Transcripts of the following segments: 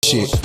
shit.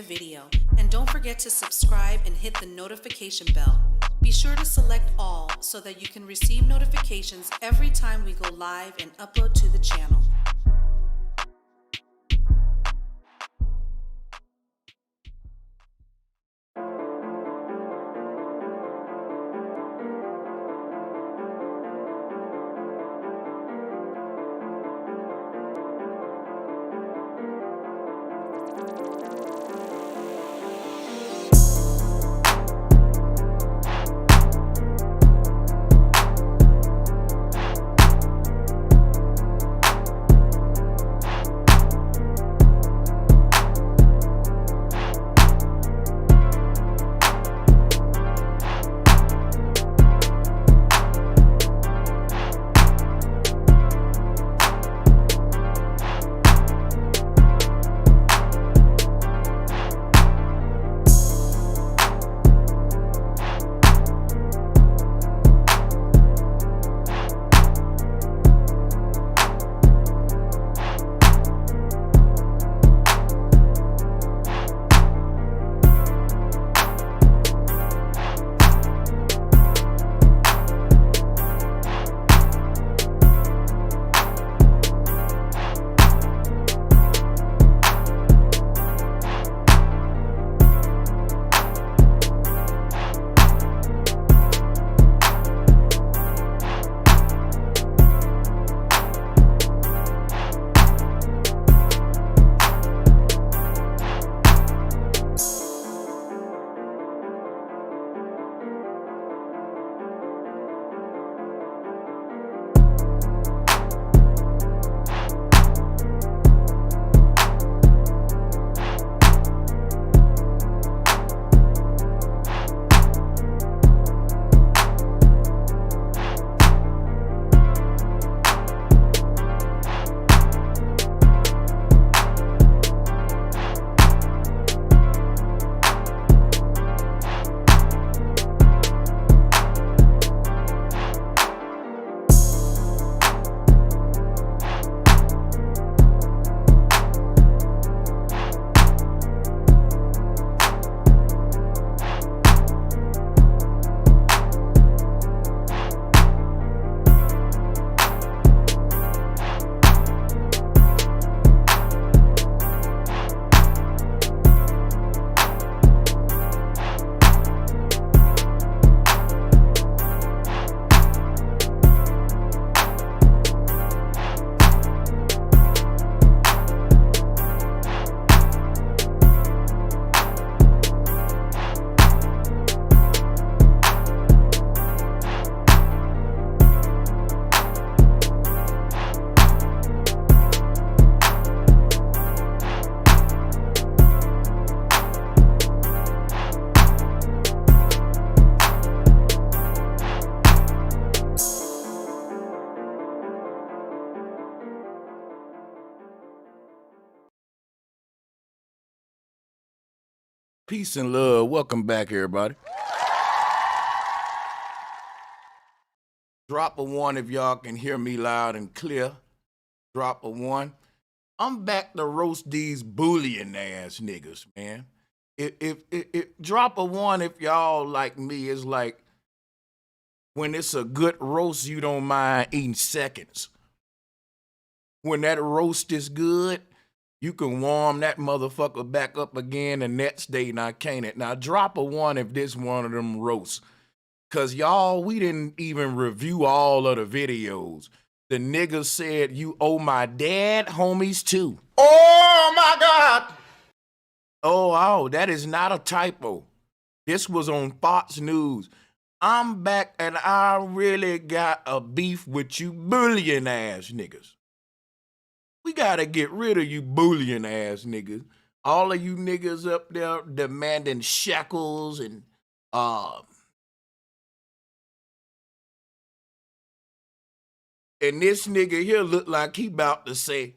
video, and don't forget to subscribe and hit the notification bell. Be sure to select all so that you can receive notifications every time we go live and upload to the channel. Peace and love. Welcome back, everybody. Drop a one if y'all can hear me loud and clear. Drop a one. I'm back to roast these Bullion ass niggas, man. If drop a one if y'all like me. It's like when it's a good roast, you don't mind eating seconds. When that roast is good, you can warm that motherfucker back up again the next day. Now, can't it? Now, drop a one if this one of them roasts. Because, y'all, we didn't even review all of the videos. The niggas said, you owe my dad homies, too. Oh, my God. Oh, that is not a typo. This was on Fox News. I'm back, and I really got a beef with you Bullion ass niggas. We gotta get rid of you Bullion ass niggas. All of you niggas up there demanding shekels and this nigga here look like he about to say,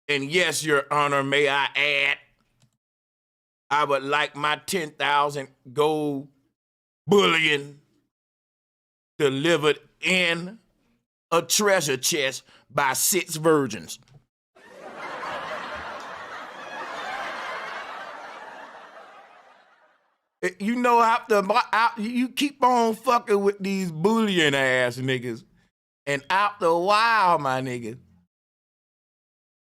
and yes, Your Honor, may I add, I would like my 10,000 gold bullion delivered in a treasure chest by 6 virgins. You know, you keep on fucking with these Bullion ass niggas, and after a while, my nigga,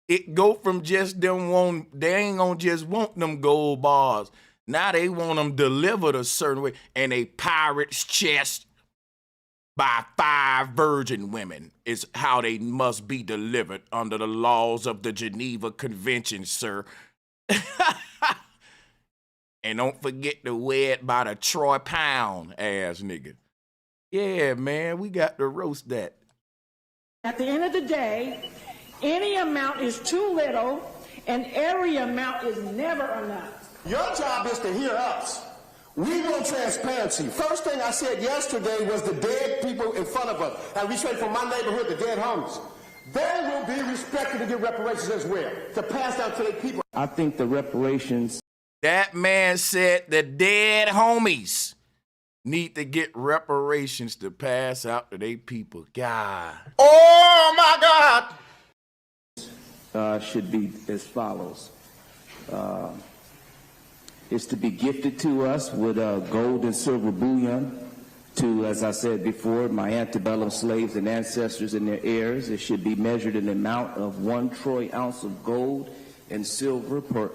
it go from just they ain't gonna just want them gold bars. Now they want them delivered a certain way, and a pirate's chest by 5 virgin women is how they must be delivered under the laws of the Geneva Convention, sir. And don't forget to wear it by the Troy Pound ass nigga. Yeah, man, we got to roast that. At the end of the day, any amount is too little and every amount is never enough. Your job is to hear us. We want transparency. First thing I said yesterday was the dead people in front of us. And we straight from my neighborhood, the dead homies. They will be respected to get reparations as well, to pass down to their people. I think the reparations. That man said the dead homies need to get reparations to pass out to their people. God. Oh, my God. Should be as follows. Is to be gifted to us with gold and silver bullion to, as I said before, my antebellum slaves and ancestors and their heirs. It should be measured in the amount of 1 troy ounce of gold and silver per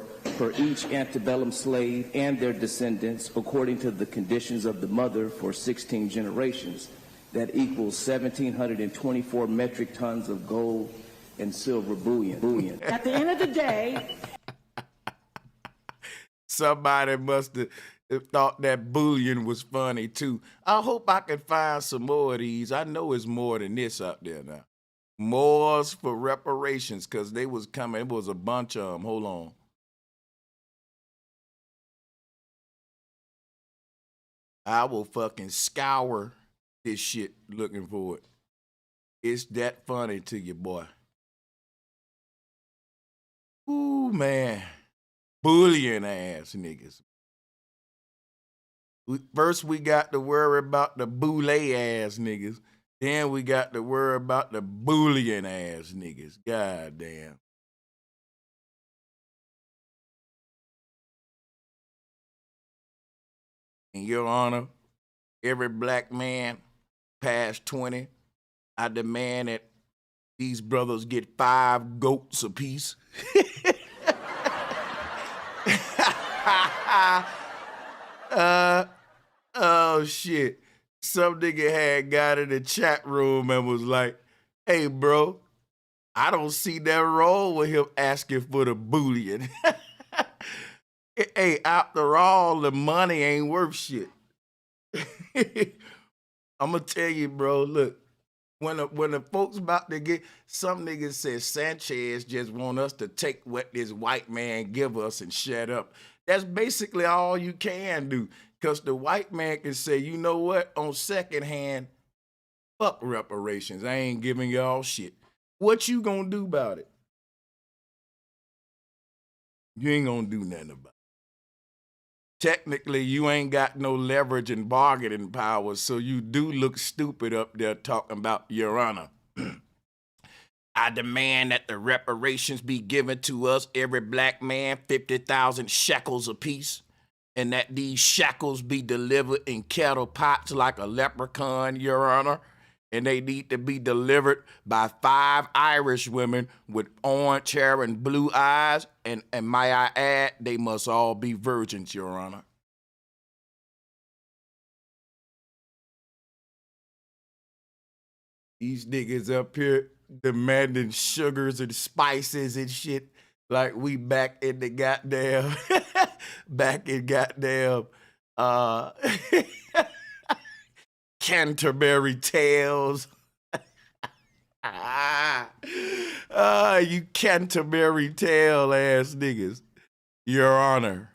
each antebellum slave and their descendants, according to the conditions of the mother for 16 generations. That equals 1,724 metric tons of gold and silver bullion. At the end of the day, Somebody must have thought that bullion was funny too. I hope I can find some more of these. I know it's more than this out there now. More's for reparations, because they was coming. It was a bunch of them. Hold on. I will fucking scour this shit looking for it. It's that funny to you, boy. Ooh, man. Bullion ass niggas. First, we got to worry about the boule ass niggas. Then we got to worry about the bullion ass niggas. God damn. In your honor, every black man past 20, I demand that these brothers get 5 goats apiece. Oh shit. Some nigga had got in the chat room and was like, hey bro, I don't see that wrong with him asking for the bullion. Hey, after all, the money ain't worth shit. I'm gonna tell you, bro, look, when the folks about to get, some niggas said Sanchez just want us to take what this white man give us and shut up. That's basically all you can do. Because the white man can say, you know what, on second hand, fuck reparations. I ain't giving y'all shit. What you gonna do about it? You ain't gonna do nothing about it. Technically, you ain't got no leverage and bargaining power, so you do look stupid up there talking about Your Honor. I demand that the reparations be given to us, every black man, 50,000 shekels apiece, and that these shekels be delivered in kettle pots like a leprechaun, Your Honor, and they need to be delivered by 5 Irish women with orange hair and blue eyes, and might I add, they must all be virgins, Your Honor. These niggas up here demanding sugars and spices and shit like we back in the goddamn, back in goddamn, Canterbury Tales. You Canterbury Tale ass niggas. Your Honor,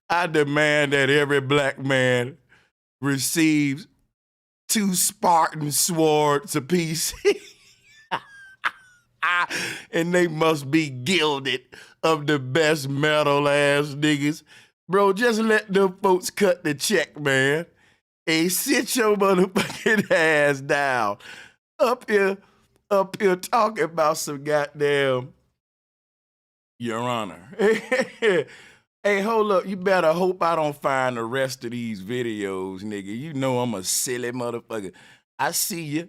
I demand that every black man receives 2 Spartan swords apiece. And they must be gilded of the best metal ass niggas. Bro, just let them folks cut the check, man. Hey, sit your motherfucking ass down. Up here talking about some goddamn Your Honor. Hey, hold up. You better hope I don't find the rest of these videos, nigga. You know I'm a silly motherfucker. I see you.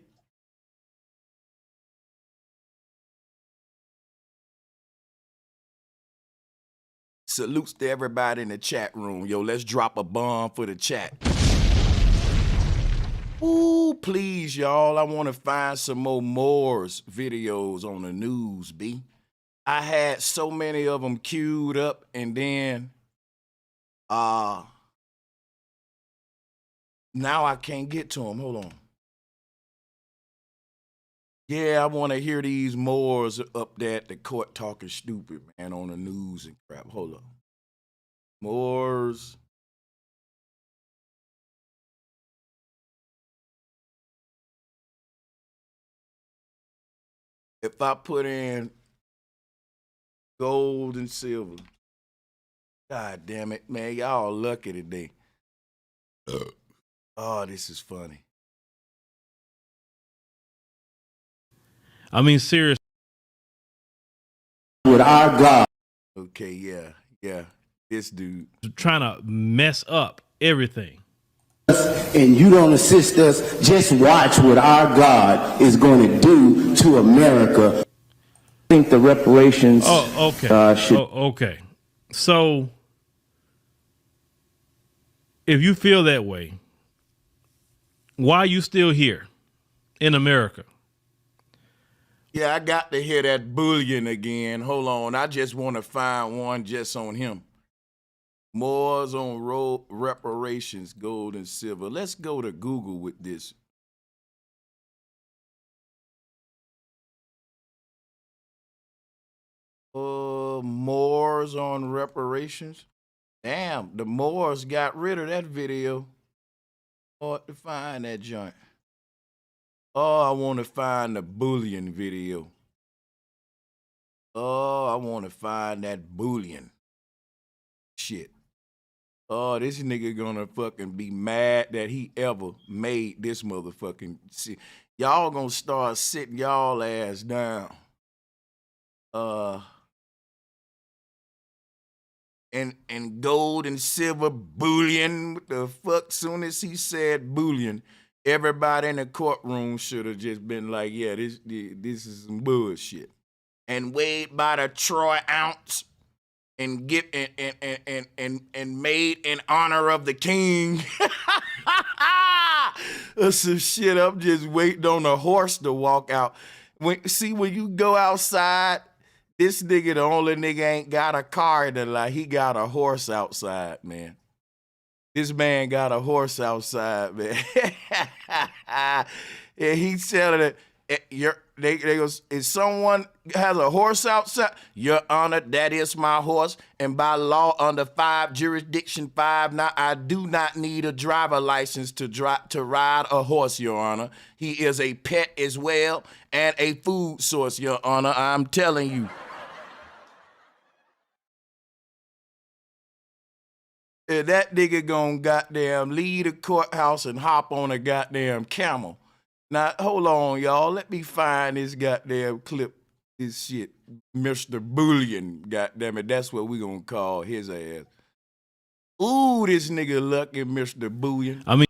Salutes to everybody in the chat room. Yo, let's drop a bomb for the chat. Ooh, please, y'all. I want to find some more Moore's videos on the news, B. I had so many of them queued up, and then now I can't get to them. Hold on. Yeah, I want to hear these Moors up there at the court talking stupid, man, on the news and crap. Hold up. Moors. If I put in gold and silver, God damn it, man, y'all lucky today. Oh, this is funny. I mean, seriously. With our God. Okay, yeah. This dude. Trying to mess up everything. And you don't assist us, just watch what our God is going to do to America. I think the reparations should... okay. So, if you feel that way, why are you still here in America? Yeah, I got to hear that Bullion again. Hold on. I just want to find one just on him. Moors on reparations, gold and silver. Let's go to Google with this. Moors on reparations. Damn, the Moors got rid of that video. Hard to find that joint. Oh, I want to find the Bullion video. Oh, I want to find that Bullion. Shit. Oh, this nigga gonna fucking be mad that he ever made this motherfucking shit. Y'all gonna start sitting y'all ass down. And gold and silver bullion. What the fuck? Soon as he said bullion, everybody in the courtroom should have just been like, yeah, this is some bullshit. And weighed by the troy ounce and and made in honor of the king. That's some shit. I'm just waiting on a horse to walk out. When you go outside, this nigga, the only nigga ain't got a car in the lot. He got a horse outside, man. This man got a horse outside, man. And he's telling it, they goes, if someone has a horse outside, Your Honor, that is my horse. And by law under jurisdiction 5, now I do not need a driver license to ride a horse, Your Honor. He is a pet as well and a food source, Your Honor. I'm telling you. And that nigga gonna goddamn leave the courthouse and hop on a goddamn camel. Now, hold on, y'all. Let me find this goddamn clip. This shit. Mr. Bullion, goddamn it. That's what we gonna call his ass. Ooh, this nigga lucky, Mr. Bullion. I mean,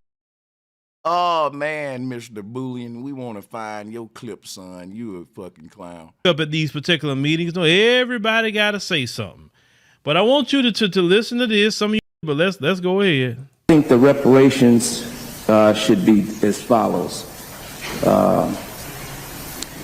oh, man, Mr. Bullion. We want to find your clip, son. You a fucking clown. Up at these particular meetings, no, everybody got to say something. But I want you to listen to this. Some of you, but let's go ahead. I think the reparations should be as follows.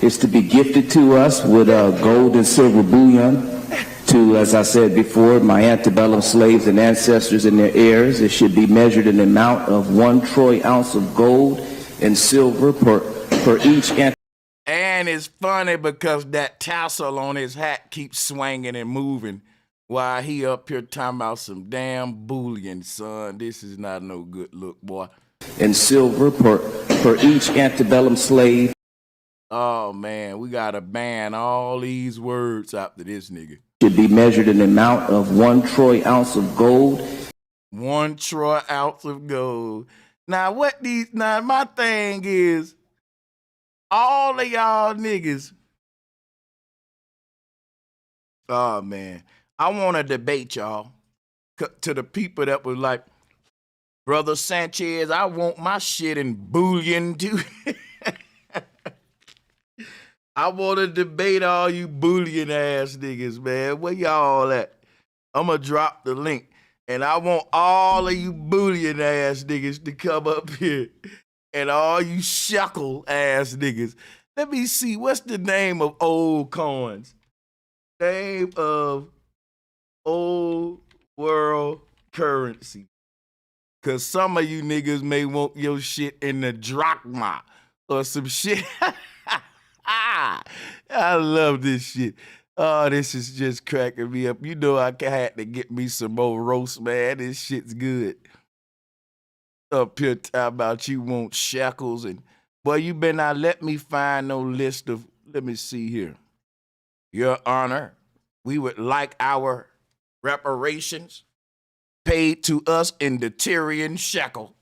Is to be gifted to us with gold and silver bullion to, as I said before, my antebellum slaves and ancestors and their heirs. It should be measured in the amount of 1 troy ounce of gold and silver per each. And it's funny because that tassel on his hat keeps swinging and moving while he up here talking about some damn bullion, son. This is not no good look, boy. And silver per each antebellum slave. Oh, man, we got to ban all these words after this nigga. Should be measured in the amount of 1 troy ounce of gold. 1 troy ounce of gold. Now, my thing is, all of y'all niggas, oh, man, I want to debate y'all. to the people that was like, Brother Sanchez, I want my shit in bullion too. I want to debate all you bullion ass niggas, man. Where y'all at? I'm going to drop the link. And I want all of you bullion ass niggas to come up here. And all you shekel ass niggas. Let me see. What's the name of old coins? Name of old world currency. Because some of you niggas may want your shit in the drachma or some shit. I love this shit. Oh, this is just cracking me up. You know I had to get me some more roast, man. This shit's good. Up here talking about you want shekels and boy, you better not let me find no list of, let me see here. Your Honor, we would like our reparations paid to us in the Tyrian shekel.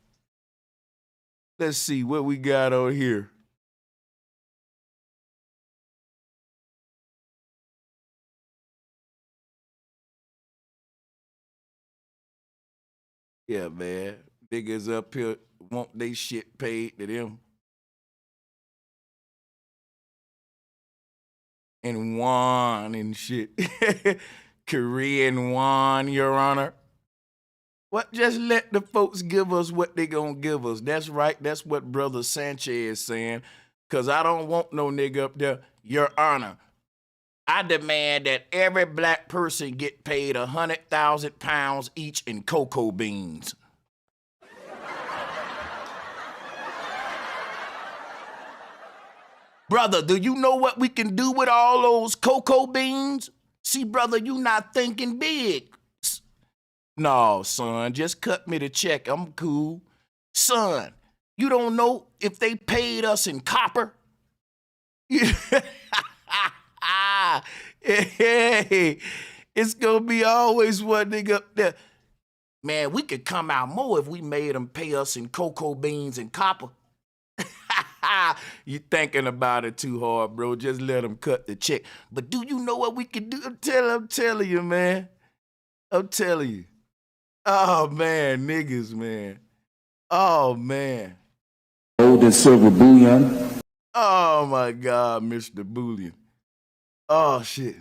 Let's see what we got on here. Yeah, man. Niggas up here want they shit paid to them. And won and shit. Korean won, Your Honor. What? Just let the folks give us what they gonna give us. That's right. That's what Brother Sanchez is saying. Cause I don't want no nigga up there. Your Honor, I demand that every black person get paid 100,000 pounds each in cocoa beans. Brother, do you know what we can do with all those cocoa beans? See, brother, you not thinking big. No, son, just cut me the check. I'm cool. Son, you don't know if they paid us in copper? Hey, it's gonna be always one nigga up there. Man, we could come out more if we made them pay us in cocoa beans and copper. You thinking about it too hard, bro. Just let them cut the check. But do you know what we can do? I'm telling you, man. I'm telling you. Oh, man, niggas, man. Oh, man. Gold and silver bullion. Oh, my God, Mr. Bullion. Oh, shit.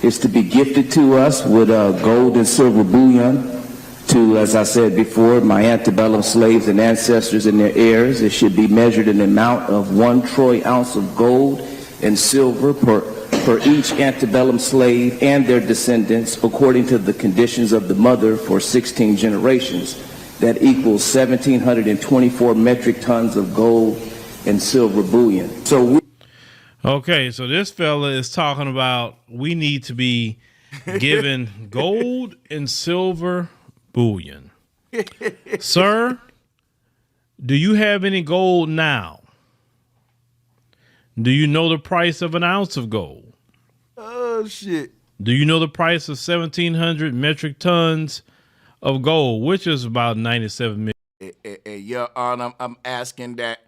Is to be gifted to us with gold and silver bullion to, as I said before, my antebellum slaves and ancestors and their heirs. It should be measured in the amount of 1 troy ounce of gold and silver per each antebellum slave and their descendants, according to the conditions of the mother for 16 generations. That equals 1,724 metric tons of gold and silver bullion. Okay, so this fella is talking about we need to be given gold and silver bullion. Sir, do you have any gold now? Do you know the price of an ounce of gold? Oh, shit. Do you know the price of 1,700 metric tons of gold, which is about 97 million? Your Honor, I'm asking that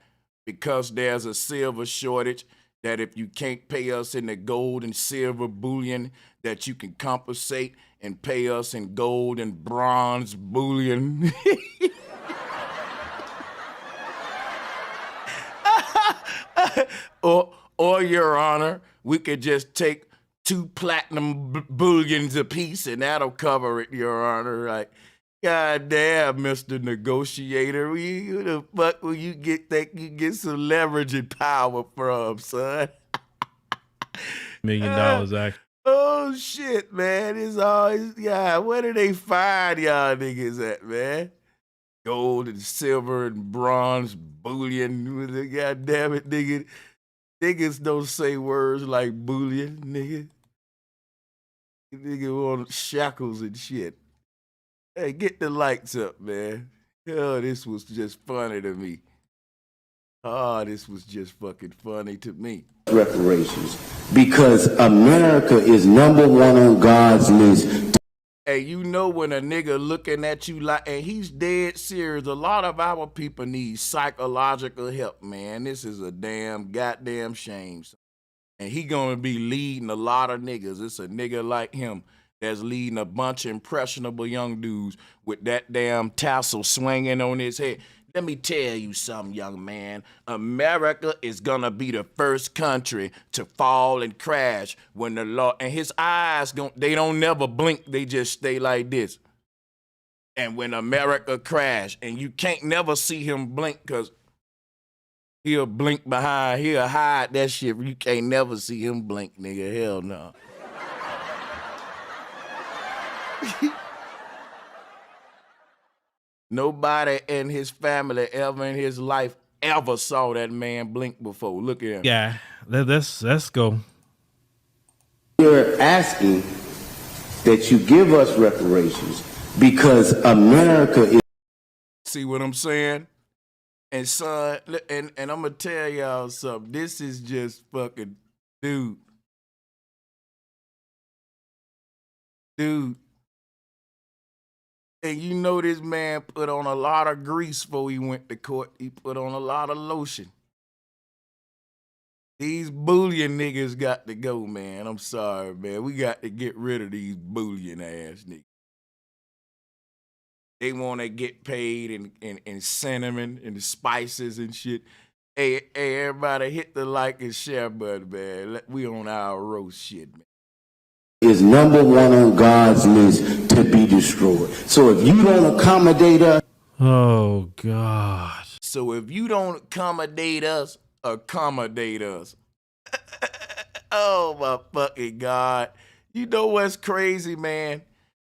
because there's a silver shortage, that if you can't pay us in the gold and silver bullion, that you can compensate and pay us in gold and bronze bullion. or Your Honor, we could just take 2 platinum bullions apiece and that'll cover it, Your Honor. Like, God damn, Mr. Negotiator, who the fuck will you get some leverage and power from, son? $1 million, actually. Oh, shit, man. It's always, yeah, where do they find y'all niggas at, man? Gold and silver and bronze bullion. God damn it, nigga. Niggas don't say words like bullion, nigga. Nigga want shackles and shit. Hey, get the lights up, man. Oh, this was just funny to me. Oh, this was just fucking funny to me. Reparations. Because America is number 1 on God's list. Hey, you know when a nigga looking at you like, and he's dead serious, a lot of our people need psychological help, man. This is a damn goddamn shame. And he gonna be leading a lot of niggas. It's a nigga like him that's leading a bunch of impressionable young dudes with that damn tassel swinging on his head. Let me tell you something, young man. America is gonna be the first country to fall and crash when the law, and his eyes they don't never blink, they just stay like this. And when America crash, and you can't never see him blink because he'll blink behind, he'll hide that shit. You can't never see him blink, nigga. Hell no. Nobody in his family ever in his life ever saw that man blink before. Look at him. Yeah, let's go. We're asking that you give us reparations because America is. See what I'm saying? And son, and I'm gonna tell y'all something. This is just fucking, dude. And you know this man put on a lot of grease before he went to court. He put on a lot of lotion. These Bullion niggas got to go, man. I'm sorry, man. We got to get rid of these Bullion ass niggas. They want to get paid in cinnamon and spices and shit. Hey, everybody hit the like and share button, man. We on our roast shit, man. Is number one on God's list to be destroyed. So if you don't accommodate us. Oh, God. So if you don't accommodate us. Oh, my fucking God. You know what's crazy, man?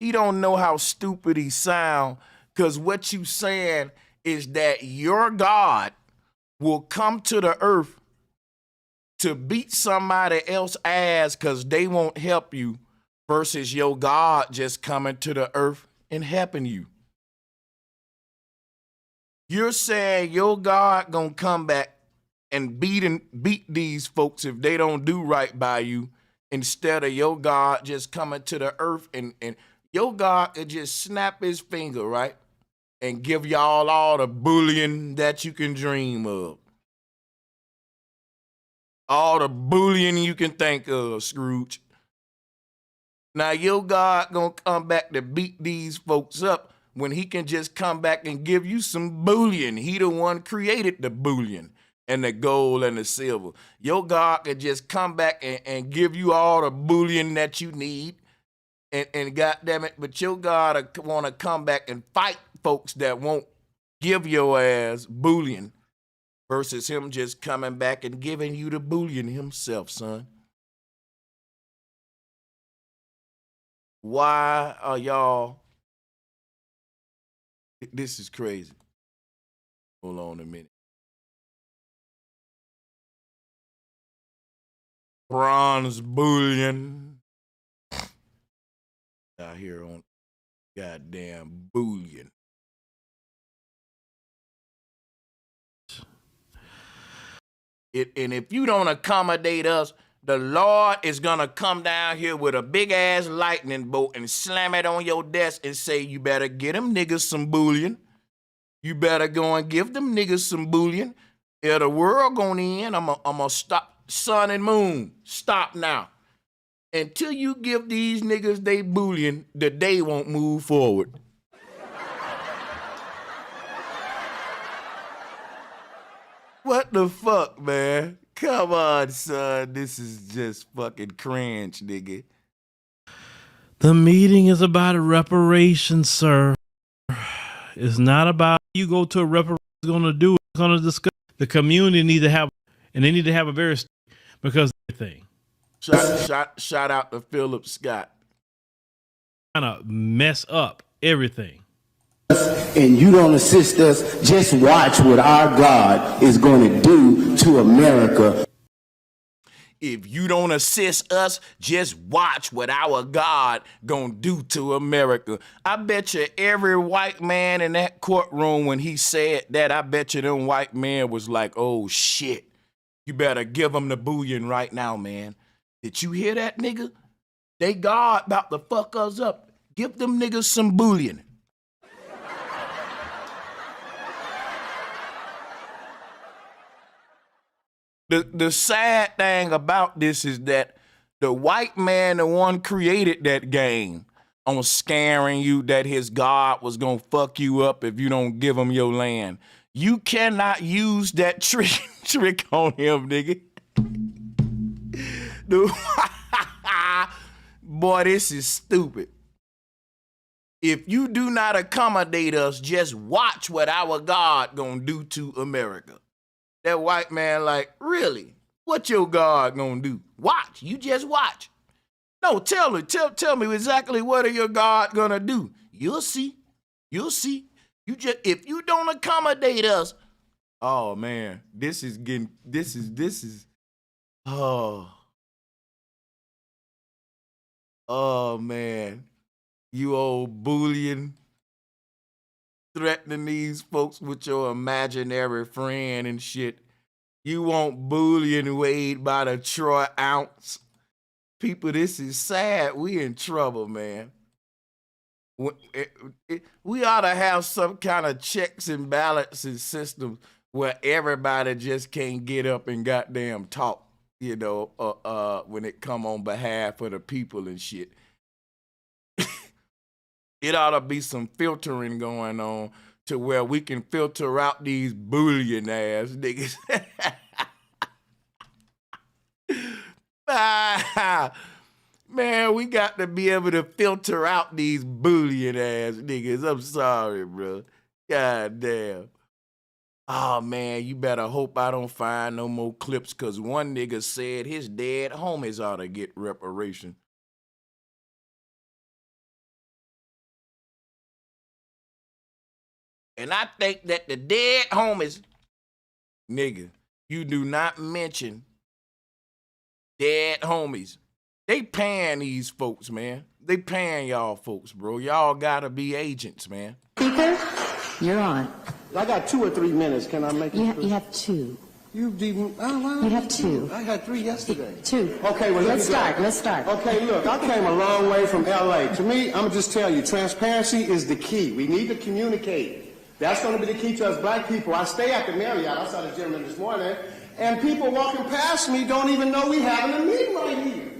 He don't know how stupid he sound, because what you saying is that your God will come to the earth to beat somebody else's ass because they won't help you, versus your God just coming to the earth and helping you. You're saying your God gonna come back and beat these folks if they don't do right by you, instead of your God just coming to the earth and your God could just snap his finger, right? And give y'all all the bullion that you can dream of. All the bullion you can think of, Scrooge. Now your God gonna come back to beat these folks up when he can just come back and give you some bullion. He the one created the bullion and the gold and the silver. Your God can just come back and give you all the bullion that you need. And goddamn it, but your God want to come back and fight folks that won't give your ass bullion, versus him just coming back and giving you the bullion himself, son. Why are y'all? This is crazy. Hold on a minute. Bronze bullion. Out here on goddamn Bullion. And if you don't accommodate us, the Lord is gonna come down here with a big ass lightning bolt and slam it on your desk and say, you better get them niggas some bullion. You better go and give them niggas some bullion. Yeah, the world gonna end. I'm gonna stop. Sun and moon, stop now. Until you give these niggas they bullion, the day won't move forward. What the fuck, man? Come on, son. This is just fucking cringe, nigga. The meeting is about a reparation, sir. It's not about you go to a reparation going to do. It's going to discuss. The community need to have, and they need to have a very, because thing. Shout out to Philip Scott. Kind of mess up everything. And you don't assist us, just watch what our God is going to do to America. If you don't assist us, just watch what our God gonna do to America. I bet you every white man in that courtroom, when he said that, I bet you them white men was like, oh shit, you better give them the bullion right now, man. Did you hear that, nigga? They God about to fuck us up. Give them niggas some bullion. The sad thing about this is that The white man, the one created that game on scaring you that his God was gonna fuck you up if you don't give him your land. You cannot use that trick on him, nigga. Dude. Boy, this is stupid. If you do not accommodate us, just watch what our God gonna do to America. That white man like, really? What your God gonna do? Watch. You just watch. No, tell me exactly what are your God gonna do. You'll see. You'll see. If you don't accommodate us, oh man, this is oh man, you old Bullion threatening these folks with your imaginary friend and shit. You want Bullion weighed by the troy ounce. People, this is sad. We in trouble, man. We ought to have some kind of checks and balances system where everybody just can't get up and goddamn talk, you know, when it come on behalf of the people and shit. It ought to be some filtering going on to where we can filter out these Bullion ass niggas. Man, we got to be able to filter out these Bullion ass niggas. I'm sorry, bro. God damn. Oh, man, you better hope I don't find no more clips, because one nigga said his dead homies ought to get reparation. And I think that the dead homies, nigga, you do not mention dead homies. They paying these folks, man. They paying y'all folks, bro. Y'all gotta be agents, man. Speaker, you're on. I got 2 or 3 minutes. Can I make it? You have 2. You didn't. Oh, You have 2. I had 3 yesterday. 2. Okay, well, Let's start. Okay, look, I came a long way from L.A. To me, I'm going to just tell you, transparency is the key. We need to communicate. That's going to be the key to us black people. I stay at the Marriott. I saw the gentleman this morning, and people walking past me don't even know we having a meeting right here.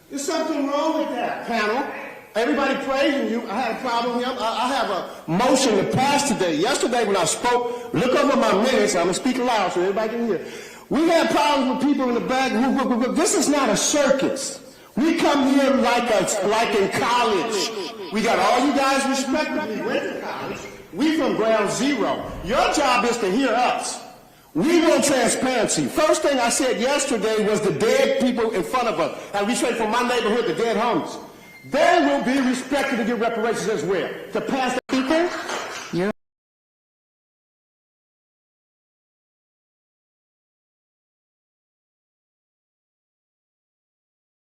There's something wrong with that, panel. Everybody praising you. I had a problem here. I have a motion to pass today. Yesterday when I spoke, look over my minutes. I'm going to speak loud so everybody can hear. We had problems with people in the back. This is not a circus. We come here like in college. We got all you guys respectively went to college. We from ground zero. Your job is to hear us. We want transparency. First thing I said yesterday was the dead people in front of us. And we straight from my neighborhood, the dead homies. They will be respected to get reparations as well. To pass the Speaker, you're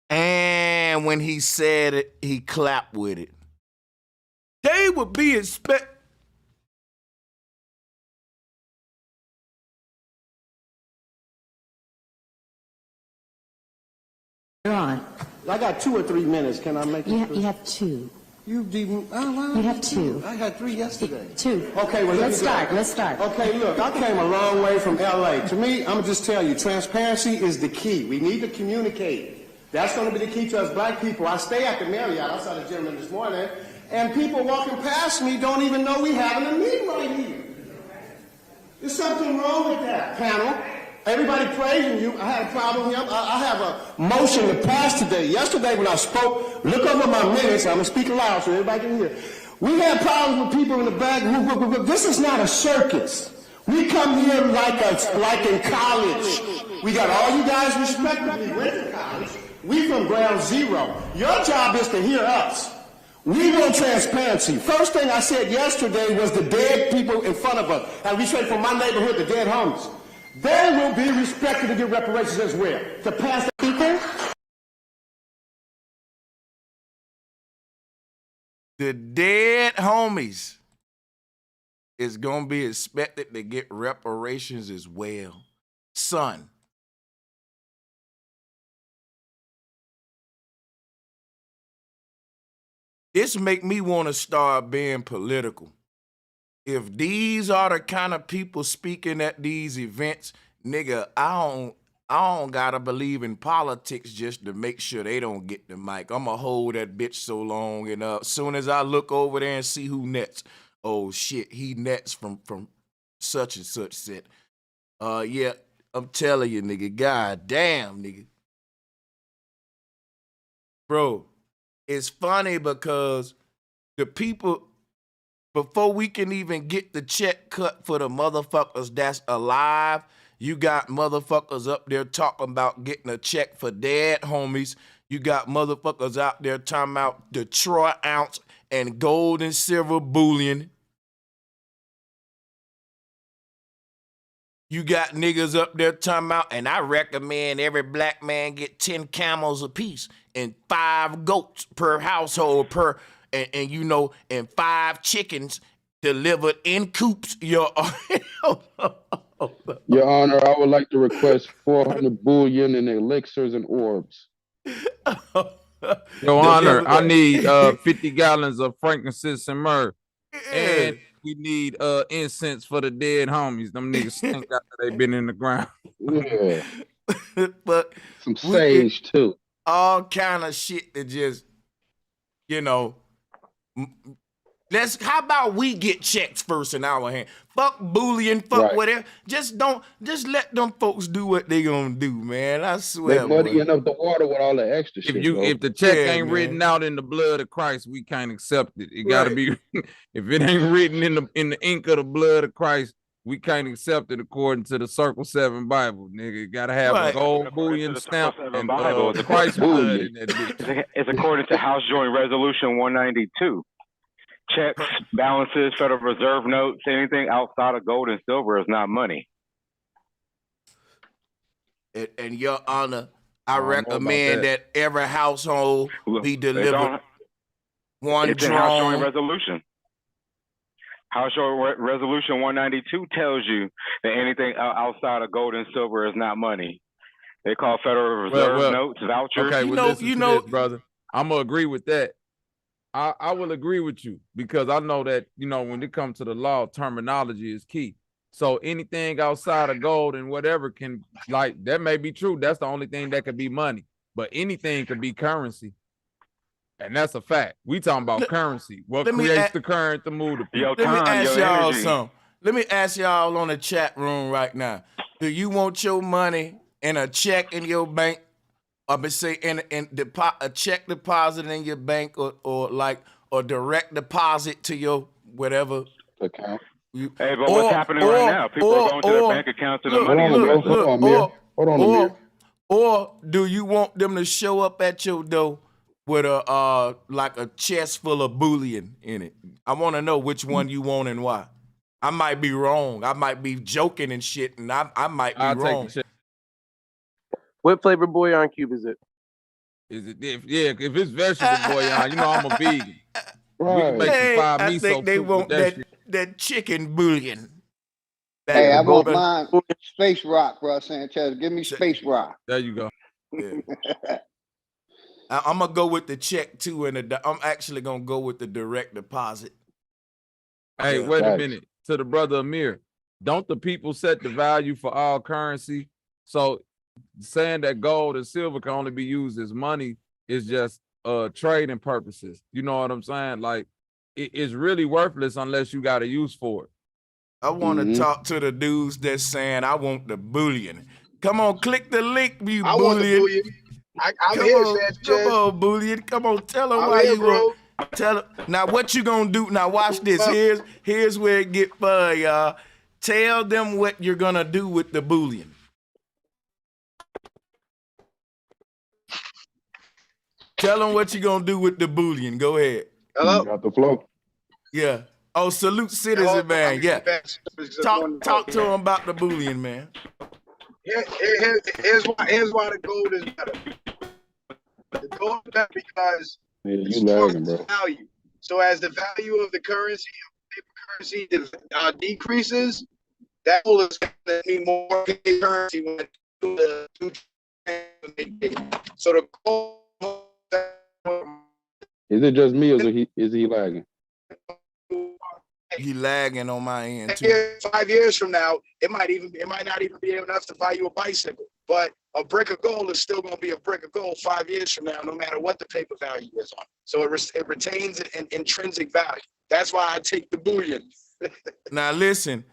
And when he said it, he clapped with it. They would be expect. on. I got 2 or 3 minutes. Can I make it? You have 2. You didn't. Oh, You have 2. I had 3 yesterday. 2. Okay, well, Let's start. Okay, look, I came a long way from L.A. To me, I'm going to just tell you, transparency is the key. We need to communicate. That's going to be the key to us black people. I stay at the Marriott. I saw the gentleman this morning, and people walking past me don't even know we having a meeting right here. There's something wrong with that, panel. Everybody praising you. I had a problem here. I have a motion to pass today. Yesterday when I spoke, look over my minutes. I'm going to speak loud so everybody can hear. We had problems with people in the back. This is not a circus. We come here like in college. We got all you guys respectively went to college. We from ground zero. Your job is to hear us. We want transparency. First thing I said yesterday was the dead people in front of us. And we straight from my neighborhood, the dead homies. They will be respected to get reparations as well. To pass the Speaker, The dead homies is going to be expected to get reparations as well. Son. This make me want to start being political. If these are the kind of people speaking at these events, nigga, I I don't gotta believe in politics just to make sure they don't get the mic. I'ma hold that bitch so long, and soon as I look over there and see who nets, oh shit, he nets from such and such set. Yeah, I'm telling you, nigga, god damn, nigga. Bro, it's funny because the people, before we can even get the check cut for the motherfuckers that's alive, you got motherfuckers up there talking about getting a check for dead homies. You got motherfuckers out there talking about the troy ounce and gold and silver bullion. You got niggas up there talking about, and I recommend every black man get 10 camels apiece and 5 goats per household and you know, and 5 chickens delivered in coops. Your Honor, I would like to request 400 bullion and elixirs and orbs. Your Honor, I need 50 gallons of frankincense and myrrh. And we need incense for the dead homies. Them niggas stink after they been in the ground. Yeah. But some sage too. All kind of shit that just, you know, how about we get checks first in our hand? Fuck bullion, fuck whatever. Just let them folks do what they gonna do, man. I swear. They muddying up the water with all the extra shit. If the check ain't written out in the blood of Christ, we can't accept it. It gotta be. If it ain't written in the ink of the blood of Christ, we can't accept it according to the Circle 7 Bible, nigga. It gotta have a gold bullion stamp and the Christ blood in that bitch. It's according to House Joint Resolution 192. Checks, balances, Federal Reserve notes, anything outside of gold and silver is not money. And Your Honor, I recommend that every household be delivered one drone. House Joint Resolution. House Joint Resolution 192 tells you that anything outside of gold and silver is not money. They call Federal Reserve notes, vouchers. Okay, listen to this, brother. I'm gonna agree with that. I will agree with you because I know that, you know, when it comes to the law, terminology is key. So anything outside of gold and whatever can, like, that may be true. That's the only thing that could be money, but anything could be currency. And that's a fact. We talking about currency. What creates the current to move the people? Let me ask y'all something. Let me ask y'all on the chat room right now. Do you want your money in a check in your bank? Or say a check deposit in your bank or direct deposit to your whatever account. Hey, but what's happening right now? People are going to their bank accounts and the money. Hold on, Amir. Or do you want them to show up at your door with a like a chest full of bullion in it? I want to know which one you want and why. I might be wrong. I might be joking and shit, and I might be wrong. What flavor bouillon cube is it? Is it if it's vegetable bouillon, you know I'm a vegan. Right. We can make some fried I miso think they soup want with that chicken bullion. Hey, I want mine space rock, bro. Sanchez, give me space rock. There you go. Yeah. I'm gonna go with the check too, and I'm actually gonna go with the direct deposit. Hey, wait a minute. To the brother Amir, don't the people set the value for all currency? So saying that gold and silver can only be used as money is just trading purposes. You know what I'm saying? Like it's really worthless unless you got a use for it. I want to talk to the dudes that's saying I want the bullion. Come on, click the link, you I bullion. want the bullion. I'm here, Sanchez. Come on, bullion. Come on, tell them why you want. Tell them now what you gonna do. Now watch this. Here's where it get fun, y'all. Tell them what you're gonna do with the bullion. Tell them what you're gonna do with the bullion. Go ahead. Hello. Got the flow. Yeah. Oh, salute citizen, man. Yeah. Talk to him about the bullion, man. Here's why the gold is better. The gold is better because you lagging, bro. Value. So as the value of the currency, decreases, that gold is going to need more currency when the two. So the gold. Is it just me or is he lagging? He lagging on my end too. 5 years from now, it might not even be enough to buy you a bicycle. But a brick of gold is still going to be a brick of gold 5 years from now, no matter what the paper value is on it. So it retains an intrinsic value. That's why I take the bullion. Now listen,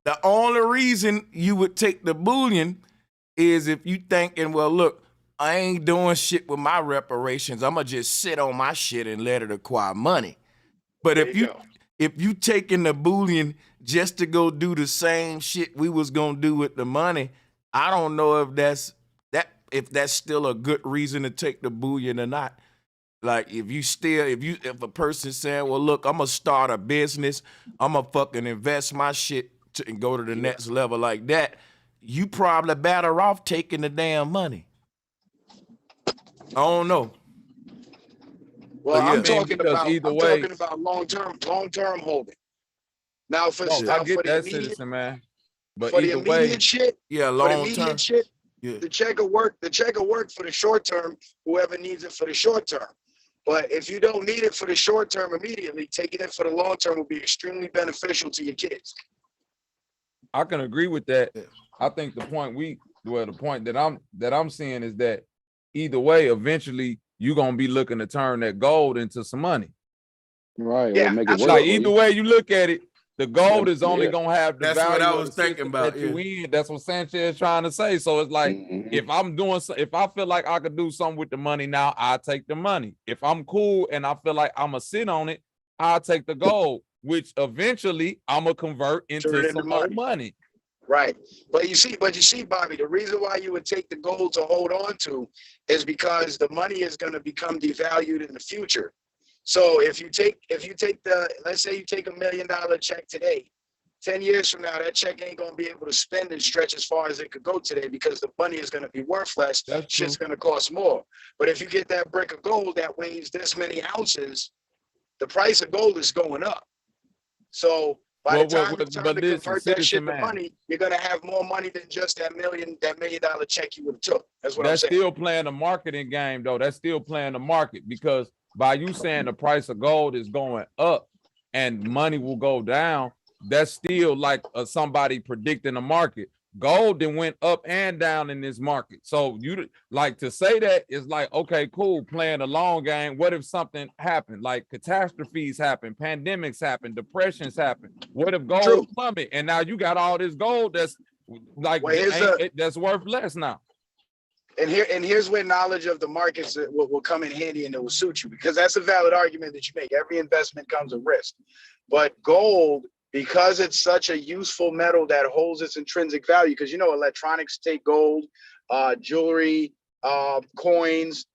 the only reason you would take the bullion is if you thinking, well, look, I ain't doing shit with my reparations. I'm gonna just sit on my shit and let it acquire money. But if you taking the bullion just to go do the same shit we was gonna do with the money, I don't know if that's still a good reason to take the bullion or not. Like if a person's saying, well, look, I'm gonna start a business, I'm gonna fucking invest my shit and go to the next level like that, you probably better off taking the damn money. I don't know. Well, yeah. I'm talking about long-term holding. Now for I get that, citizen, man. But for the immediate shit, long term, the check will work. The check will work for the short term. Whoever needs it for the short term. But if you don't need it for the short term immediately, taking it for the long term will be extremely beneficial to your kids. I can agree with that. I think the point that I'm seeing is that either way, eventually you're gonna be looking to turn that gold into some money. Right. Yeah. Make it work. Like either way you look at it, the gold is only gonna have the That's value. what I was thinking about. That you in. That's what Sanchez is trying to say. So it's like if I feel like I could do something with the money now, I take the money. If I'm cool and I feel like I'm gonna sit on it, I'll take the gold, which eventually I'm gonna convert into some more money. Right. But you see, Bobby, the reason why you would take the gold to hold on to is because the money is going to become devalued in the future. So if you take let's say you take $1 million check today, 10 years from now, that check ain't going to be able to spend and stretch as far as it could go today because the money is going to be worth less. Shit's going to cost more. But if you get that brick of gold that weighs this many ounces, the price of gold is going up. So by the time it's time to convert that shit to money, you're gonna have more money than just that $1 million check you would have took. That's what I'm saying. That's still playing the marketing game, though. That's still playing the market because by you saying the price of gold is going up and money will go down, that's still like somebody predicting the market. Gold then went up and down in this market. So you like to say that is like, okay, cool, playing a long game. What if something happened? Like catastrophes happen, pandemics happen, depressions happen. What if gold plummet? And now you got all this gold that's like that's worth less now. And here's where knowledge of the markets will come in handy and it will suit you, because that's a valid argument that you make. Every investment comes with risk. But gold, because it's such a useful metal that holds its intrinsic value, because electronics take gold, jewelry, coins,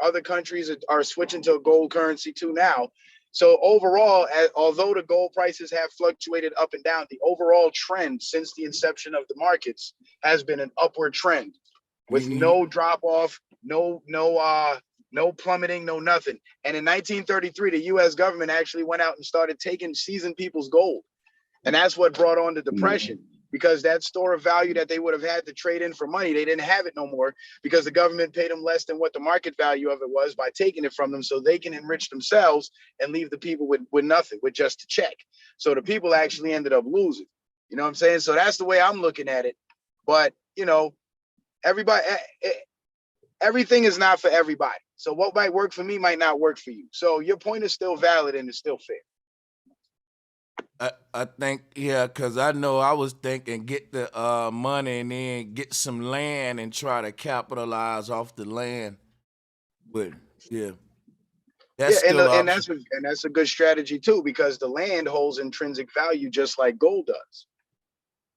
other countries are switching to a gold currency too now. So overall, although the gold prices have fluctuated up and down, the overall trend since the inception of the markets has been an upward trend with no drop off, no plummeting, no nothing. And in 1933, the U.S. government actually went out and started taking seasoned people's gold. And that's what brought on the depression, because that store of value that they would have had to trade in for money, they didn't have it no more because the government paid them less than what the market value of it was by taking it from them so they can enrich themselves and leave the people with nothing, with just a check. So the people actually ended up losing. You know what I'm saying? So that's the way I'm looking at it. But, everything is not for everybody. So what might work for me might not work for you. So your point is still valid and it's still fair. I think, because I know I was thinking get the money and then get some land and try to capitalize off the land. But that's a good strategy too, because the land holds intrinsic value just like gold does.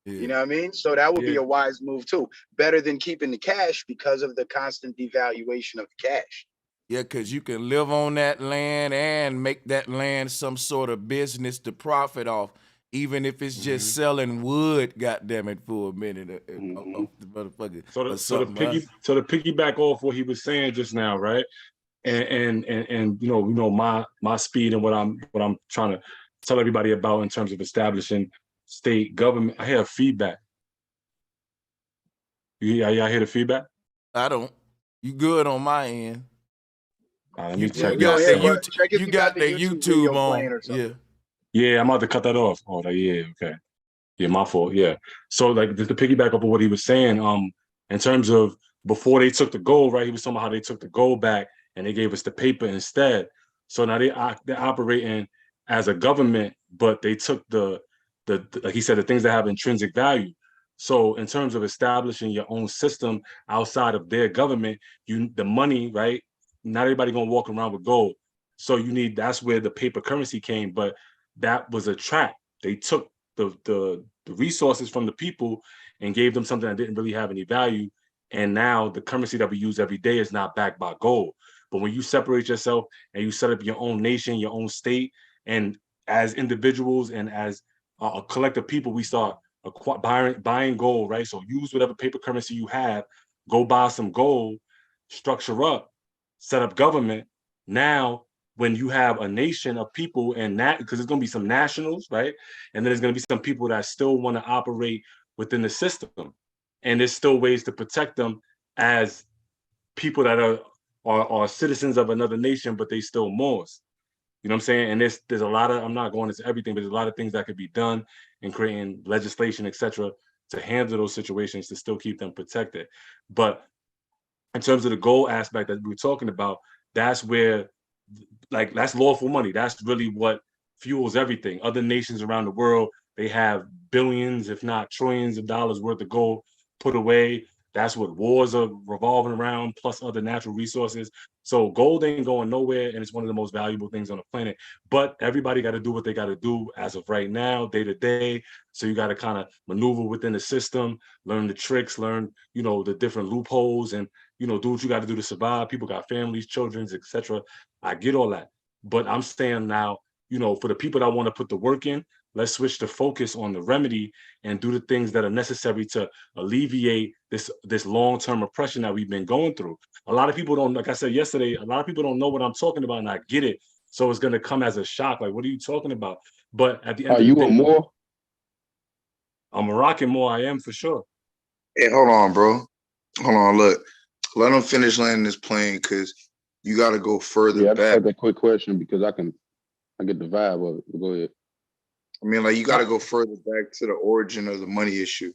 Yeah. You know what I mean? So that would be a wise move too. Better than keeping the cash because of the constant devaluation of the cash. Yeah, because you can live on that land and make that land some sort of business to profit off, even if it's just selling wood, goddamn it, for a minute. Off the motherfucker. So to piggyback off what he was saying just now, right? And my speed and what I'm trying to tell everybody about in terms of establishing state government. I hear feedback. Y'all hear the feedback? I don't. You good on my end. Let me check. You got the YouTube on. Yeah, I'm about to cut that off. Oh, yeah, okay. Yeah, my fault. Yeah. So like just to piggyback up on what he was saying, in terms of before they took the gold, right? He was talking about how they took the gold back and they gave us the paper instead. So now they're operating as a government, but they took the like he said, the things that have intrinsic value. So in terms of establishing your own system outside of their government, the money, right? Not everybody gonna walk around with gold. So that's where the paper currency came, but that was a trap. They took the resources from the people and gave them something that didn't really have any value. And now the currency that we use every day is not backed by gold. But when you separate yourself and you set up your own nation, your own state, and as individuals and as a collective people, we start buying gold, right? So use whatever paper currency you have, go buy some gold, structure up, set up government. Now, when you have a nation of people and that, because there's going to be some nationals, right? And then there's going to be some people that still want to operate within the system. And there's still ways to protect them as people that are citizens of another nation, but they still Moors. You know what I'm saying? And there's a lot of, I'm not going into everything, but there's a lot of things that could be done in creating legislation, etc., to handle those situations to still keep them protected. But in terms of the gold aspect that we were talking about, that's where, like, that's lawful money. That's really what fuels everything. Other nations around the world, they have billions, if not trillions of dollars worth of gold put away. That's what wars are revolving around, plus other natural resources. So gold ain't going nowhere, and it's one of the most valuable things on the planet. But everybody got to do what they got to do as of right now, day to day. So you got to kind of maneuver within the system, learn the tricks, learn, the different loopholes, and, do what you got to do to survive. People got families, children, etc. I get all that. But I'm saying now, for the people that want to put the work in, let's switch the focus on the remedy and do the things that are necessary to alleviate this long-term oppression that we've been going through. A lot of people don't, like I said yesterday, a lot of people don't know what I'm talking about, and I get it. So it's going to come as a shock. Like, what are you talking about? But at the end of the day, are you a Moor? I'm a Moroccan Moor. I am for sure. Hey, hold on, bro. Hold on. Look, let them finish landing this plane because you got to go further Yeah, I back. just had a quick question because I get the vibe of it. Go ahead. I mean, like, you got to go further back to the origin of the money issue.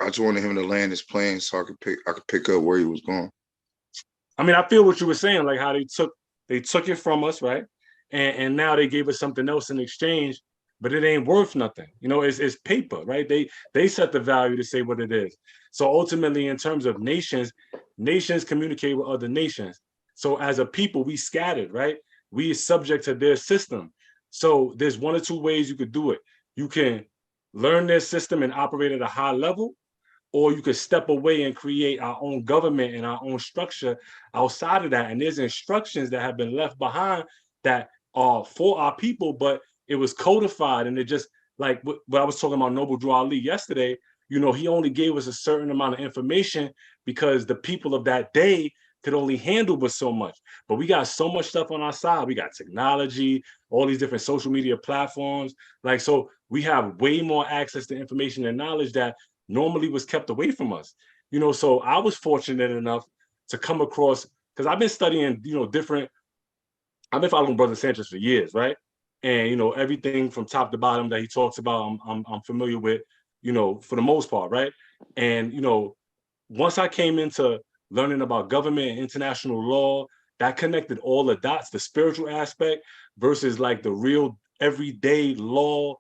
I just wanted him to land his plane so I could pick up where he was going. I mean, I feel what you were saying, like how they took it from us, right? And now they gave us something else in exchange, but it ain't worth nothing. It's paper, right? They set the value to say what it is. So ultimately, in terms of nations communicate with other nations. So as a people, we scattered, right? We are subject to their system. So there's one or two ways you could do it. You can learn their system and operate at a high level, or you could step away and create our own government and our own structure outside of that. And there's instructions that have been left behind that are for our people, but it was codified. And it just, like what I was talking about Noble Drew Ali yesterday, he only gave us a certain amount of information because the people of that day could only handle but so much. But we got so much stuff on our side. We got technology, all these different social media platforms. Like, so we have way more access to information and knowledge that normally was kept away from us. So I was fortunate enough to come across, because I've been studying, I've been following Brother Sanchez for years, right? And everything from top to bottom that he talks about, I'm familiar with, for the most part, right? And once I came into learning about government and international law, that connected all the dots, the spiritual aspect versus like the real everyday law,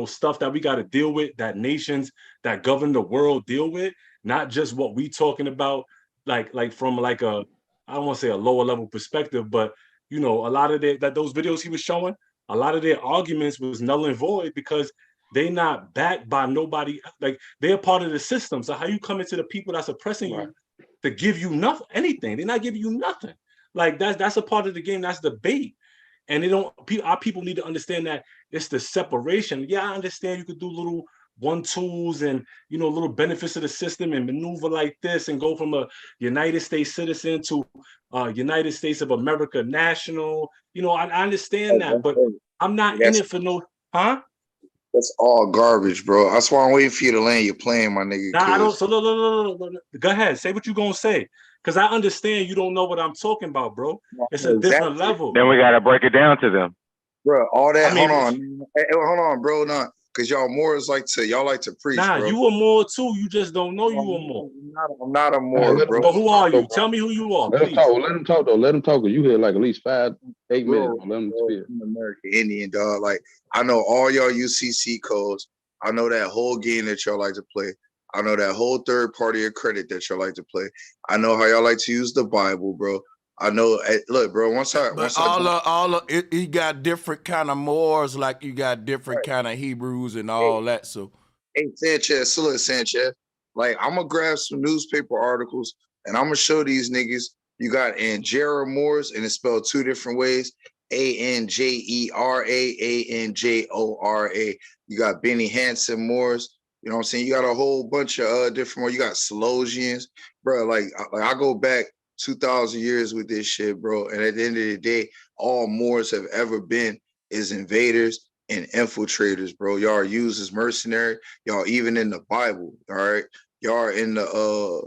stuff that we got to deal with, that nations that govern the world deal with, not just what we talking about, like from like I don't want to say a lower level perspective, but a lot of those videos he was showing, a lot of their arguments was null and void because they not backed by nobody. Like, they're part of the system. So how you come into the people that's oppressing you to give you nothing, anything? They're not giving you nothing. Like, that's a part of the game. That's the bait. And our people need to understand that it's the separation. Yeah, I understand you could do little 1-2s and, little benefits of the system and maneuver like this and go from a United States citizen to United States of America national. I understand that, but I'm not in it for no, huh? That's all garbage, bro. That's why I'm waiting for you to land your plane, my nigga. Nah, I don't. So no. Go ahead. Say what you gonna say, because I understand you don't know what I'm talking about, bro. It's a different level. Then we gotta break it down to them, bro. All that. Hold on, bro. No, Cause y'all Moors like to preach, Nah, bro. you a Moor too. You just don't know you a Moor. I'm not a Moor, bro. So who are you? Tell me who you are, Let him please. talk. Let him talk though. Let him talk. Cause you had like at least 5-8 minutes. Bro, Let him speak. I'm American Indian, dog. Like I know all y'all UCC codes. I know that whole game that y'all like to play. I know that whole third party of credit that y'all like to play. I know how y'all like to use the Bible, bro. I know. Look, bro. You got different kind of Moors, like you got different kind of Hebrews and all that. So, hey Sanchez, like I'm gonna grab some newspaper articles and I'm gonna show these niggas. You got Angera Moors, and it's spelled 2 different ways: Anjera, Anjora. You got Benny Hansen Moors. You know what I'm saying? You got a whole bunch of different ones. You got Slosians, bro. Like I go back 2,000 years with this shit, bro. And at the end of the day, all Moors have ever been is invaders and infiltrators, bro. Y'all are used as mercenary. Y'all even in the Bible, all right? Y'all are in that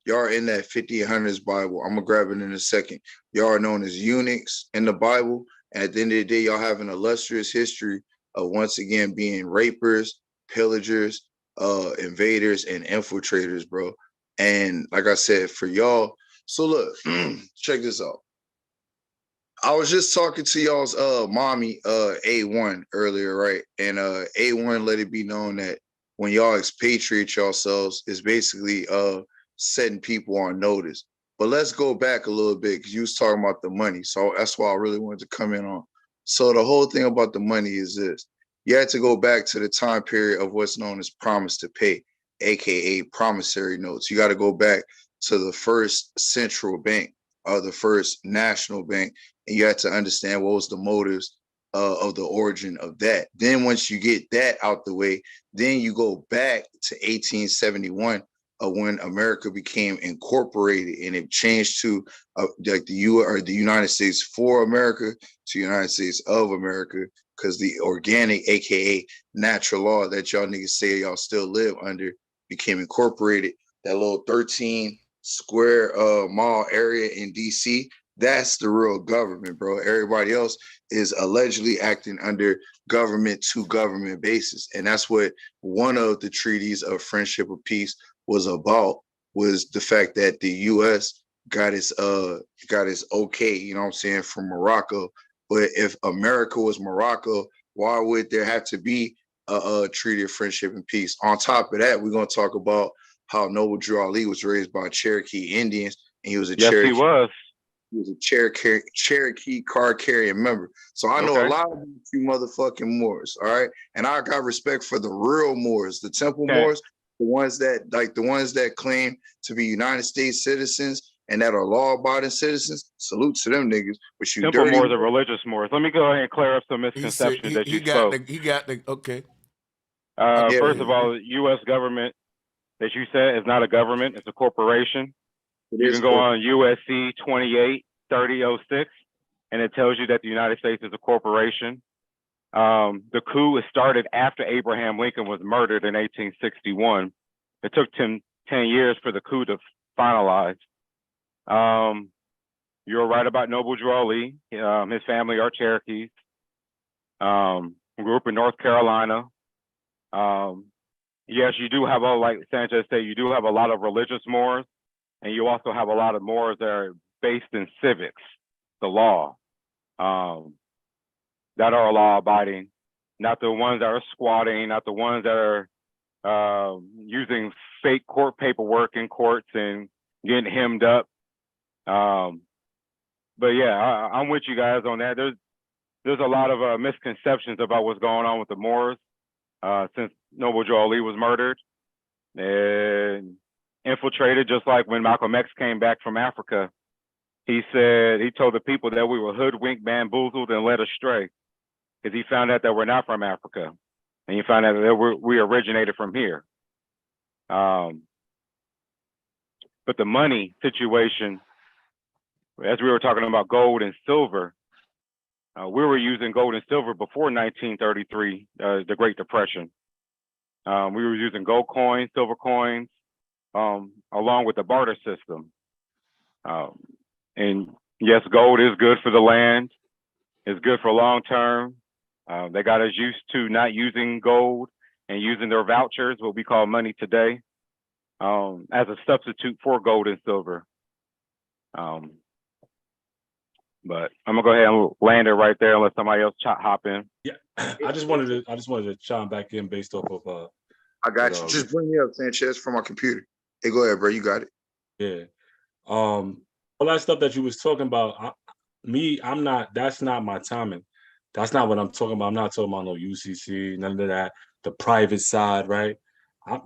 1500s Bible. I'm gonna grab it in a second. Y'all are known as eunuchs in the Bible. And at the end of the day, y'all have an illustrious history of once again being rapers, pillagers, invaders, and infiltrators, bro. And like I said, for y'all, so look, check this out. I was just talking to y'all's mommy A1 earlier, right? And A1 let it be known that when y'all expatriate yourselves, it's basically setting people on notice. But let's go back a little bit because you was talking about the money. So that's why I really wanted to come in on. So the whole thing about the money is this. You had to go back to the time period of what's known as promise to pay, aka promissory notes. You got to go back to the first central bank or the first national bank, and you had to understand what was the motives of the origin of that. Then once you get that out the way, then you go back to 1871 when America became incorporated, and it changed to like the United States for America to United States of America, because the organic, aka natural law that y'all niggas say y'all still live under, became incorporated. That little 13 square mile area in DC, that's the real government, bro. Everybody else is allegedly acting under government to government basis. And that's what one of the treaties of friendship of peace was about, was the fact that the US got its okay, you know what I'm saying, from Morocco. But if America was Morocco, why would there have to be a treaty of friendship and peace? On top of that, we're gonna talk about how Noble Drew Ali was raised by Cherokee Indians, and he was a Cherokee. He was a Cherokee card carrying member. So I know a lot of you motherfucking Moors, all right? And I got respect for the real Moors, the Temple Moors, the ones that claim to be United States citizens and that are law-abiding citizens. Salute to them niggas. But you Temple dirty Moors are religious Moors. Let me go ahead and clear up some misconceptions that you spoke. Okay. First of all, the U.S. government that you said is not a government; it's a corporation. You can go on USC 283006, and it tells you that the United States is a corporation. The coup was started after Abraham Lincoln was murdered in 1861. It took 10 years for the coup to finalize. You're right about Noble Drew Ali. His family are Cherokees. Grew up in North Carolina. Yes, you do have, like Sanchez said, you do have a lot of religious Moors, and you also have a lot of Moors that are based in civics, the law, that are law-abiding, not the ones that are squatting, not the ones that are using fake court paperwork in courts and getting hemmed up. But yeah, I'm with you guys on that. There's a lot of misconceptions about what's going on with the Moors since Noble Drew Ali was murdered and infiltrated, just like when Malcolm X came back from Africa. He told the people that we were hoodwinked, bamboozled, and led astray, because he found out that we're not from Africa, and he found out that we originated from here. But the money situation, as we were talking about gold and silver, we were using gold and silver before 1933, the Great Depression. We were using gold coins, silver coins, along with the barter system. And yes, gold is good for the land. It's good for long term. They got us used to not using gold and using their vouchers, what we call money today, as a substitute for gold and silver. But I'm gonna go ahead and land it right there unless somebody else hop in. Yeah, I just wanted to chime back in based off of I got you. Just bring me up, Sanchez, from my computer. Hey, go ahead, bro. You got it. Yeah. All that stuff that you was talking about, I'm not. That's not my timing. That's not what I'm talking about. I'm not talking about no UCC, none of that. The private side, right?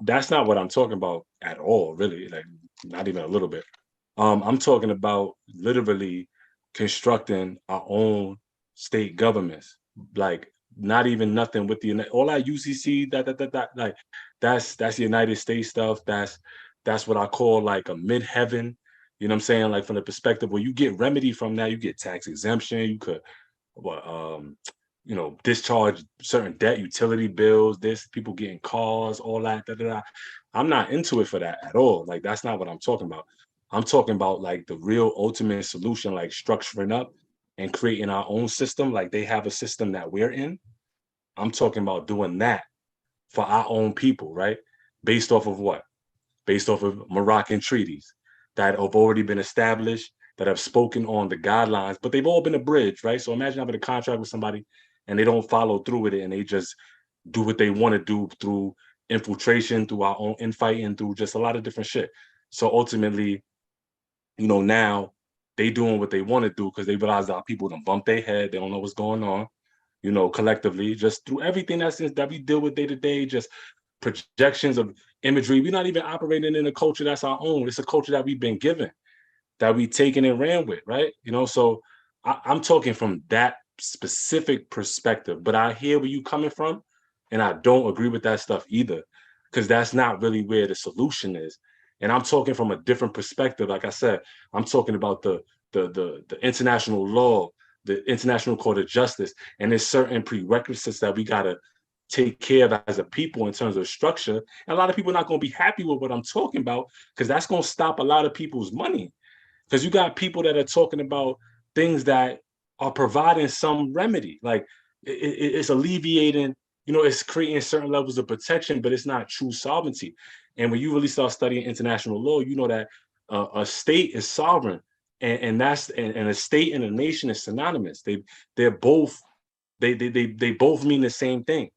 That's not what I'm talking about at all, really. Like, not even a little bit. I'm talking about literally constructing our own state governments. Like, not even nothing with all that UCC, that like that's the United States stuff. That's what I call like a mid-heaven. You know what I'm saying? Like, from the perspective where you get remedy from that, you get tax exemption, you could discharge certain debt, utility bills, people getting cars, all that. I'm not into it for that at all. Like, that's not what I'm talking about. I'm talking about like the real ultimate solution, like structuring up and creating our own system. Like, they have a system that we're in. I'm talking about doing that for our own people, right? Based off of what? Based off of Moroccan treaties that have already been established, that have spoken on the guidelines, but they've all been abridged, right? So imagine having a contract with somebody and they don't follow through with it, and they just do what they want to do through infiltration, through our own infighting, through just a lot of different shit. So ultimately, now they doing what they want to do because they realize our people don't bump their head, they don't know what's going on, collectively, just through everything that we deal with day to day, just projections of imagery. We're not even operating in a culture that's our own. It's a culture that we've been given, that we taken and ran with, right? So I'm talking from that specific perspective, but I hear where you coming from, and I don't agree with that stuff either, because that's not really where the solution is. And I'm talking from a different perspective. Like I said, I'm talking about the international law, the International Court of Justice, and there's certain prerequisites that we gotta take care of as a people in terms of structure. And a lot of people are not going to be happy with what I'm talking about, because that's going to stop a lot of people's money. Because you got people that are talking about things that are providing some remedy. Like, it's alleviating, it's creating certain levels of protection, but it's not true sovereignty. And when you really start studying international law, you know that a state is sovereign, and a state and a nation is synonymous. They both mean the same thing.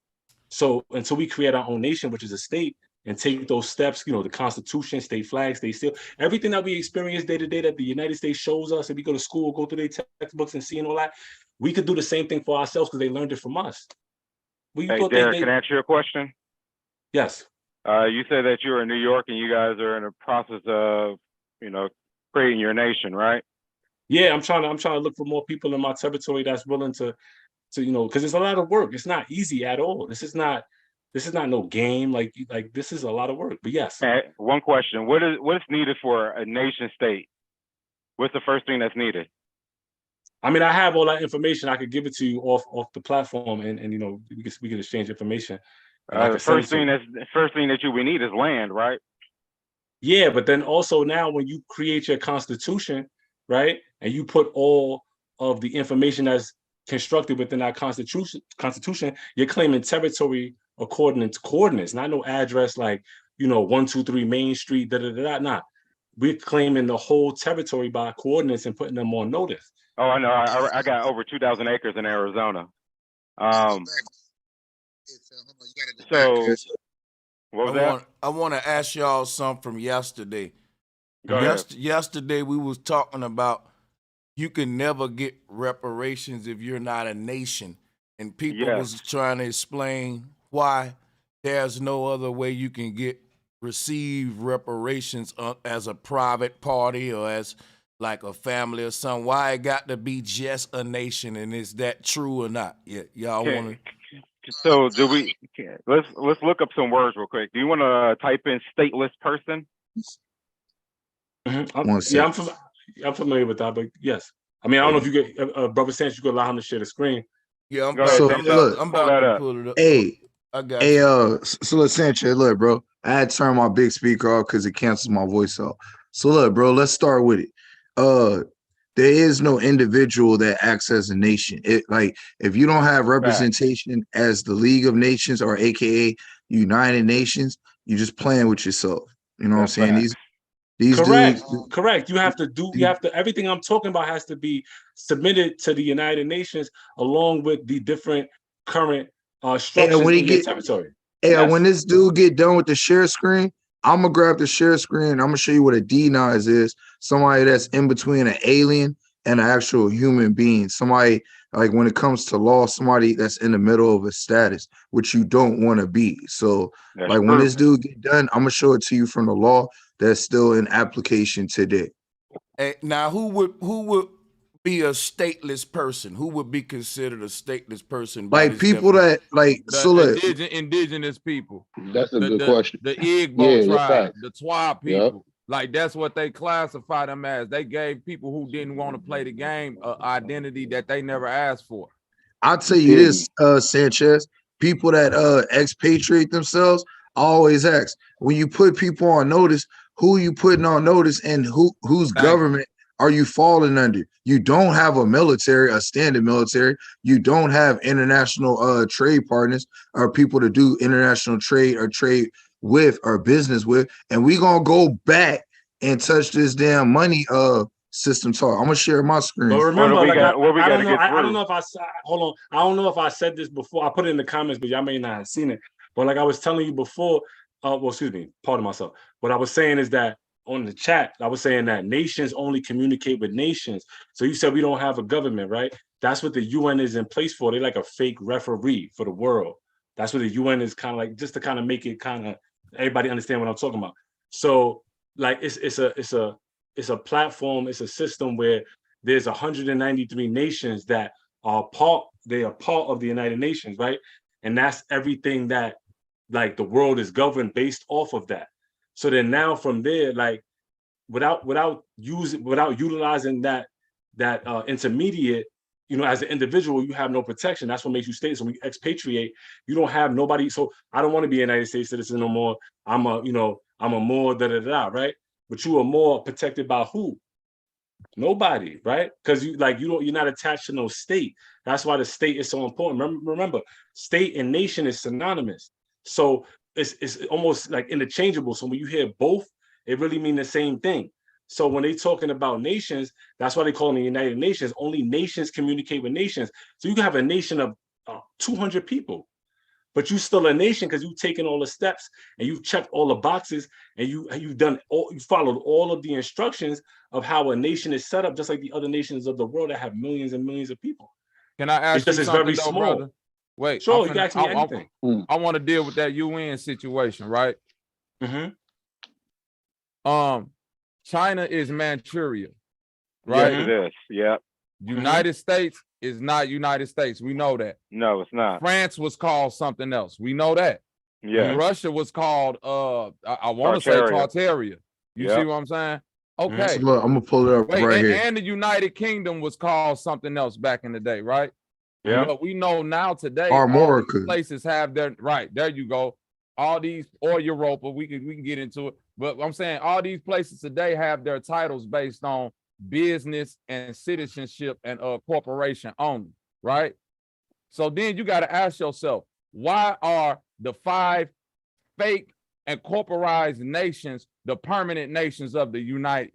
So until we create our own nation, which is a state, and take those steps, the Constitution, state flags, state seal, everything that we experience day to day that the United States shows us, if we go to school, go through their textbooks and see and all that, we could do the same thing for ourselves because they learned it from us. Hey, Derek, can I ask you a question? Yes. You said that you're in New York and you guys are in the process of, creating your nation, right? Yeah, I'm trying to look for more people in my territory that's willing to because it's a lot of work. It's not easy at all. This is not no game. Like this is a lot of work. But yes. One question: what is needed for a nation state? What's the first thing that's needed? I mean, I have all that information. I could give it to you off the platform, and we can exchange information. The first thing that we need is land, right? Yeah, but then also now when you create your constitution, right, and you put all of the information that's constructed within our constitution, you're claiming territory according to coordinates, not no address like 123 Main Street, Nah, we're claiming the whole territory by coordinates and putting them on notice. Oh, I know. I got over 2,000 acres in Arizona. So what was that? I want to ask y'all something from yesterday. Yesterday we was talking about you can never get reparations if you're not a nation. And people was trying to explain why there's no other way you can receive reparations as a private party or as like a family or something. Why it got to be just a nation, and is that true or not? Yeah, y'all want to. So let's look up some words real quick. Do you want to type in stateless person? Mm-hmm. I'm familiar with that, but yes. I mean, I don't know if you get Brother Sanchez, you could allow him to share the screen. Yeah, I'm about to pull it up. Hey, I got you. So look, Sanchez, look, bro. I had to turn my big speaker off because it cancels my voice off. So look, bro, let's start with it. there is no individual that acts as a nation. It like if you don't have representation as the League of Nations or AKA United Nations, you're just playing with yourself. You know what I'm saying? These Correct. dudes. Correct. You have to everything I'm talking about has to be submitted to the United Nations along with the different current structures in your territory. When this dude get done with the share screen, I'm gonna grab the share screen. I'm gonna show you what a D-Nas is. Somebody that's in between an alien and an actual human being. Somebody like when it comes to law, somebody that's in the middle of a status, which you don't want to be. So like when this dude get done, I'm gonna show it to you from the law that's still in application today. Hey, now who would be a stateless person? Who would be considered a stateless person? Like people that like indigenous people. That's a good question. The Igbo tribe, the Twa people. Like that's what they classify them as. They gave people who didn't want to play the game an identity that they never asked for. I'll tell you this, Sanchez. People that expatriate themselves, I always ask when you put people on notice, who you putting on notice and whose government are you falling under? You don't have a military, a standard military. You don't have international trade partners or people to do international trade or trade with or business with. And we gonna go back and touch this damn money system talk. I'm gonna share my screen. But remember, I don't know if I hold on. I don't know if I said this before. I put it in the comments, but y'all may not have seen it. But like I was telling you before, well, excuse me, pardon myself. What I was saying is that on the chat, I was saying that nations only communicate with nations. So you said we don't have a government, right? That's what the UN is in place for. They're like a fake referee for the world. That's what the UN is kind of like, just to kind of make it kind of everybody understand what I'm talking about. So like it's a platform, it's a system where there's 193 nations that are part of the United Nations, right? And that's everything that like the world is governed based off of that. So then now from there, like without utilizing that intermediate, you know, as an individual, you have no protection. That's what makes you state. So when you expatriate, you don't have nobody. So I don't want to be a United States citizen no more. I'm a more right? But you are more protected by who? Nobody, right? Because you're not attached to no state. That's why the state is so important. Remember, state and nation is synonymous. So it's almost like interchangeable. So when you hear both, it really means the same thing. So when they're talking about nations, that's why they call them the United Nations. Only nations communicate with nations. So you can have a nation of 200 people, but you still a nation because you've taken all the steps and you've checked all the boxes and you followed all of the instructions of how a nation is set up, just like the other nations of the world that have millions and millions of people. Can I ask you something, very though, small. brother? Wait, sure, you can ask me anything. I want to deal with that UN situation, right? Mm-hmm. China is Manchuria, right? Yes, it is. Yep. United States is not United States. We know that. No, it's not. France was called something else. We know that. Yeah. Russia was called I want to say Tartaria. You see what I'm saying? Okay. Look, I'm gonna pull it up right here. And the United Kingdom was called something else back in the day, right? Yeah. But we know now today all these places have their right. There you go. All these, or Europa, we can get into it. But I'm saying all these places today have their titles based on business and citizenship and corporation only, right? So then you got to ask yourself, why are the 5 fake and corporized nations the permanent nations of the United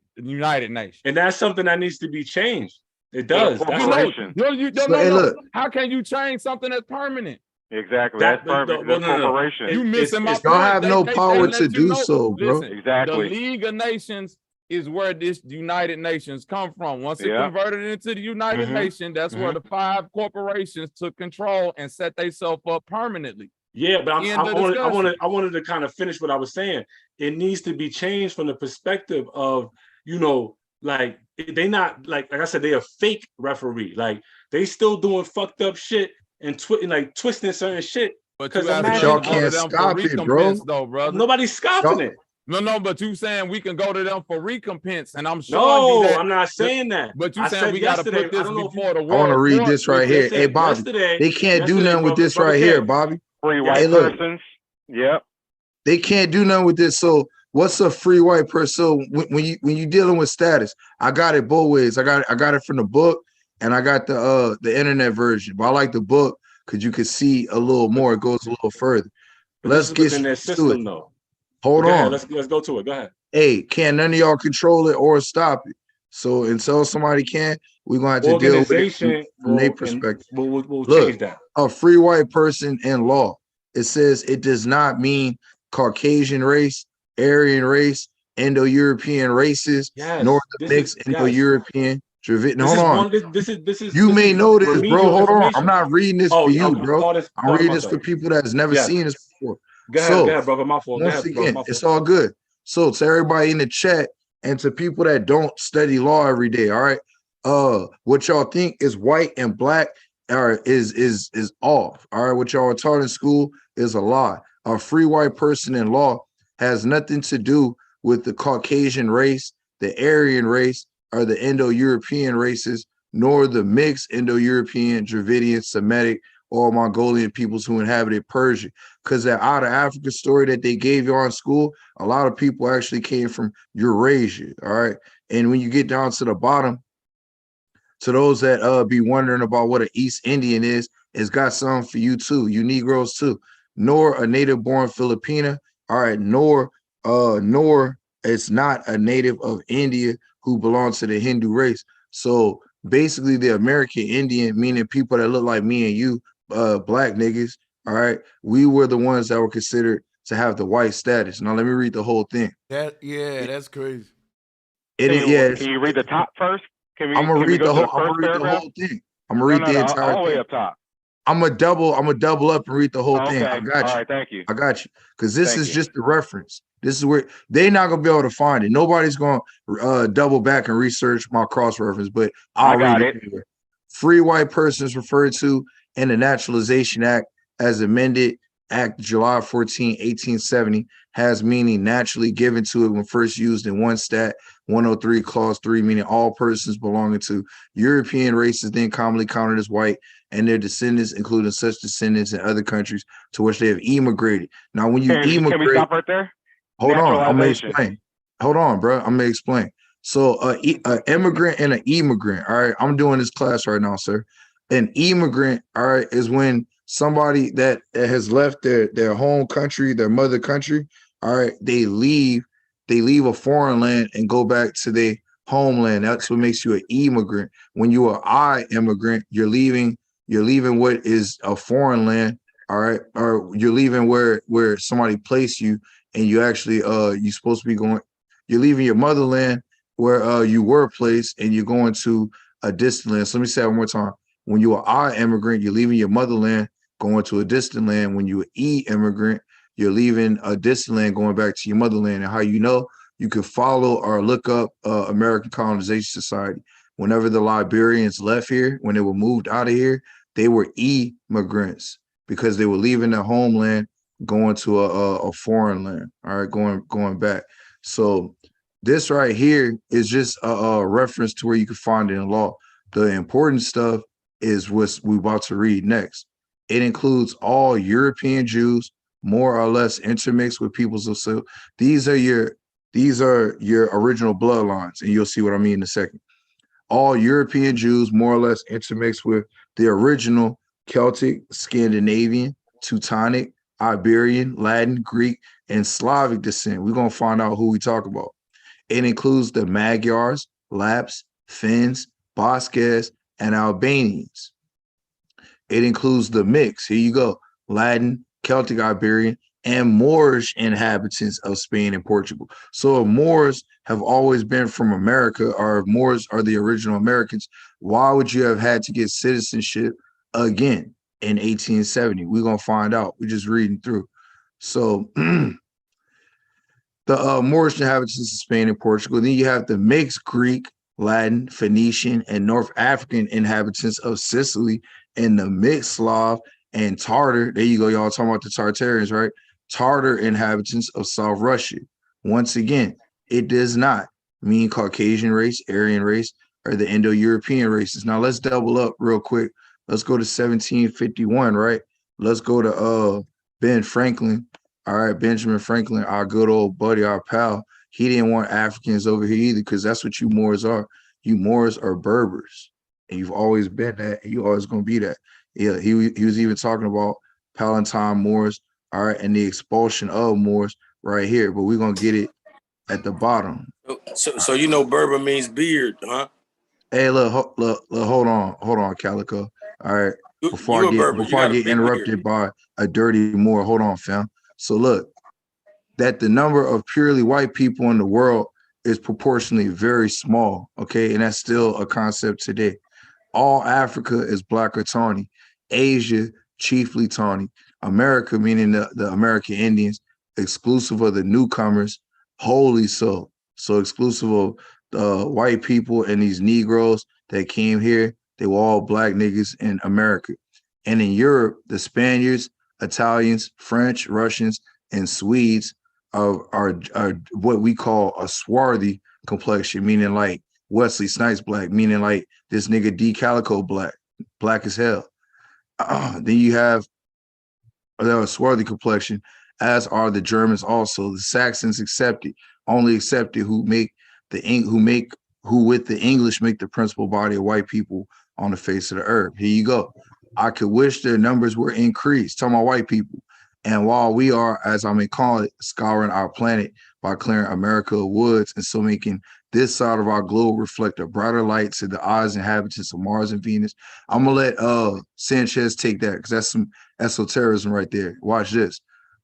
Nations? And that's something that needs to be changed. It does. No. How can you change something that's permanent? Exactly. That's permanent. That's corporation. You missing my point. Y'all have no power to do so, bro. Listen, exactly. The League of Nations is where this United Nations come from. Once it converted into the United Nations, that's where the 5 corporations took control and set themselves up permanently. Yeah, but I wanted to kind of finish what I was saying. It needs to be changed from the perspective of, like they not like I said, they a fake referee. Like they still doing fucked up shit and twisting certain shit. But y'all can't stop it, bro. Though, brother. Nobody's stopping it. No, but you saying we can go to them for recompense, and I'm sure. No, I'm not saying that. But you saying we got to put this before the world. I want to read this right here. Hey, Bobby, they can't do nothing with this right here, Bobby. Free white persons. Yep. They can't do nothing with this. So What's a free white person? So when you dealing with status, I got it both ways. I got it from the book, and I got the internet version. But I like the book because you can see a little more. It goes a little further. But this Let's is get within their straight to it. system, though. Hold Go ahead. on. Let's go to it. Go ahead. Hey, can none of y'all control it or stop it? So until somebody can, we're gonna have to deal with it from their perspective. We'll Look, change that. a free white person in law. It says it does not mean Caucasian race, Aryan race, Indo-European races, Yes, nor the this is mixed Indo-European, Dravidian. Hold on. This You may is know this, bro. remedial Hold on. I'm information. not reading this for you, bro. Call I'm reading this for myself. people that's never Yes. seen this before. Go ahead, brother. My fault. Go Once ahead, brother. again, My fault. it's all good. So to everybody in the chat and to people that don't study law every day, all right. What y'all think is white and black is off. All right. What y'all are taught in school is a lie. A free white person in law has nothing to do with the Caucasian race, the Aryan race, or the Indo-European races, nor the mixed Indo-European, Dravidian, Semitic, or Mongolian peoples who inhabited Persia. Because that out of Africa story that they gave you in school, a lot of people actually came from Eurasia. All right. And when you get down to the bottom, to those that be wondering about what an East Indian is, it's got something for you too, you Negroes too. Nor a native born Filipina, all right, nor it's not a native of India who belongs to the Hindu race. So basically the American Indian, meaning people that look like me and you, black niggas, all right, we were the ones that were considered to have the white status. Now let me read the whole thing. That's crazy. Can you read the top first? I'm gonna read the whole thing. I'm gonna read the entire all the way thing. up top. I'm gonna double up and read the whole thing. I got you. All right, thank you. I got you. Because this is just the reference. This is where they're not gonna be able to find it. Nobody's gonna double back and research my cross reference, but I'll read it anyway. Free white persons referred to in the Naturalization Act as amended Act July 14, 1870 has meaning naturally given to it when first used in 1 Stat 103 Clause 3, meaning all persons belonging to European races then commonly counted as white and their descendants, including such descendants in other countries to which they have immigrated. Now, when you immigrate, can we stop right there? Hold on, I'm gonna explain. Hold on, bro. I'm gonna explain. So, an immigrant and an immigrant. All right, I'm doing this class right now, sir. An immigrant, all right, is when somebody that has left their home country, their mother country, all right, they leave a foreign land and go back to their homeland. That's what makes you an immigrant. When you are I immigrant, you're leaving what is a foreign land, all right, or you're leaving where somebody placed you, and you actually you're supposed to be going, you're leaving your motherland where you were placed, and you're going to a distant land. So let me say it one more time. When you are I immigrant, you're leaving your motherland, going to a distant land. When you're immigrant, you're leaving a distant land, going back to your motherland. And how you know? You can follow or look up American Colonization Society. Whenever the Liberians left here, when they were moved out of here, they were immigrants because they were leaving their homeland, going to a foreign land. All right, going back. So this right here is just a reference to where you can find it in law. The important stuff is what we're about to read next. It includes all European Jews, more or less intermixed with peoples of Silk. These are your original bloodlines, and you'll see what I mean in a second. All European Jews, more or less intermixed with the original Celtic, Scandinavian, Teutonic, Iberian, Latin, Greek, and Slavic descent. We're gonna find out who we talk about. It includes the Magyars, Lapps, Finns, Basques, and Albanians. It includes the mix. Here you go. Latin, Celtic, Iberian, and Moorish inhabitants of Spain and Portugal. So if Moors have always been from America, or if Moors are the original Americans, why would you have had to get citizenship again in 1870? We're going to find out. We're just reading through. So the Moorish inhabitants of Spain and Portugal. Then you have the mixed Greek, Latin, Phoenician, and North African inhabitants of Sicily, and the mixed Slav and Tartar. There you go, y'all talking about the Tartarians, right? Tartar inhabitants of South Russia. Once again, it does not mean Caucasian race, Aryan race, or the Indo-European races. Now let's double up real quick. Let's go to 1751, right? Let's go to Ben Franklin, All right, Benjamin Franklin, our good old buddy, our pal, he didn't want Africans over here either, because that's what you Moors are. You Moors are Berbers, and you've always been that, and you always gonna be that. Yeah, he was even talking about Palatine Moors, all right, and the expulsion of Moors right here, but we're gonna get it at the bottom. So you know Berber means beard, huh? Hey, look, hold on, Calico. All right, before You a Berber, you I got a get big interrupted beard. by a dirty Moor, hold on, fam. So look, that the number of purely white people in the world is proportionally very small, okay? And that's still a concept today. All Africa is black or tawny. Asia, chiefly tawny. America, meaning the American Indians, exclusive of the newcomers, wholly so. So exclusive of the white people and these Negroes that came here, they were all black niggas in America. And in Europe, the Spaniards, Italians, French, Russians, and Swedes are what we call a swarthy complexion, meaning like Wesley Snipes black, meaning like this nigga D Calico black as hell. Then you have a swarthy complexion, as are the Germans also. The Saxons only accepted who with the English make the principal body of white people on the face of the earth. Here you go. I could wish their numbers were increased. Talking about white people. And while we are, as I may call it, scouring our planet by clearing America of woods and so making this side of our globe reflect a brighter light to the eyes and inhabitants of Mars and Venus, I'm gonna let Sanchez take that, because that's some esotericism right there. Watch this.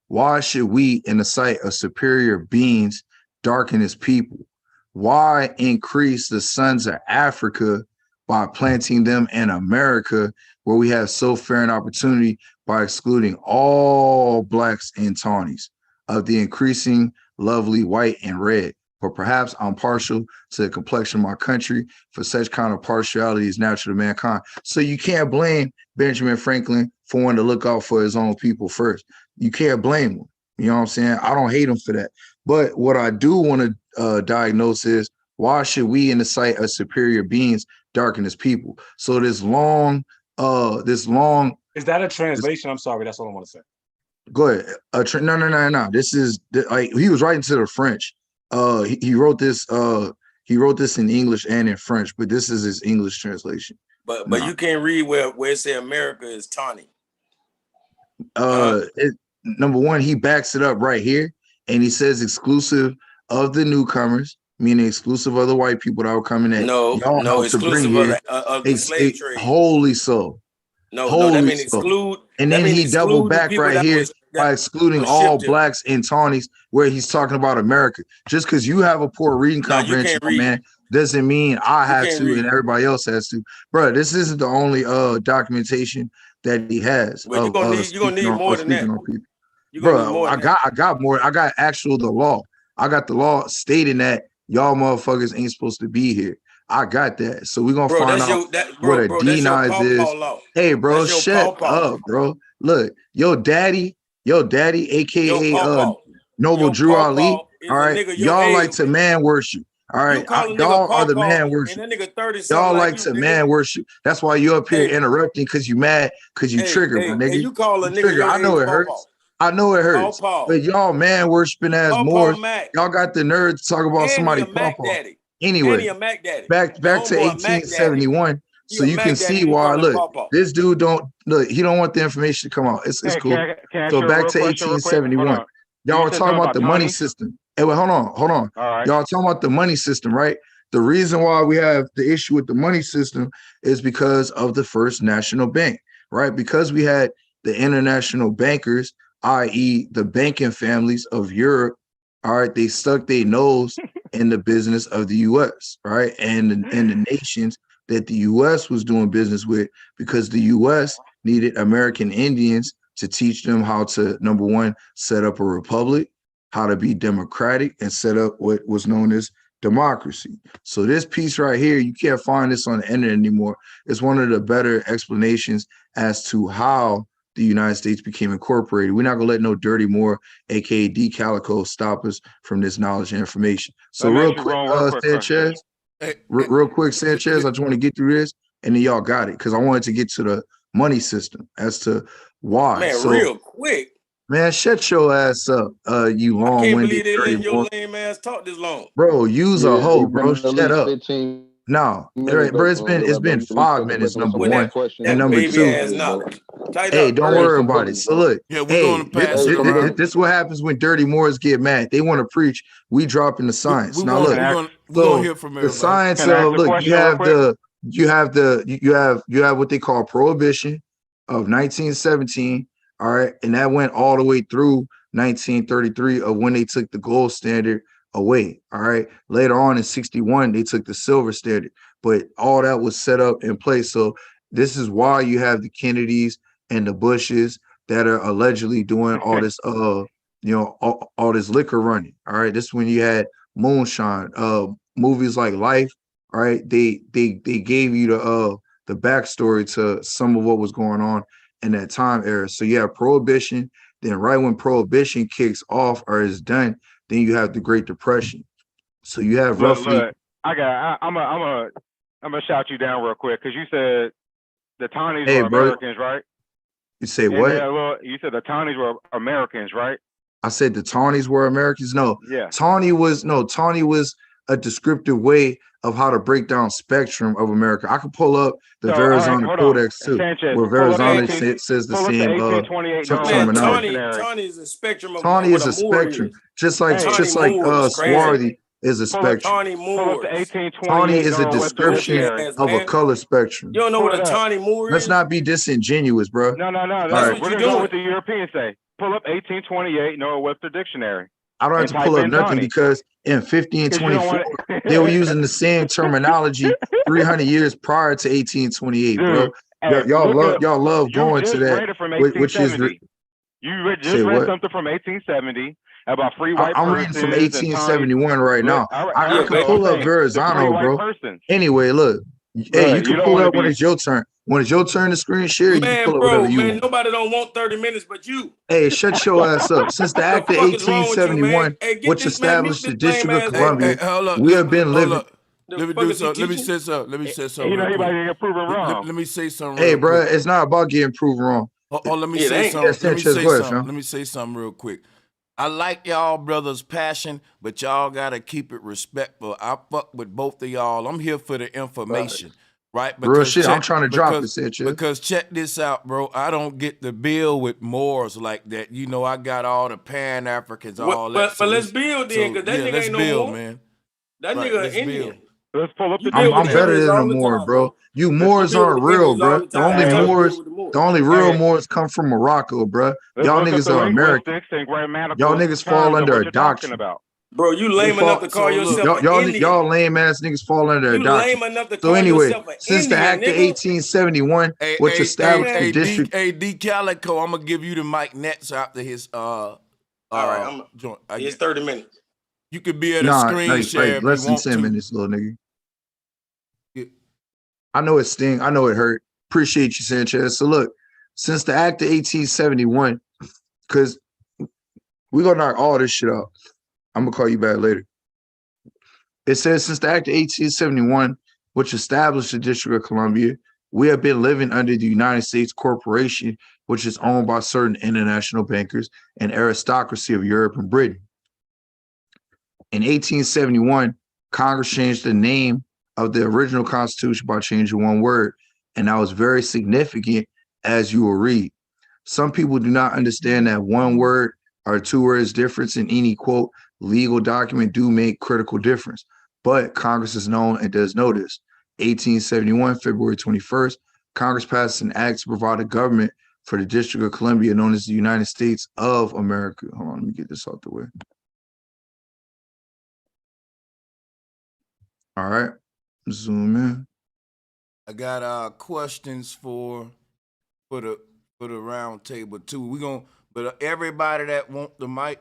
Why should we, in the sight of superior beings, darken his people? Why increase the sons of Africa by planting them in America, where we have so fair an opportunity by excluding all blacks and tawnies of the increasing lovely white and red? But perhaps I'm partial to the complexion of my country, for such kind of partiality is natural to mankind. So you can't blame Benjamin Franklin for wanting to look out for his own people first. You can't blame him. You know what I'm saying? I don't hate him for that. But what I do want to diagnose is, why should we, in the sight of superior beings, darken his people? So this long is that a translation? I'm sorry, that's all I want to say. Go ahead. No. This is like, he was writing to the French. He wrote this in English and in French, but this is his English translation. But you can't read where it say America is tawny. Number one, he backs it up right here, and he says exclusive of the newcomers, meaning exclusive of the white people that were coming in. No, exclusive of the slave trade. Wholly so. No, that means exclude. And then he doubled back right here by excluding all blacks and tawnies, where he's talking about America. Just because you have a poor reading comprehension, man, doesn't mean I have to and everybody else has to. Bro, this isn't the only documentation that he has. Well, you're gonna need more than that. Bro, I got more. I got the law. I got the law stating that y'all motherfuckers ain't supposed to be here. I got that. So we're gonna find out what a D-Nice is. Hey, bro, shut up, bro. Look, your daddy, aka Noble Drew Ali. All right, y'all like to man worship. All right, y'all are the man worship. Y'all like to man worship. That's why you're up here interrupting, because you mad, because you trigger, my nigga. You call a nigga trigger. I know it hurts. I know it hurts. But y'all man worshiping ass Moors. Y'all got the nerve to talk about somebody Pawpaw. Anyway, back to 1871. So you can see why. Look, this dude he don't want the information to come out. It's cool. So back to 1871. Y'all were talking about the money system. Hey, wait, hold on. All right. Y'all talking about the money system, right? The reason why we have the issue with the money system is because of the First National Bank, right? Because we had the international bankers, i.e. the banking families of Europe, all right, they stuck their nose in the business of the U.S., right? And the nations that the U.S. was doing business with, because the U.S. needed American Indians to teach them how to, number one, set up a republic, how to be democratic, and set up what was known as democracy. So this piece right here, you can't find this on the internet anymore. It's one of the better explanations as to how the United States became incorporated. We're not gonna let no dirty Moor, aka D Calico, stop us from this knowledge and information. So real quick, Sanchez, real quick, Sanchez, I just want to get through this, and then y'all got it, because I wanted to get to the money system as to why. Man, real quick. Man, shut your ass up, you I can't long-winded, believe they dirty let your boy. lame ass talk this long. Bro, use a Yeah, hoe, you've bro. been at Shut least up. 15 No, all minutes right, bro. though, It's Lilo. been You at least 5 supposed to minutes, let them number With finish one, the question and and that number get baby back two. to ass it, bro. knowledge. Tight Hey, up. don't Hey, worry so about it. listen, So bro. look, Yeah, we're going hey, to pass Hey, it so listen. around. this what happens when dirty Moors get mad. They want to preach. We dropping the We science. Now want look, we're gonna so hear from the everybody. science Can I ask of a look, question real quick? you have what they call prohibition of 1917. All right, and that went all the way through 1933 of when they took the gold standard away. All right, later on in 61 they took the silver standard, but all that was set up in place. So this is why you have the Kennedys and the Bushes that are allegedly doing all this all this liquor running. All right, this is when you had moonshine, movies like Life. All right, they gave you the backstory to some of what was going on in that time era. So you have prohibition, then right when prohibition kicks off or is done, then you have the Great Depression. So you have roughly, Look. I'm gonna shout you down real quick because you said the Tawnies hey were bro, Americans, right? you say And what? you said the Tawnies were Americans, right? I said the Tawnies were Americans. No, Yeah. Tawny was a descriptive way of how to break down spectrum of America. I could pull up the So all right, Verrazano hold on, Codex too, Sanchez, where pull up Man, Verrazano says the same 1828 Noah man, Webster terminology. Dictionary. Tawny is a spectrum of Tawny what is a a Moor spectrum, is. just like Hey, Tawny Moor is crazy. Swarthy is a pull up spectrum. Tawny pull up the Moors. Tawny 1828 is a Noah Webster Goofy description Dictionary. ass, of a man. color spectrum. You don't know Pull what it a up. Tawny Moor Let's is? not be disingenuous, bro. No. All That's right, what We're you're gonna go doing. with the Europeans say. Pull up 1828 Noah Webster Dictionary I don't have and to type pull up in nothing Tawny because in 50 and because you don't 24, want they were it. using the same terminology 300 years prior to 1828, bro. Dude, hey, look up. Y'all love You going to just that, read it from which is 1870. say Just read what? something from 1870 about free white I'm reading from persons and Tawny's. 1871 right now. All Yeah, right, I so can baby. I'm pull up saying the free Verrazano, white bro. persons. Anyway, look, hey, you Look, can you don't pull want to up when be. it's your turn. When it's your turn to screen share, you can Man, pull up whatever bro, you man, want. nobody don't want 30 minutes but you. Hey, shut your ass up. Since the The Act of fuck is wrong with you, man? 1871, Hey, get which this man, mute established this the lame District of ass Hey, Columbia, up. hold up. we have been Hold living. up. The Let me fuck do is he something. Let me teaching? say something. Let me say something You know real he about quick. to get proven wrong. Let me say something Hey, real bro, quick. it's not about getting proven wrong. Let me It say ain't. Yeah, something. Let me Sanchez, say go ahead, something. fam. Let me say something real quick. I like y'all brothers' passion, but y'all gotta keep it respectful. I fuck with both of y'all. I'm here for the information, right? Real shit. I'm trying to drop it, Sanchez. Because check this out, bro. I don't get the bill with Moors like that. You know, I got all the Pan Africans, all that. But let's build then, because that nigga let's ain't no build, more. man. That Right, nigga an let's build. Indian. Let's pull up You the deal with I'm the dictionary. better Indians than a all the Moor, time, bro. bro. You You Moors deal with aren't the real, Indians all bro. the time. That's why you deal with the Moors. The only real Hey, Moors come from Morocco, bro. let's Y'all look up niggas the are American. linguistics and Y'all grammatical niggas fall terms of under what a you're talking doctrine. about. Bro, you They lame enough fall. to call yourself an Indian. Y'all lame ass niggas fall under a You doctrine. lame enough to So call anyway, yourself an since the Indian, Act of nigga. 1871, Hey, which hey, hey, established the hey, district. D Calico, I'm gonna give you the mic next after his All right, joint. it's 30 minutes. You could be at a Nah, screen like share if you less than want 10 to. minutes, little nigga. Yeah. I know it sting. I know it hurt. Appreciate you, Sanchez. So look, since the Act of 1871, because we're gonna knock all this shit out. I'm gonna call you back later. It says since the Act of 1871, which established the District of Columbia, we have been living under the United States Corporation, which is owned by certain international bankers and aristocracy of Europe and Britain. In 1871, Congress changed the name of the original Constitution by changing one word, and that was very significant, as you will read. Some people do not understand that one word or two words difference in any, quote, legal document do make critical difference. But Congress is known and does know this. 1871, February 21st, Congress passed an act to provide a government for the District of Columbia known as the United States of America. Hold on, let me get this out the way. All right, zoom in. I got questions for the round table too. But everybody that want the mic,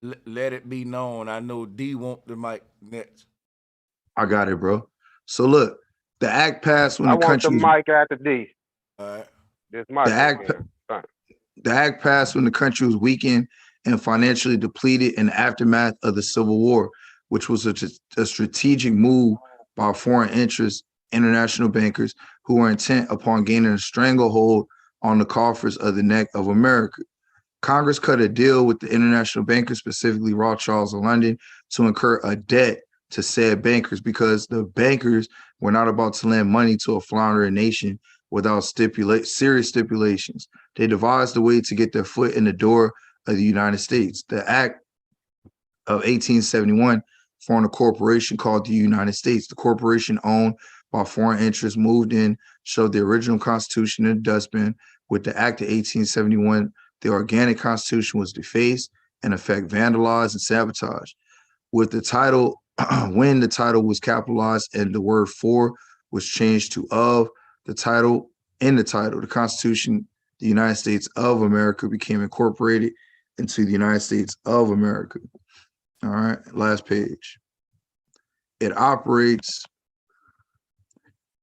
let it be known. I know D want the mic next. I got it, bro. So look, the act passed when I the want the country was, mic after D. All right. This mic. The act passed when the country was weakened and financially depleted in the aftermath of the Civil War, which was a strategic move by foreign interests, international bankers who were intent upon gaining a stranglehold on the coffers of the neck of America. Congress cut a deal with the international bankers, specifically Rothschilds of London, to incur a debt to said bankers because the bankers were not about to lend money to a floundering nation without serious stipulations. They devised a way to get their foot in the door of the United States. The Act of 1871 formed a corporation called the United States. The corporation, owned by foreign interests, moved in, shoved the original Constitution in the dustbin. With the Act of 1871, the organic Constitution was defaced, in effect vandalized and sabotaged. With the title, when the title was capitalized and the word "for" was changed to "of," the Constitution, the United States of America, became incorporated into the United States of America. All right, last page. It operates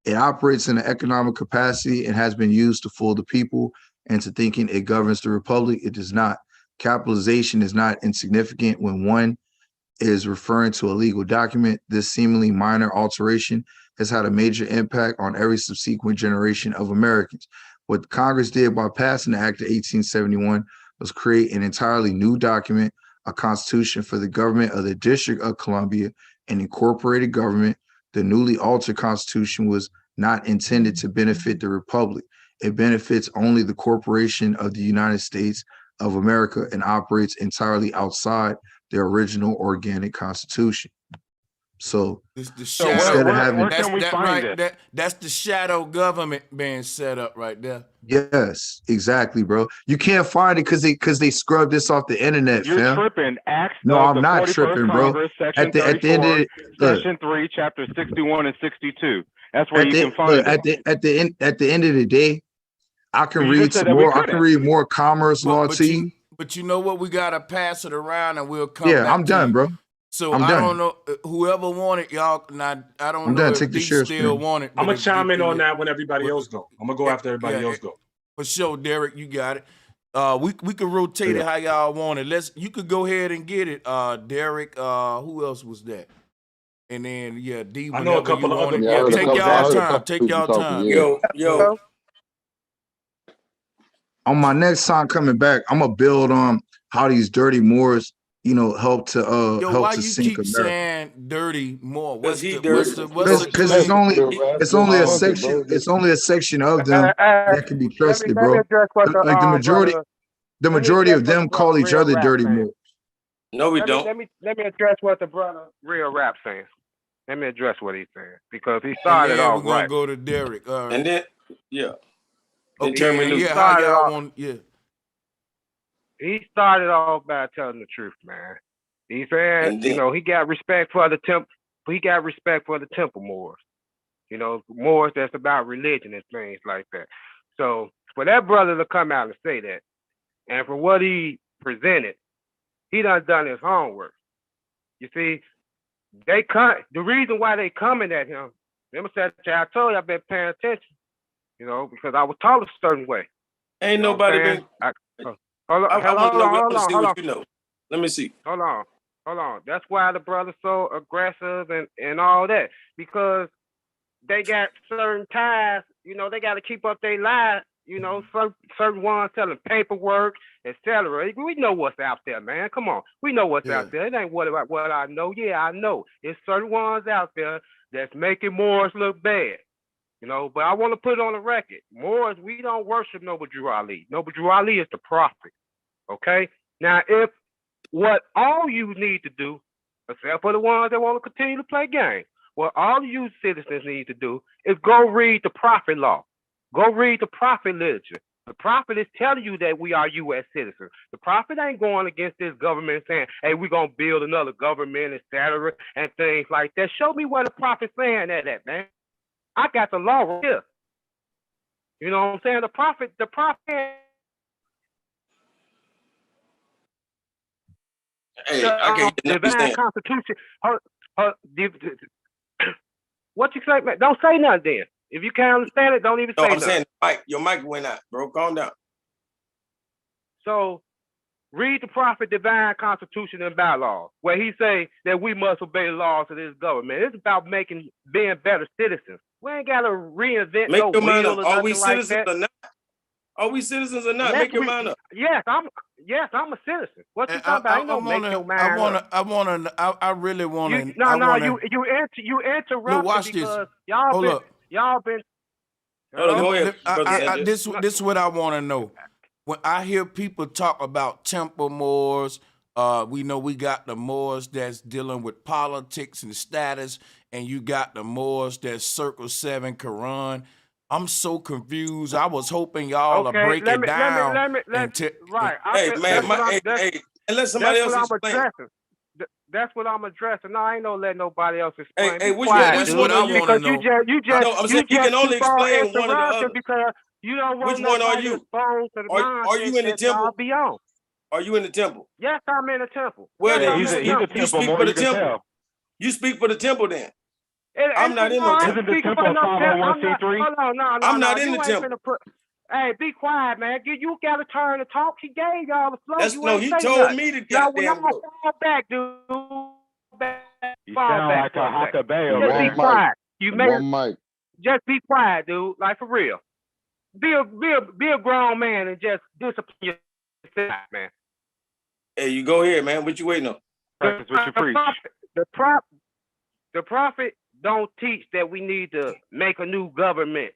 in an economic capacity and has been used to fool the people into thinking it governs the republic. It does not. Capitalization is not insignificant when one is referring to a legal document. This seemingly minor alteration has had a major impact on every subsequent generation of Americans. What Congress did by passing the Act of 1871 was create an entirely new document, a constitution for the government of the District of Columbia, an incorporated government. The newly altered constitution was not intended to benefit the republic. It benefits only the corporation of the United States of America and operates entirely outside the original organic constitution. So instead of having that's the shadow government being set up right there. Yes, exactly, bro. You can't find it because they scrubbed this off the internet. You're fam. tripping. Acts No, of I'm the not 41st tripping, bro. Congress, Section At the 34, end of it, look, Section 3, Chapter 61 and 62. That's where you can find it. at the end of the day, I can You read just said some that we more. I can couldn't. read more commerce law to you. But you know what? We gotta pass it around, and we'll come. Yeah, back I'm done, to bro. So I'm I done. don't know whoever wanted y'all. Now I don't I'm know done. if Take the D share still screen. want it. I'm but gonna chime in if- on that when everybody else go. I'm gonna go after everybody else go. For sure, Derek, you got it. We could rotate it how y'all want it. You could go ahead and get it, Derek. Who else was that? And then D. I know a couple of other. Yeah, take y'all time. Take y'all time. Yo. On my next time coming back, I'm gonna build on how these dirty Moors, help to why you sink keep America. saying dirty more? Because Because it's only a section of them that can be trusted, let me bro. address what Like the majority, let me of address what them the call brother each Real other Rap dirty saying. Moors. No, we Let don't. me address what the brother Real Rap saying. Let me address what he's saying because he started off we're gonna right. go to Derek. All right. And then, Okay, how y'all want? Yeah. He started off by telling the truth, man. He said, he got respect for the temple. He got respect for the temple Moors. Moors that's about religion and things like that. So for that brother to come out and say that, and for what he presented, he done his homework. You see, the reason why they coming at him. Remember, I told you I've been paying attention. Because I was taught a certain way. Ain't nobody been. Hold on. See what you know. Let me see. Hold on. That's why the brother's so aggressive and all that. Because they got certain ties, they got to keep up their lives, certain ones selling paperwork, etc. We know what's out there, man. Come on. We know what's out there. It ain't what I know. Yeah, I know. It's certain ones out there that's making Moors look bad. But I want to put it on the record. Moors, we don't worship Noble Drew Ali. Noble Drew Ali is the prophet. Okay? Now, if what all you need to do, except for the ones that want to continue to play games, what all you citizens need to do is go read the prophet law. Go read the prophet literature. The prophet is telling you that we are U.S. citizens. The prophet ain't going against this government saying, hey, we're going to build another government, etc., and things like that. Show me where the prophet's saying that at, man. I got the law right here. You know what I'm saying? The prophet. Hey, I can't get divine constitution. What you say, man? Don't say nothing then. If you can't understand it, don't even say nothing. I'm saying, your mic went out, bro. Calm down. So, read the prophet divine constitution and bylaws, where he say that we must obey the laws of this government. It's about being better citizens. We ain't got to reinvent no wheel or nothing like that. Or not? Are we citizens or not? Make your mind up. Yes, I'm a citizen. What you talking about? Make your mind up. I really want to. You interrupted watch because this. y'all been. Hold on, go ahead. This is what I want to know. When I hear people talk about temple Moors, we know we got the Moors that's dealing with politics and status, and you got the Moors that's Circle 7 Quran. I'm so confused. I was hoping y'all to break it down. Right. And let somebody else explain. That's what I'm addressing. No, I ain't gonna let nobody else explain. Hey, which one are you? Because you can only explain one or the other. Because you don't want which one are you? Are you in the temple? Are you in the temple? Yes, I'm in the temple. Well, then he's you speak for the temple. You speak for the temple then. I'm not in no temple. Isn't the temple 501c3? I'm not in the temple. Hey, be quiet, man. You got a turn to talk. He gave y'all the floor. He told me to goddamn go. Fall back, dude. You sound like a Huckabee. Just be quiet. Mike. Just be quiet, dude. Like, for real. Be a grown man and just discipline yourself, man. Hey, you go ahead, man. What you waiting on? Practice what you preach. The prophet don't teach that we need to make a new government.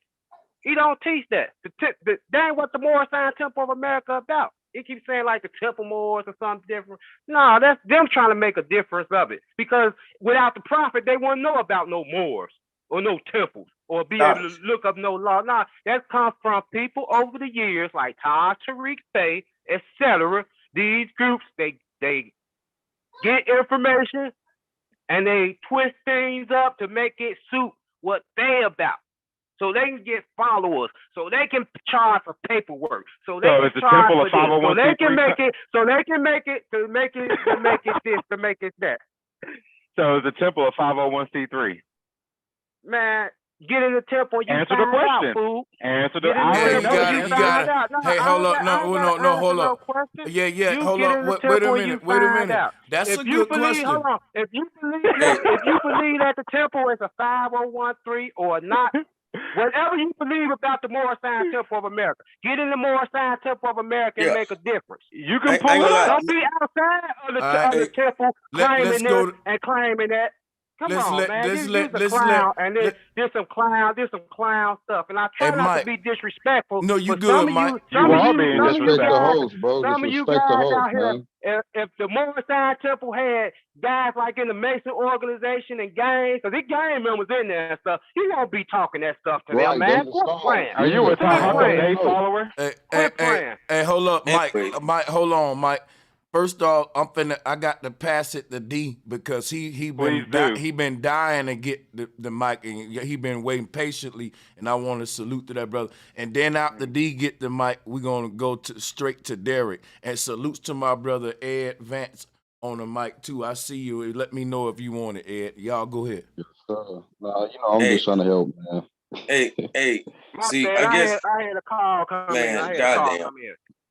He don't teach that. That ain't what the Moor Sign Temple of America about. He keeps saying like the Temple Moors or something different. No, that's them trying to make a difference of it. Because without the prophet, they wouldn't know about no Moors or no temples or be able to look up no law. No, that comes from people over the years like Taj Tariq Faye, etc. These groups, they get information and they twist things up to make it suit what they about. So they can get followers, so they can charge for paperwork, so they can charge for this, so they can make it this, to make it that. So is the temple a 501c3? Man, get in the temple. You answer the question. Out, fool. Answer the. You got it. Hey, hold up. No, hold up. Yeah. Hold up. Wait a minute. That's a good question. Hold on. If you believe that the temple is a 501c3 or not. Whatever you believe about the Moor Sign Temple of America, get in the Moor Sign Temple of America and make a difference. You can pull it up. Don't be outside of the temple claiming this and claiming that. Come on, man. This is clown, and this some clown stuff. And I try not to be disrespectful. No, you good, Mike. You are being disrespectful the host, bro. Some of you guys out here, if the Moor Sign Temple had guys like in the Mason organization and gangs, because the gang members in there and stuff, you won't be talking that stuff to them, man. Quit playing. Are you a Tahaka follower? Hey, hold up, Mike. Hold on, Mike. First off, I got to pass it to D because he been dying to get the mic, and he been waiting patiently, and I want to salute to that brother. And then after D get the mic, we're gonna go straight to Derek, and salutes to my brother Ed Vance on the mic too. I see you. Let me know if you want it, Ed. Y'all go ahead. Yes, sir. Nah, I'm just trying to help, man. Hey. See, I had a call come in.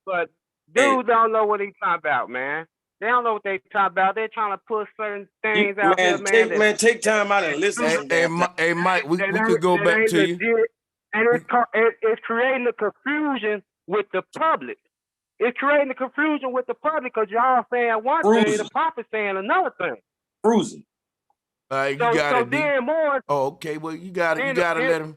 But dudes don't know what they talking about, man. They don't know what they talking about. They're trying to put certain things out there, man. Take time out and listen. Hey, Mike, we could go back to you. And it's creating a confusion with the public. It's creating a confusion with the public because y'all saying one thing, the prophet saying another thing. Bruising. You got it. Oh, okay. Well, you got to let him.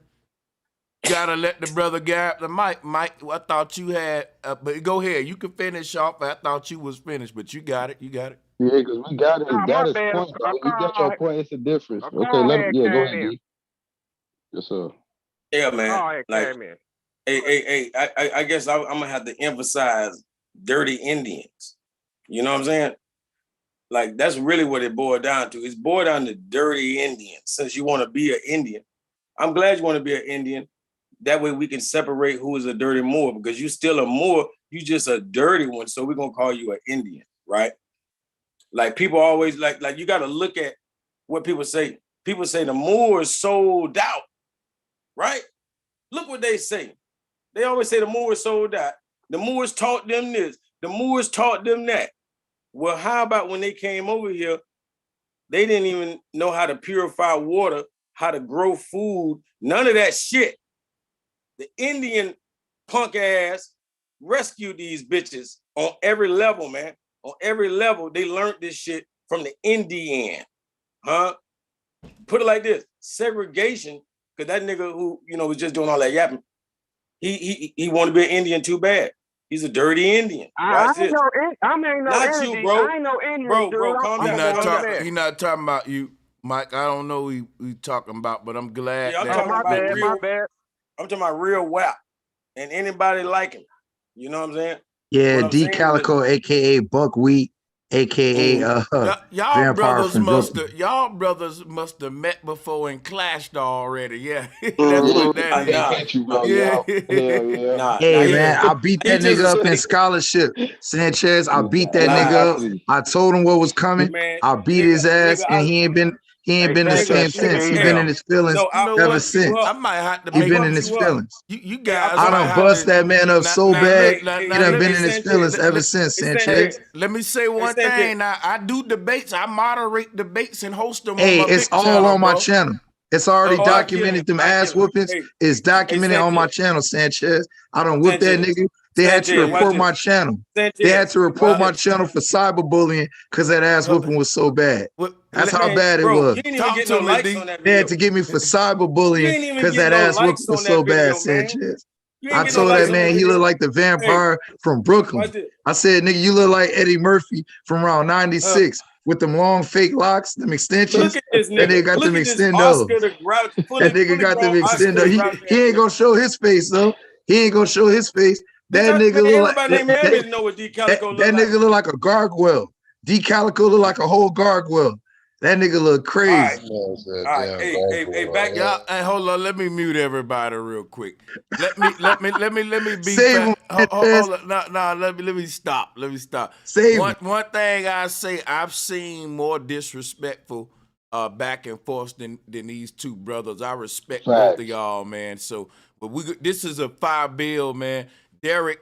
You gotta let the brother grab the mic. Mike, I thought you had, but go ahead. You can finish off. I thought you was finished, but you got it. Yeah, because we got it. Got his point. You got your point. It's a difference. Okay, go ahead, D. Yes, sir. Yeah, man. Hey, I guess I'm gonna have to emphasize dirty Indians. You know what I'm saying? Like that's really what it boiled down to. It's boiled down to dirty Indians. Since you want to be an Indian, I'm glad you want to be an Indian. That way we can separate who is a dirty Moor, because you still a Moor, you just a dirty one. So we're gonna call you an Indian, right? Like people always like you gotta look at what people say. People say the Moors sold out, right? Look what they say. They always say the Moors sold out. The Moors taught them this. The Moors taught them that. Well, how about when they came over here, they didn't even know how to purify water, how to grow food, none of that shit. The Indian punk ass rescued these bitches on every level, man. On every level, they learned this shit from the Indian, huh? Put it like this: segregation, because that nigga who was just doing all that yapping, he want to be an Indian too bad. He's a dirty Indian. Watch this. Not you, bro. I ain't no Indian, bro, dude. bro, calm down. He not talking about you, Mike. I don't know who he talking about, but I'm glad. Yeah, I'm that talking about real, my bad. I'm talking about real WAP, and anybody like him. You know what I'm saying? Yeah, What I'm D saying Calico, aka Buckwheat, aka y'all Vampire brothers from must Brooklyn. have met before and clashed already. Yeah, that's Mhm. what that is. Got you, bro. Yeah. Yeah. Hey Nah, man, I beat that just nigga up in say, scholarship. Sanchez, I beat that Nah. nigga up. I told him what was coming. man. I beat his ass, and he ain't been the same since. He been in his feelings No, I ever fucked you since. up. I might have to He make been in his feelings. You guys. I might done have bust to, that man up so bad. He done let been me- in his feelings ever since, Sanchez. Let me say one thing. Now I do debates. I moderate debates and host them Hey, on my it's big all channel, on my bro. channel. It's already Oh, I get documented. Them ass whoopings is documented on my channel, Sanchez. I done whooped that Sanchez. nigga. They had to Sanchez, watch report this. my channel. Sanchez, They had to report watch my this. channel for cyberbullying because that ass whooping was so bad. That's how Man, bad it bro, was. you didn't even get no likes on that They video. had to get me for You cyberbullying ain't even because get that no ass whooping likes was on so that video, bad, man. Sanchez. You ain't I get no told likes that on that man he video. looked like the vampire from Brooklyn. Watch this. I said, nigga, you look like Eddie Murphy from around 96 with them long fake locks, them extensions. Look at this That nigga. nigga got Look them at this extendos. Oscar the Grouch, That nigga got them extendo. He ain't gonna show his face though. He ain't gonna show his face. That nigga look like Everybody named Mammy know what D Calico look that like. nigga look like a gargoyle. D Calico look like a whole gargoyle. That nigga look crazy. All right. Hey, back. Yeah, and hold on. Let me mute everybody real quick. Let me be Save him, hold on. No, let me stop. Let me stop. Save him. One thing I say, I've seen more disrespectful back and forth than these two brothers. I respect both of y'all, man. So, but this is a fire bill, man. Derek,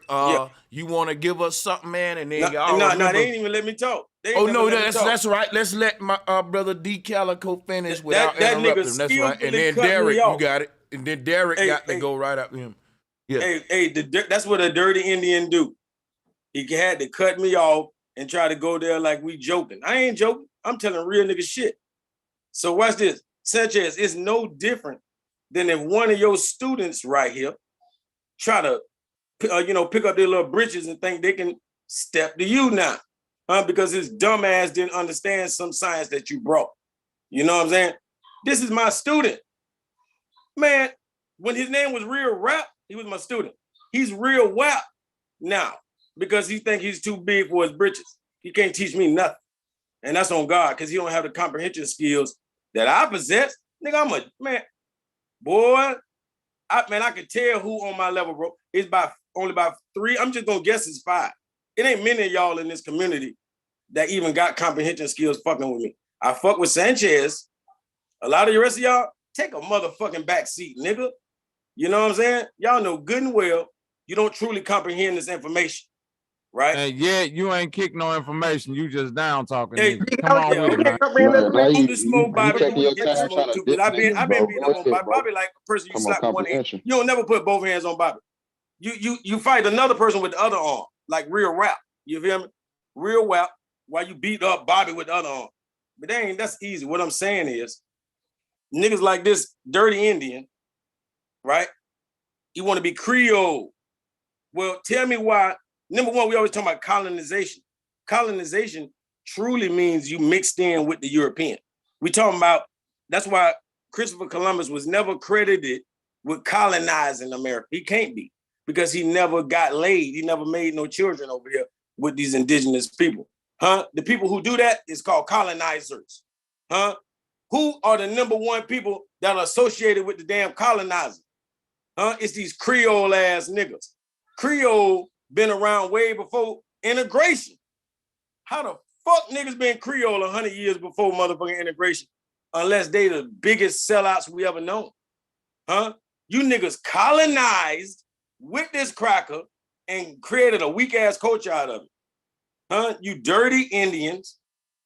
you want to give us something, man, and then y'all remember. No, they ain't even let me talk. Oh no, that's right. Let's let my brother D Calico finish without interrupting him. That's right. And then Derek, you got it. And then Derek got to go right up to him. Yeah. Hey, that's what a dirty Indian do. He had to cut me off and try to go there like we joking. I ain't joking. I'm telling real nigga shit. So watch this. Sanchez, it's no different than if one of your students right here try to, pick up their little britches and think they can step to you now. Because his dumb ass didn't understand some science that you brought. You know what I'm saying? This is my student. Man, when his name was Real Rap, he was my student. He's Real WAP now because he think he's too big for his britches. He can't teach me nothing. And that's on God because he don't have the comprehension skills that I possess. Nigga, I'm a, man, boy, I can tell who on my level, bro. It's only about 3. I'm just gonna guess it's 5. It ain't many of y'all in this community that even got comprehension skills fucking with me. I fuck with Sanchez. A lot of the rest of y'all, take a motherfucking back seat, nigga. You know what I'm saying? Y'all know good and well you don't truly comprehend this information, right? And yet you ain't kick no information. You just down talking. Hey, nigga. Come on with it, man. You can smoke Bobby, but we get to smoke too. Because I've been beating up on Bobby. Bobby like a person you slap one hand. You don't never put both hands on Bobby. You fight another person with the other arm, like Real Rap. You feel me? Real WAP, while you beat up Bobby with the other arm. But that's easy. What I'm saying is, niggas like this dirty Indian, right? You want to be Creole. Well, tell me why. Number one, we always talk about colonization. Colonization truly means you mixed in with the European. We talking about, that's why Christopher Columbus was never credited with colonizing America. He can't be because he never got laid. He never made no children over here with these indigenous people. The people who do that is called colonizers. Who are the number one people that are associated with the damn colonizer? It's these Creole ass niggas. Creole been around way before integration. How the fuck niggas been Creole 100 years before motherfucking integration? Unless they the biggest sellouts we ever known. You niggas colonized with this cracker and created a weak ass culture out of it. You dirty Indians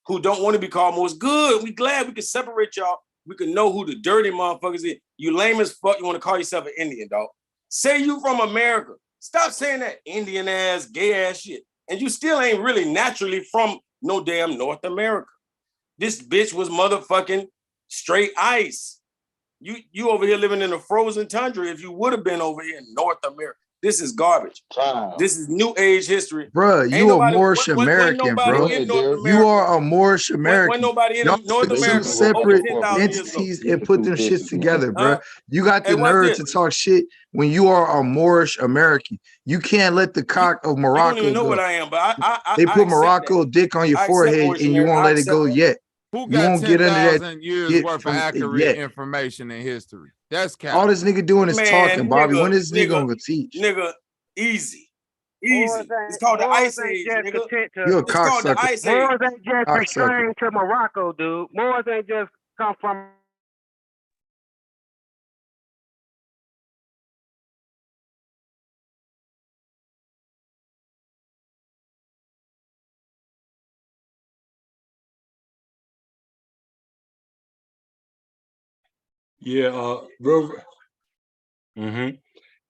who don't want to be called more. It's good. We glad we can separate y'all. We can know who the dirty motherfuckers is. You lame as fuck. You want to call yourself an Indian, dog. Say you from America. Stop saying that Indian ass, gay ass shit. And you still ain't really naturally from no damn North America. This bitch was motherfucking straight ice. You over here living in a frozen tundra if you would have been over here in North America. This is garbage. This is new age history. Bro, you a Moorish American, bro. You are a Moorish American. Y'all took two separate entities and put them shits together, bro. You got the nerve to talk shit when you are a Moorish American. You can't let the cock of Morocco You don't even know go. what I am, but They put Morocco dick on your forehead and you won't let it go yet. Who You got won't get under that 10,000 years get worth of from it accurate yet. information in history? That's cap. All this nigga doing is talking, Bobby. When is nigga gonna teach? Nigga, easy. It's called the Ice Age, nigga. You a It's called the cocksucker. Ice Age. Moors ain't just Cocksucker. extreme to Morocco, dude. Moors ain't just come from. Yeah,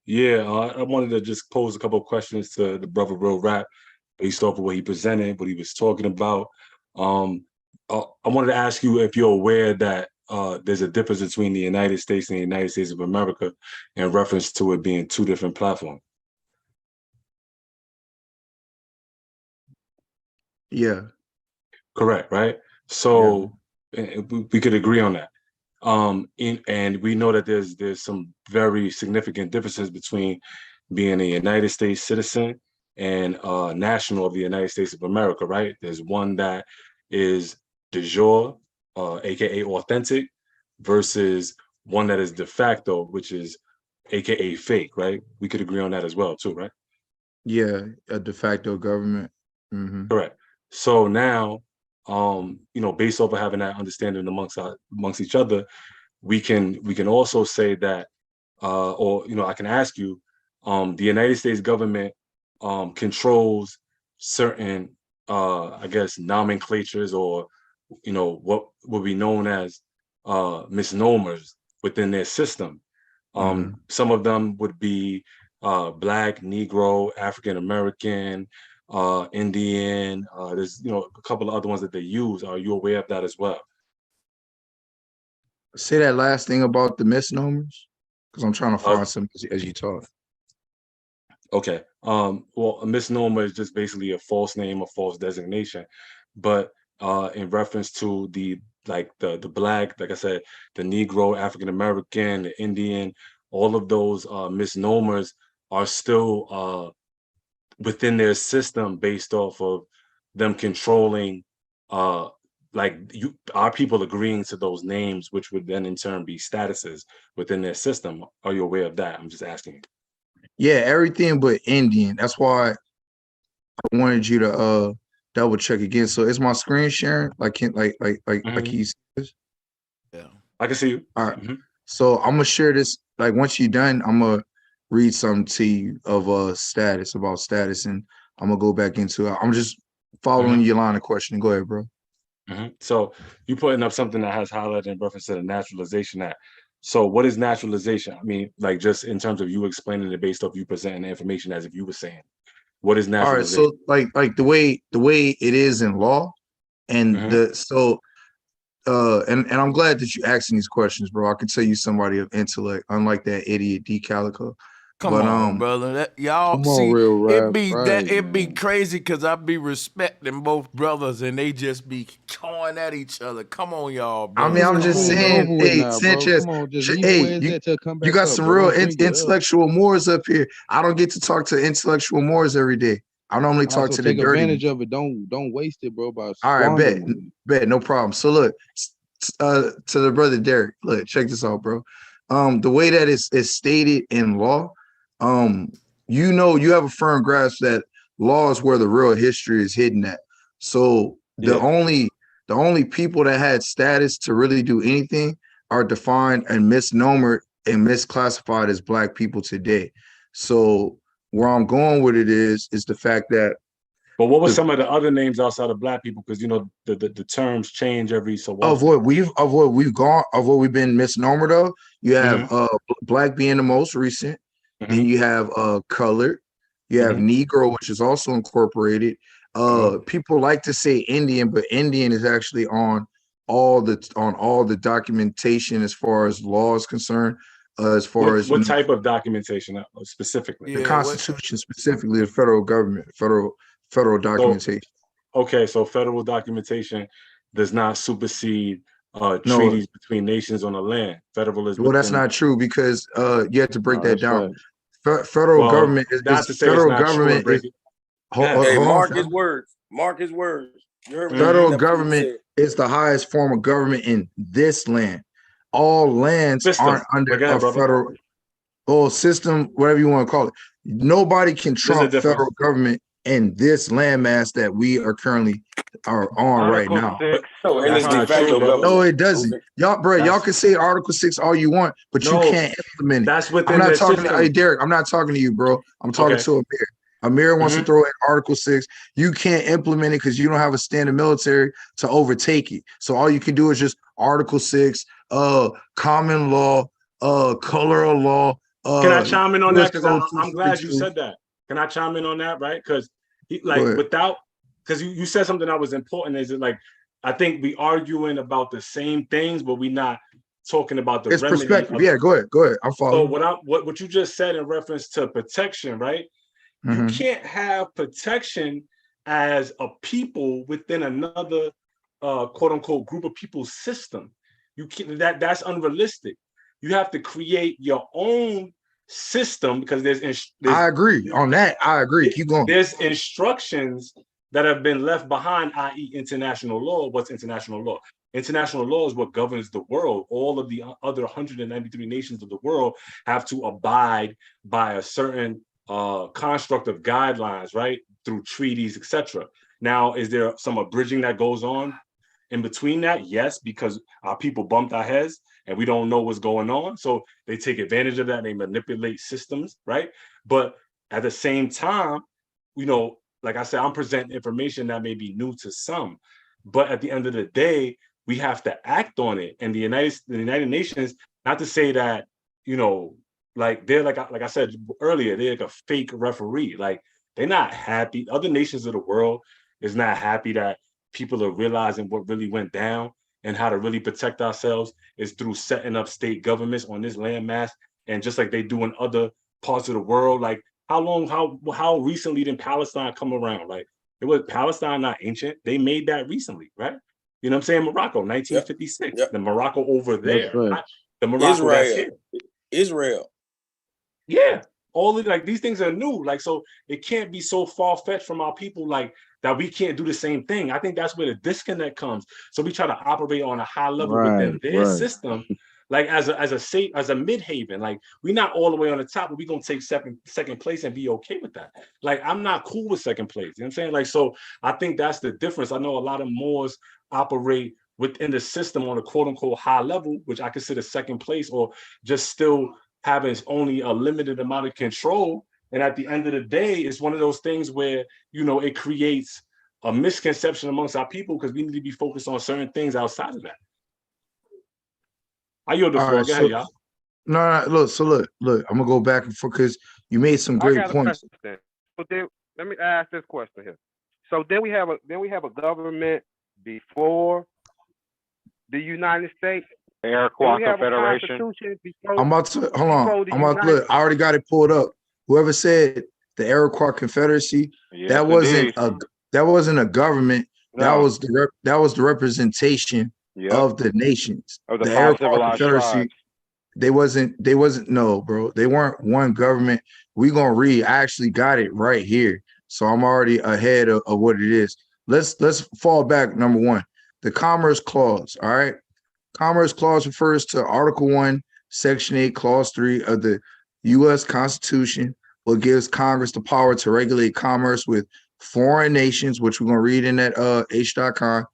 Yeah, I wanted to just pose a couple of questions to the brother Real Rap based off of what he presented, what he was talking about. I wanted to ask you if you're aware that there's a difference between the United States and the United States of America in reference to it being two different platforms. Yeah. Correct, right? So we could agree on that. And we know that there's some very significant differences between being a United States citizen and national of the United States of America, right? There's one that is de jure, aka authentic, versus one that is de facto, which is aka fake, right? We could agree on that as well, too, right? Yeah, a de facto government. Correct. So now, based off of having that understanding amongst each other, we can also say that, I can ask you, the United States government controls certain, I guess, nomenclatures or, what would be known as misnomers within their system. Some of them would be Black, Negro, African American, Indian. There's a couple of other ones that they use. Are you aware of that as well? Say that last thing about the misnomers, because I'm trying to find some as you talk. Okay. Well, a misnomer is just basically a false name, a false designation. But in reference to the Black, like I said, the Negro, African American, the Indian, all of those misnomers are still within their system based off of them controlling our people agreeing to those names, which would then in turn be statuses within their system. Are you aware of that? I'm just asking you. Yeah, everything but Indian. That's why I wanted you to double check again. So is my screen sharing? Like can you see this? Yeah, I can see you. All right. So I'm gonna share this. Like once you're done, I'm gonna read something to you of about status, and I'm gonna go back into it. I'm just following your line of questioning. Go ahead, bro. So you putting up something that has highlighted in reference to the Naturalization Act. So what is naturalization? I mean, like just in terms of you explaining it based off you presenting the information as if you were saying. What is naturalization? All right, so like the way it is in law, and and I'm glad that you asking these questions, bro. I can tell you somebody of intellect, unlike that idiot D Calico. Come on, brother. Y'all see, it be crazy because I be respecting both brothers and they just be clawing at each other. Come on, y'all, bro. I mean, I'm just saying, hey, Sanchez, you got some real intellectual Moors up here. I don't get to talk to intellectual Moors every day. I normally talk to the take dirty. advantage of it. Don't waste it, bro. All right, bet, no problem. So look, to the brother Derek, look, check this out, bro. The way that is stated in law, you have a firm grasp that law is where the real history is hidden at. So the only people that had status to really do anything are defined and misnomered and misclassified as Black people today. So where I'm going with it is the fact that. But what were some of the other names outside of Black people? Because the terms change every so often. Of what we've been misnomered of. You have Black being the most recent. Then you have colored, you have Negro, which is also incorporated. People like to say Indian, but Indian is actually on all the documentation as far as law is concerned. As far as what type of documentation specifically? The Constitution, specifically the federal government, federal documentation. Okay, so federal documentation does not supersede treaties between nations on the land. Federalism. Well, that's not true because you have to break that down. Federal government is federal government is. Hey, mark his words. Mark his words. You heard Federal government is the highest form of government in this land. All lands aren't under a federal system, whatever you want to call it. Nobody can trump federal government in this landmass that we are currently on right now. No, it doesn't. Y'all, bro, y'all can say Article 6 all you want, but you can't implement it. That's within I'm not their talking system. to hey, Derek. I'm not talking to you, bro. I'm talking to Amir. Amir wants to throw in Article 6. You can't implement it because you don't have a standing military to overtake it. So all you can do is just Article 6, common law, color of law. Can I chime in on that? Because I'm glad you said that. Can I chime in on that? Right? Because because you said something that was important. Is it like I think we arguing about the same things, but we not talking about the remedy. Perspective. Yeah, go ahead. I'm following. So what you just said in reference to protection, right? You can't have protection as a people within another quote unquote group of people's system. You can't, that's unrealistic. You have to create your own system because there's I agree on that. I agree. Keep going. There's instructions that have been left behind, i.e. international law. What's international law? International law is what governs the world. All of the other 193 nations of the world have to abide by a certain construct of guidelines, right? Through treaties, etc. Now, is there some abridging that goes on in between that? Yes, because our people bumped our heads and we don't know what's going on. So they take advantage of that and they manipulate systems, right? But at the same time, you know, like I said, I'm presenting information that may be new to some, but at the end of the day, we have to act on it. And the United Nations, not to say that, you know, like they're like I said earlier, they're like a fake referee. Like they're not happy. Other nations of the world is not happy that people are realizing what really went down and how to really protect ourselves is through setting up state governments on this landmass. And just like they do in other parts of the world, like how recently did Palestine come around? Like it was Palestine not ancient. They made that recently, right? You know what I'm saying? Morocco, 1956. The Morocco over there. The Morocco that's here. Israel. Yeah, all of like these things are new, like so it can't be so far-fetched from our people like that we can't do the same thing. I think that's where the disconnect comes. So we try to operate on a high level within their system, like as a mid-haven. Like we're not all the way on the top, but we're gonna take second place and be okay with that. Like I'm not cool with second place. You know what I'm saying? Like so I think that's the difference. I know a lot of Moors operate within the system on a quote-unquote high level, which I consider second place, or just still having only a limited amount of control. And at the end of the day, it's one of those things where, you know, it creates a misconception amongst our people because we need to be focused on certain things outside of that. I yield the floor. Go ahead, y'all. No, look, I'm gonna go back and forth because you made some great points. But then, let me ask this question here. So then we have a government before the United States. The Iroquois Confederation. I'm about to hold on. Look. I already got it pulled up. Whoever said the Iroquois Confederacy, that wasn't a government. No. That was the representation of the nations. Of the Iroquois Confederacy. Tribes. They wasn't no, bro. They weren't one government. We gonna read. I actually got it right here, so I'm already ahead of what it is. Let's fall back. Number one, the Commerce Clause. All right. Commerce Clause refers to Article 1, Section 8, Clause 3 of the U.S. Constitution, what gives Congress the power to regulate commerce with foreign nations, which we're going to read in that h.com,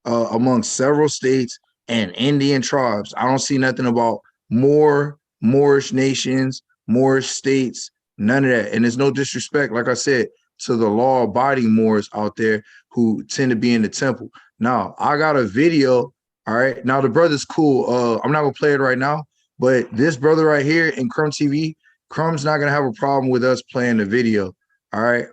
among several states and Indian tribes. I don't see nothing about Moorish nations, Moorish states, none of that. And there's no disrespect, like I said, to the law-abiding Moors out there who tend to be in the temple. Now, I got a video. All right. Now the brother's cool. I'm not gonna play it right now, but this brother right here in Crumb TV, Crumb's not gonna have a problem with us playing the video. All right.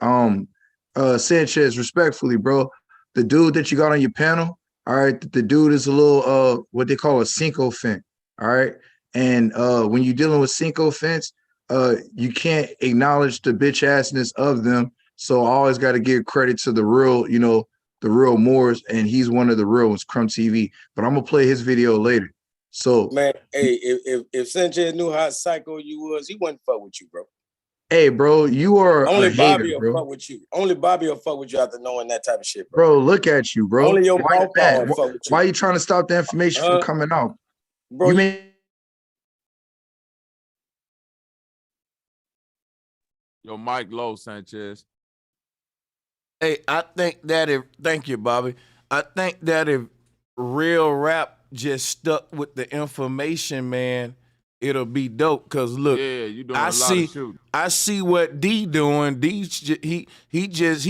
Sanchez, respectfully, bro. The dude that you got on your panel, all right, the dude is a little what they call a sycophant. All right. And when you're dealing with sycophants, you can't acknowledge the bitch assness of them. So I always got to give credit to the real, you know, the real Moors, and he's one of the real ones, Crumb TV. But I'm gonna play his video later. So man, hey, if Sanchez knew how psycho you was, he wouldn't fuck with you, bro. hey, bro, you are only a hater, Bobby will bro. fuck with you. Only Bobby will fuck with you after knowing that type of shit, bro. Look at you, bro. Only your why, mouth will fuck with you. Why are you trying to stop the information from coming out, bro? You may Your mic low, Sanchez. Hey, I think that thank you, Bobby. I think that if real rap just stuck with the information, man, it'll be dope. Cause look, yeah, you doing a lot of shooting. I see what D doing. He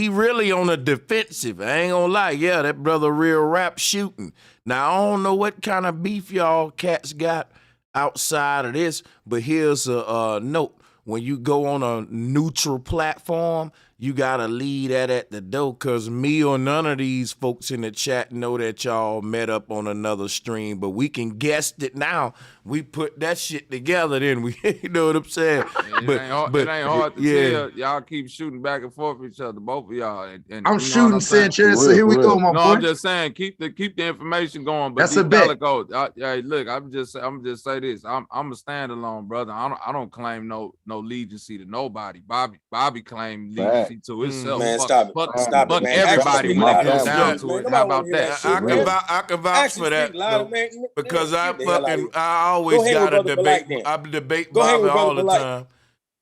really on the defensive. I ain't gonna lie. Yeah, that brother real rap shooting. Now I don't know what kind of beef y'all cats got outside of this, but here's a note. When you go on a neutral platform, you gotta leave that at the door, cause me or none of these folks in the chat know that y'all met up on another stream, but we can guess it now. We put that shit together, then we, you know what I'm saying? It ain't hard to tell. Y'all keep shooting back and forth with each other, both of y'all. And I'm shooting Sanchez, so here we go, my boy. I'm just saying, keep the information going. But that's a bet. Hey, look, I'm just say this. I'm a standalone brother. I don't claim no allegiancy to nobody. Bobby claimed allegiancy to himself. Man, stop it, man. Everybody when it comes down to it. How about that? I can vouch for that, though, because I always gotta debate. I debate Bobby all the time.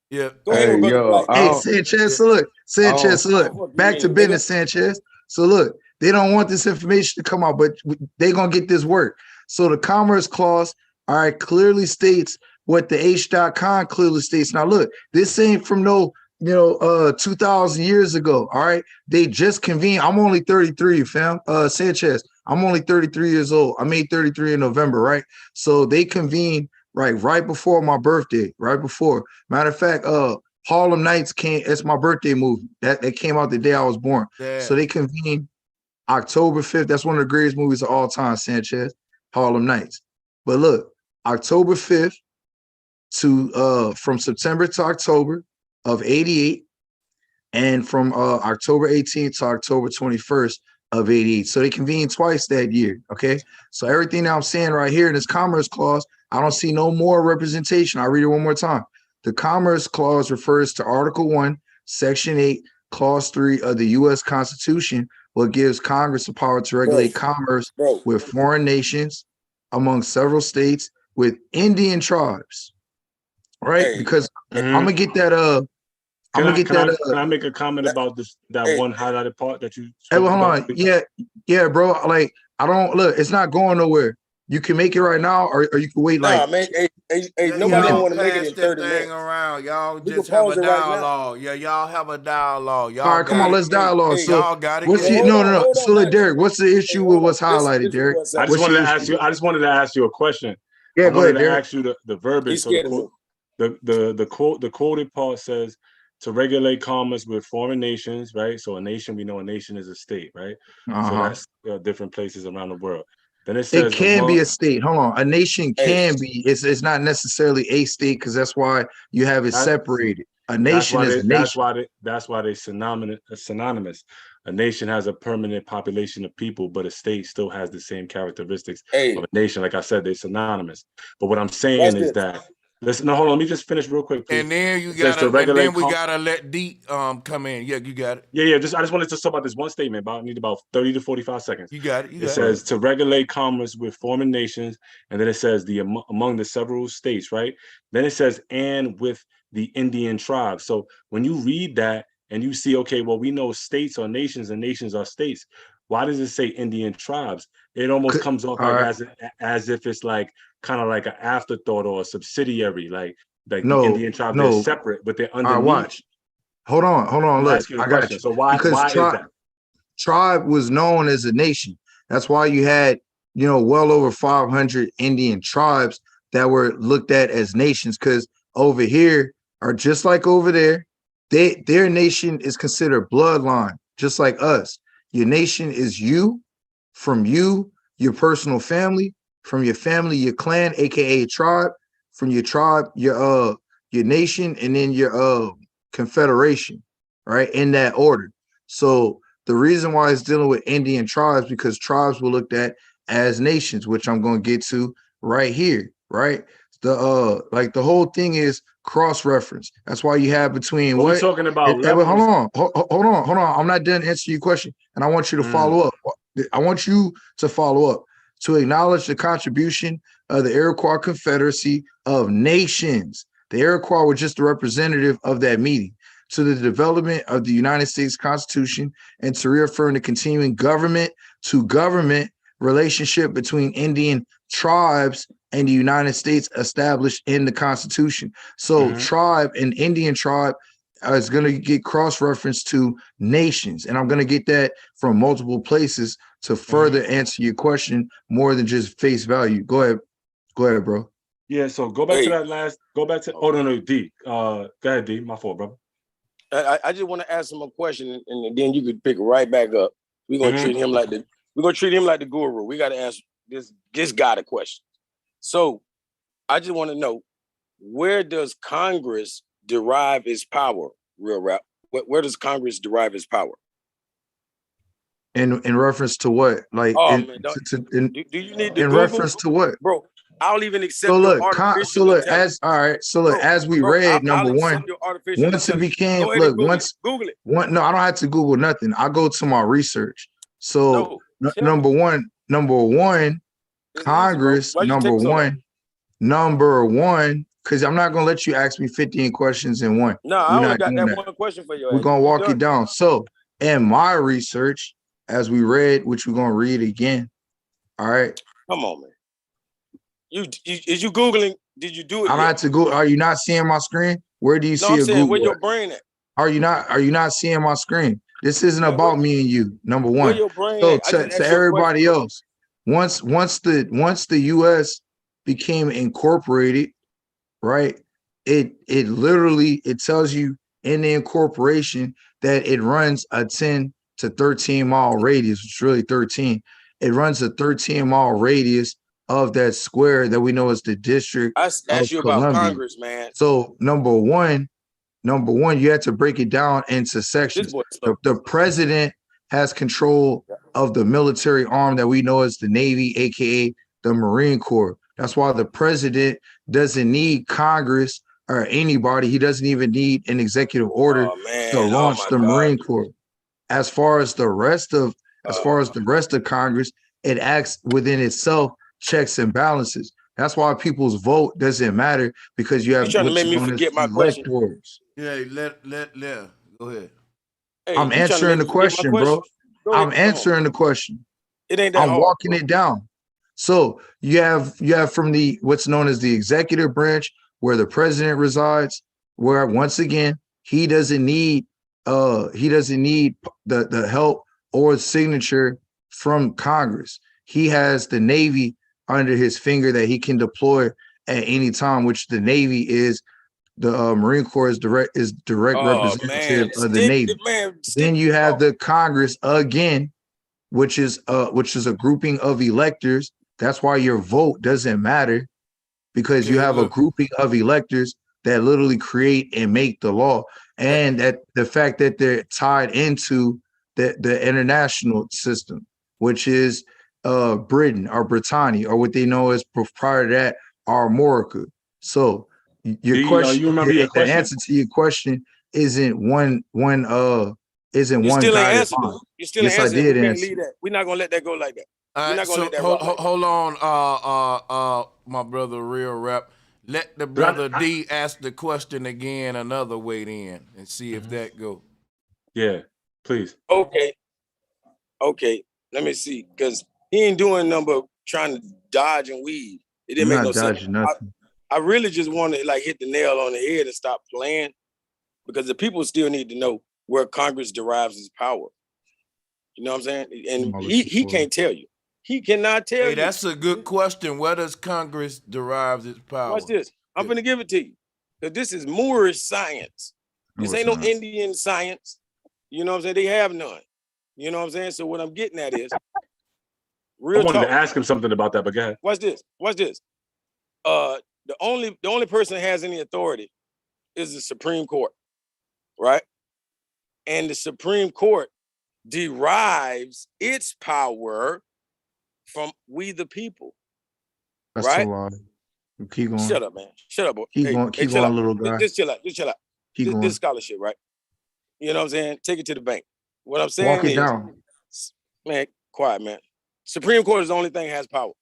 Yeah. Hey, Sanchez. So look, Sanchez. So look, back to business, Sanchez. So look, they don't want this information to come out, but they gonna get this work. So the Commerce Clause, all right, clearly states what the H.com clearly states. Now look, this ain't from no 2,000 years ago. All right, they just convened. I'm only 33, fam. Sanchez, I'm only 33 years old. I made 33 in November, right? So they convened right before my birthday, right before. Matter of fact, Harlem Nights came. It's my birthday movie that came out the day I was born. Yeah. So they convened October 5th. That's one of the greatest movies of all time, Sanchez, Harlem Nights. But look, October 5th to from September to October of 88, and from October 18th to October 21st of 88. So they convened twice that year, okay? So everything that I'm saying right here in this Commerce Clause, I don't see no more representation. I'll read it one more time. The Commerce Clause refers to Article 1, Section 8, Clause 3 of the U.S. Constitution, what gives Congress the power to regulate commerce with foreign nations, among several states, with Indian tribes, right? Because I'm gonna get that Can I make a comment about that one highlighted part that you? Hey, well, hold on. Yeah, bro. Like, I don't look. It's not going nowhere. You can make it right now, or you can wait. Nah, man. Hey, nobody don't want to make it in 30 minutes. Around. Y'all just have a dialogue. Right, y'all have a dialogue. Y'all all right, come on, let's dialogue. So y'all got it. No. So, look, Derek, what's the issue with what's highlighted, Derek? I just wanted to ask you a question. Yeah, I wanted to Derek. ask you the verbiage. So the quoted part says, to regulate commerce with foreign nations, right? So we know a nation is a state, right? So that's different places around the world. Then it says it can be a state. Hold on, a nation can be. It's not necessarily a state, because that's why you have it separated. A nation is a nation. That's why they synonymous. A nation has a permanent population of people, but a state still has the same characteristics of a nation. Like I said, they're synonymous. But what I'm saying is that. Listen, no, hold on. Let me just finish real quick, please. And then we gotta let D come in. Yeah, you got it. Yeah. I just wanted to talk about this one statement. I need about 30 to 45 seconds. You got it. It says to regulate commerce with foreign nations, and then it says among the several states, right? Then it says and with the Indian tribes. So when you read that and you see, okay, well, we know states are nations and nations are states. Why does it say Indian tribes? It almost comes off like as if it's like kind of like an afterthought or a subsidiary, like the Indian tribes are separate, but they're underneath. Watch. Hold on. Look, I got you. So why is that? Tribe was known as a nation. That's why you had, well over 500 Indian tribes that were looked at as nations. Because over here, are just like over there. Their nation is considered bloodline, just like us. Your nation is you, from you, your personal family, from your family, your clan, aka tribe, from your tribe, your nation, and then your confederation, right? In that order. So the reason why it's dealing with Indian tribes, because tribes were looked at as nations, which I'm going to get to right here, right? Like the whole thing is cross-reference. That's why you have between We're talking about But hold levels. on. I'm not done answering your question, and I want you to follow up. I want you to follow up to acknowledge the contribution of the Iroquois Confederacy of Nations. The Iroquois were just a representative of that meeting to the development of the United States Constitution and to reaffirm the continuing government-to-government relationship between Indian tribes and the United States established in the Constitution. So tribe and Indian tribe is going to get cross-referenced to nations. And I'm going to get that from multiple places to further answer your question more than just face value. Go ahead, bro. Yeah, so go back to that last, oh, no, D. Go ahead, D. My fault, brother. I just want to ask him a question, and then you could pick right back up. We're gonna treat him like the guru. We got to answer this guy the question. So I just want to know, where does Congress derive its power? Real rap. Where does Congress derive its power? In reference to what? Like, do you need to in Google? reference to what, bro? I'll even accept so look, your artificial intelligence. as we read, number one, once it became, look, once Google it. No, I don't have to Google nothing. I go to my research. So number one, Congress, number one, because I'm not gonna let you ask me 15 questions in one. No, I only got that one question for you. We're gonna walk it down. So in my research, as we read, which we're gonna read again. All right. Come on, man. Is you Googling? Did you do it? I'm not to go. Are you not seeing my screen? Where do you see a Google? Where your brain at? Are you not seeing my screen? This isn't about me and you. Number one. Where your brain So at? to everybody else, once the US became incorporated, right? It literally tells you in the incorporation that it runs a 10 to 13 mile radius, which is really 13. It runs a 13-mile radius of that square that we know as the District I asked you Columbia. about Congress, man. So number one, you have to break it down into sections. The president has control of the military arm that we know as the Navy, aka the Marine Corps. That's why the president doesn't need Congress or anybody. He doesn't even need an executive order to launch the Marine Corps. As far as the rest of Congress, it acts within itself, checks and balances. That's why people's vote doesn't matter, because you have trying to make me forget my question. Yeah, let go ahead. Hey, I'm answering the question, bro. I'm answering the question. It ain't that I'm hard, walking bro. it down. So you have from the what's known as the executive branch, where the president resides, where once again he doesn't need the help or signature from Congress. He has the Navy under his finger that he can deploy at any time, which the Navy is the Marine Corps is direct representative of the Navy. Then you have the Congress again, which is a grouping of electors. That's why your vote doesn't matter, because you have a grouping of electors that literally create and make the law. And that the fact that they're tied into the international system, which is Britain or Britannia, or what they know as prior to that, Armorica. So your question, you remember your question? The answer to your question isn't one You still ain't answered it. You still ain't answered it. We can't leave that. We're not gonna let that go like that. We're not gonna let that rock like that. Hold on, my brother, real rap. Let the brother D ask the question again another way then, and see if that go. Yeah, please. Okay. Let me see, because he ain't doing number trying to dodge and weave. It didn't make no sense. I really just want to hit the nail on the head and stop playing, because the people still need to know where Congress derives its power. You know what I'm saying? And he can't tell you. He cannot tell you. Hey, that's a good question. Where does Congress derive its power? Watch this. I'm finna give it to you. Because this is Moorish science. This ain't no Indian science. You know what I'm saying? They have none. You know what I'm saying? So what I'm getting at is real I wanted talk. to ask him something about that, but go ahead. Watch this. Watch this. The only person that has any authority is the Supreme Court, right? And the Supreme Court derives its power from we the people. That's right? a lot. Keep going. Shut up, man. Shut up, boy. Keep Hey, going. hey, Keep chill going, out. little guy. Just chill out. Just chill out. Keep This going. scholarship, right? You know what I'm saying? Take it to the bank. What I'm saying Walk it is, down. man, quiet, man. Supreme Court is the only thing that has power.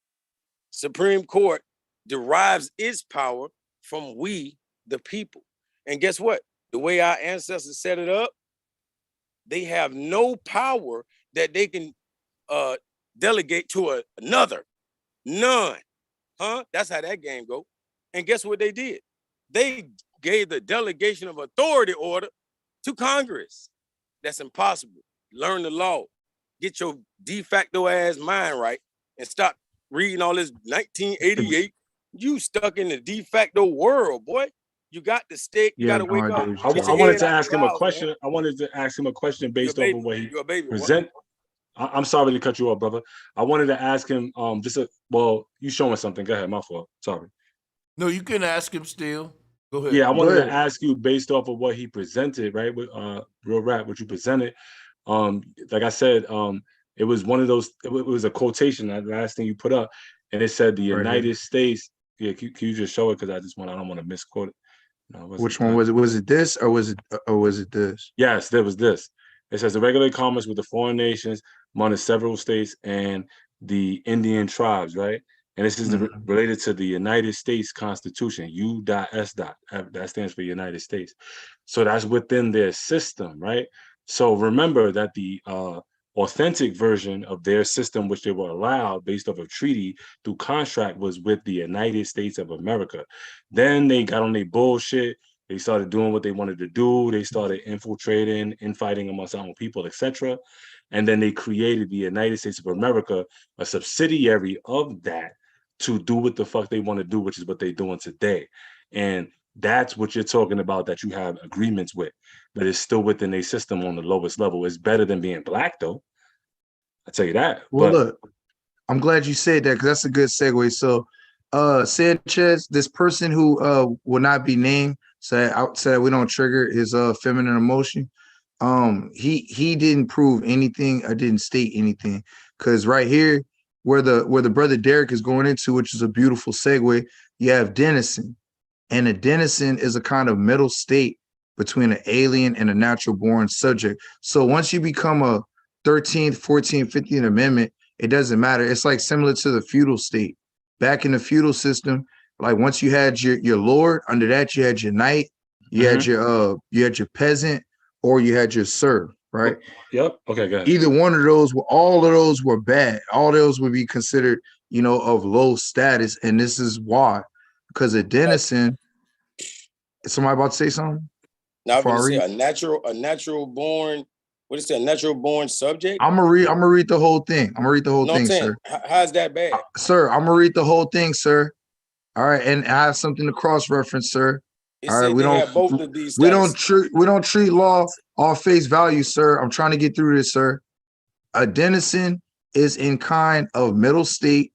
Supreme Court derives its power from we, the people. And guess what? The way our ancestors set it up, they have no power that they can delegate to another. None. Huh? That's how that game go. And guess what they did? They gave the delegation of authority order to Congress. That's impossible. Learn the law. Get your de facto ass mind right and stop reading all this 1988. You stuck in the de facto world, boy. You got the stick. You got to wake up. I wanted to ask him a question. Man. I wanted to ask him a question based off of what he present. I'm sorry to cut you off, brother. I wanted to ask him well, you showing something. Go ahead, my fault. Sorry. No, you can ask him still. Go ahead. Yeah, I wanted to ask you based off of what he presented, right? With Real Rap, what you presented. Like I said, it was one of those, it was a quotation, that last thing you put up, and it said the United States. Yeah, can you just show it? Because I don't want to misquote it. No, which one was it? Was it this or was it this? Yes, there was this. It says to regulate commerce with the foreign nations among the several states and the Indian tribes, right? And this is related to the United States Constitution, U.S. That stands for United States. So that's within their system, right? So remember that the authentic version of their system, which they were allowed based off of treaty through contract, was with the United States of America. Then they got on their bullshit. They started doing what they wanted to do. They started infiltrating, infighting amongst their own people, etc. And then they created the United States of America, a subsidiary of that, to do what the fuck they want to do, which is what they're doing today. And that's what you're talking about, that you have agreements with, but it's still within a system on the lowest level. It's better than being black, though. I'll tell you that. Well, look, I'm glad you said that, because that's a good segue. So Sanchez, this person who will not be named, said we don't trigger his feminine emotion. He didn't prove anything. I didn't state anything, because right here where the brother Derek is going into, which is a beautiful segue, you have Denison. And a Denison is a kind of middle state between an alien and a natural born subject. So once you become a 13th, 14th, 15th Amendment, it doesn't matter. It's like similar to the feudal state. Back in the feudal system, like once you had your lord, under that you had your knight, you had your peasant, or you had your serf, right? Yep. Okay, good. Either one of those, all of those were bad. All those would be considered, of low status. And this is why. Because a Denison, somebody about to say something? Now I'm gonna say a natural born. What is it? A natural born subject? I'm gonna read the whole thing. I'm gonna read the whole thing, sir. How's that bad? Sir, I'm gonna read the whole thing, sir. All right, and I have something to cross-reference, sir. All right, we don't treat law off face value, sir. I'm trying to get through this, sir. A Denison is in kind of middle state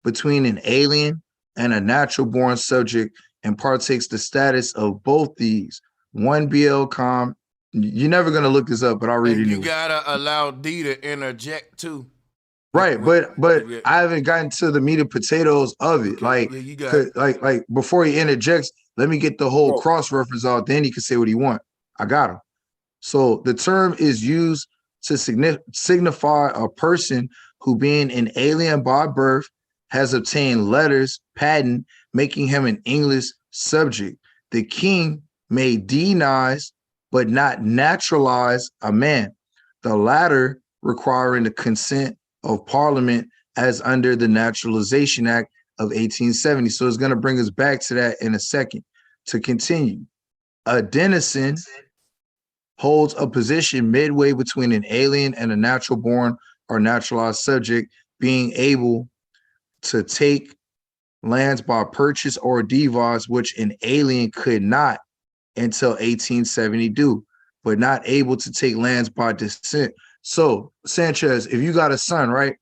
between an alien and a natural born subject, and partakes the status of both these. One BL com. You're never gonna look this up, but I'll read it anyway. You gotta allow D to interject too. Right, but I haven't gotten to the meat and potatoes of it. Like, you got like before he interjects, let me get the whole cross reference out. Then he can say what he want. I got him. So the term is used to signify a person who, being an alien by birth, has obtained letters patent, making him an English subject. The king may denize but not naturalize a man, the latter requiring the consent of Parliament as under the Naturalization Act of 1870. So it's going to bring us back to that in a second. To continue, a Denison holds a position midway between an alien and a natural born or naturalized subject, being able to take lands by purchase or deeds, which an alien could not until 1872, but not able to take lands by descent. So, Sanchez, if you got a son, right,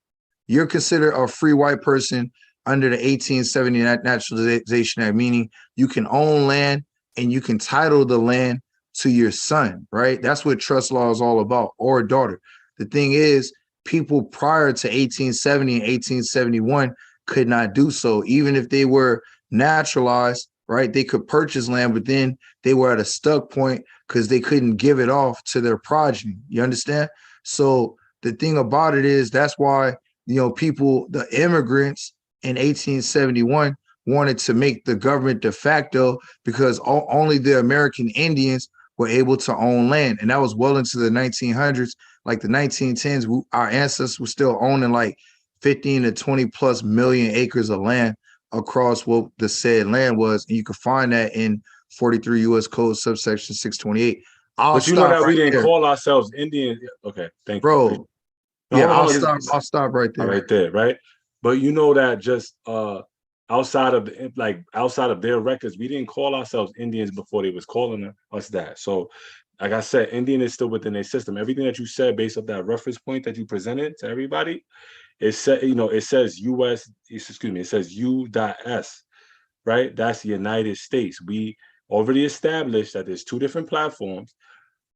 you're considered a free white person under the 1870 Naturalization Act, meaning you can own land and you can title the land to your son, right? That's what trust law is all about, or a daughter. The thing is, people prior to 1870 and 1871 could not do so, even if they were naturalized, right? They could purchase land, but then they were at a stuck point because they couldn't give it off to their progeny. You understand? So the thing about it is that's why, you know, people, the immigrants in 1871 wanted to make the government de facto because only the American Indians were able to own land. And that was well into the 1900s, like the 1910s, our ancestors were still owning like 15 to 20 plus million acres of land across what the said land was. And you can find that in 43 U.S. Code subsection 628. But you know that we didn't call ourselves Indian. Okay, thank you. Bro. No, Yeah, I'll stop right there. Right there, right? But you know that just outside of their records, we didn't call ourselves Indians before they was calling us that. So, like I said, Indian is still within their system. Everything that you said based off that reference point that you presented to everybody, it said, you know, it says U.S. Excuse me, it says U.S. Right? That's the United States. We already established that there's two different platforms.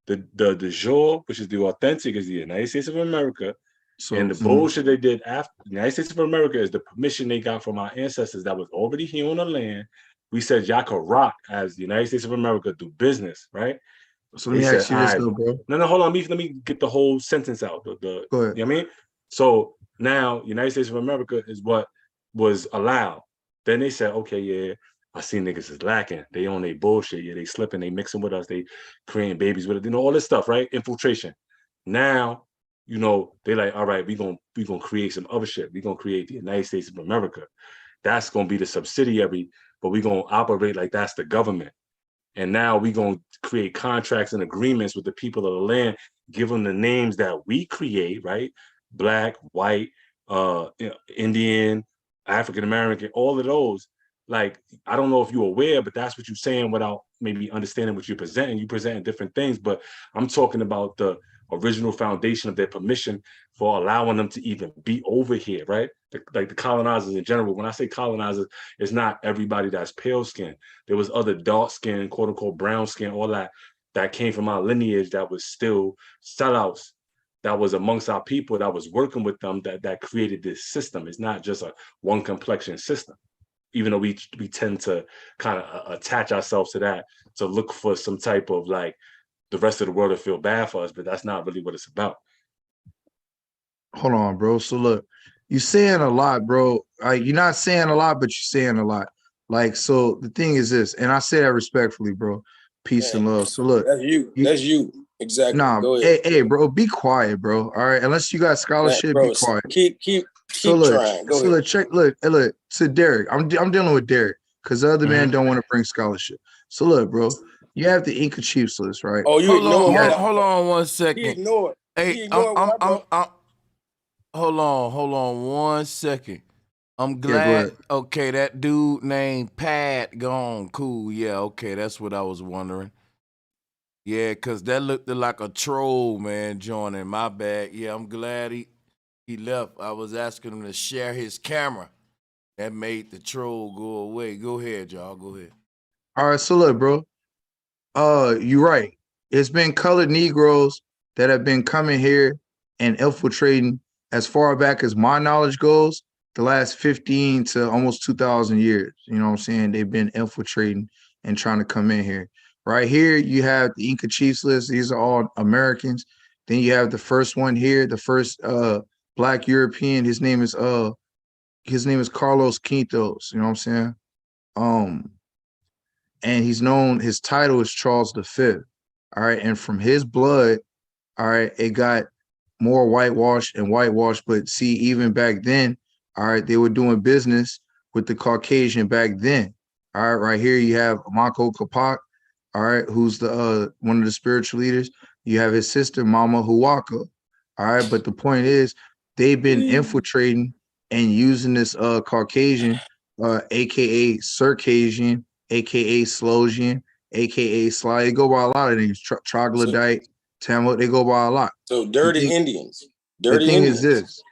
The de jure, which is the authentic, is the United States of America. So, and the bullshit they did after the United States of America is the permission they got from our ancestors that was already here on the land. We said y'all could rock as the United States of America, do business, right? So let me ask you this though, bro. No, hold on. Let me get the whole sentence out. Go ahead. You know what I mean? So now United States of America is what was allowed. Then they said, okay, yeah, I see niggas is lacking. They on their bullshit. Yeah, they slipping, they mixing with us, they creating babies with it, you know, all this stuff, right? Infiltration. Now, you know, they like, all right, we gonna create some other shit. We gonna create the United States of America. That's gonna be the subsidiary, but we gonna operate like that's the government. And now we gonna create contracts and agreements with the people of the land, give them the names that we create, right? Black, white, Indian, African American, all of those. Like, I don't know if you're aware, but that's what you're saying without maybe understanding what you're presenting. You're presenting different things, but I'm talking about the original foundation of their permission for allowing them to even be over here, right? Like the colonizers in general. When I say colonizers, it's not everybody that's pale skin. There was other dark skin, quote unquote brown skin, all that came from our lineage that was still sellouts, that was amongst our people, that was working with them, that created this system. It's not just a one complexion system. Even though we tend to kind of attach ourselves to that to look for some type of like the rest of the world to feel bad for us, but that's not really what it's about. Hold on, bro. So look, you're saying a lot, bro. You're not saying a lot, but you're saying a lot. Like, so the thing is this, and I say that respectfully, bro. Peace and love. So look, that's you. Exactly. Nah, go ahead. Hey, bro, be quiet, bro. All right, unless you got scholarship, bro, be quiet. Keep trying. Go ahead. Look. To Derek, I'm dealing with Derek because the other man don't want to bring scholarship. So look, bro, you have the Inca Chiefs list, right? Oh, you hold on 1 second. He ignored. Hey, hold on 1 second. I'm glad. Yeah, okay, that dude named Pat gone. Cool. Yeah, okay, that's what I was wondering. Yeah, because that looked like a troll, man, joining. My bad. Yeah, I'm glad he left. I was asking him to share his camera. That made the troll go away. Go ahead, y'all. Go ahead. All right, so look, bro. You're right. It's been colored Negroes that have been coming here and infiltrating as far back as my knowledge goes, the last 15 to almost 2,000 years. You know what I'm saying? They've been infiltrating and trying to come in here. Right here, you have the Inca Chiefs list. These are all Americans. Then you have the first one here, the first Black European. His name is Carlos Quintos. You know what I'm saying? And he's known. His title is Charles V. All right, and from his blood, all right, it got more whitewashed. But see, even back then, all right, they were doing business with the Caucasian back then. All right, right here you have Manco Capac. All right, who's the one of the spiritual leaders. You have his sister, Mama Huaca. All right, but the point is they've been infiltrating and using this Caucasian aka Circassian, aka Slosian, aka Sly. They go by a lot of names. Troglodyte, Tamil. They go by a lot. So dirty Indians. Dirty the thing Indians. is this.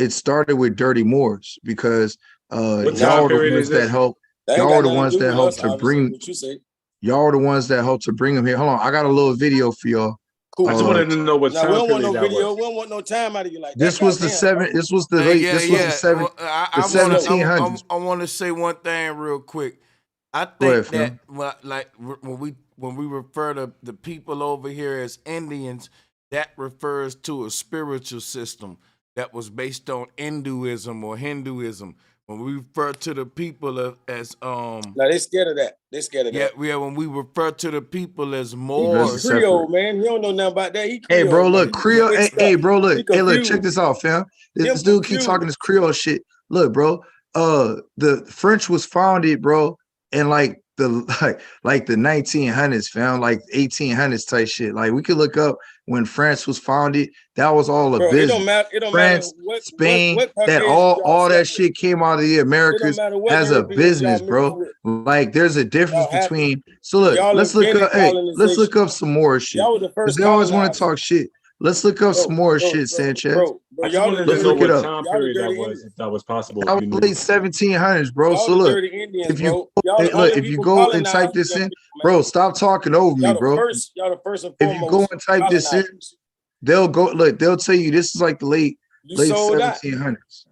It started with dirty Moors because What y'all time were the period ones is that this? helped. That ain't Y'all got were the nothing to ones do that with helped us, to obviously, bring. what you say. Y'all were the ones that helped to bring them here. Hold on, I got a little video for y'all. Cool. I just wanted to know what Now we time don't want period no that video. was. We don't want no time out of you like that. This was the Goddamn, bro. This was the Hey, late. yeah, This was the yeah. the 1700s. I want to say one thing real quick. I Go ahead, think that Phil. like when we refer to the people over here as Indians, that refers to a spiritual system that was based on Hinduism or Hinduism. When we refer to the people as No, they scared of that. They scared of that. yeah. When we refer to the people as He Moors, Creole, man. He don't know nothing about that. He Creole. Hey, bro, man. look, He Creole. mixed Hey, up. bro, look. He Hey, look, check confused. this out, fam. This Him dude keep confused. talking this Creole shit. Look, bro. The French was founded, bro, in like the 1900s, fam, like 1800s type shit. Like we could look up when France was founded. That was all a Bro, business. it don't matter. It don't France, matter Spain, what that Caucasian y'all all that slept with. shit came out of the It don't Americas matter what as a Europeans y'all business, mixed bro. with. Like there's a difference Y'all had to. between. So look, Y'all let's look invented up. Hey, let's look colonization. up some more shit Y'all were the because first they always want to colonizers. talk shit. Let's look up some more shit, Sanchez. I just y'all wanted the to Let's know dirty look it what up. time Y'all the period that dirty was, Indians. if that was possible. That If was you knew. late 1700s, bro. Y'all So the look, dirty Indians, if you bro. Y'all the look, only if you people go and type colonized this them in, people, man. bro, stop talking over me, Y'all bro. the first and If you go foremost and type this in, colonizers. they'll go. Look, they'll tell you this is like the late You sold out. 1700s.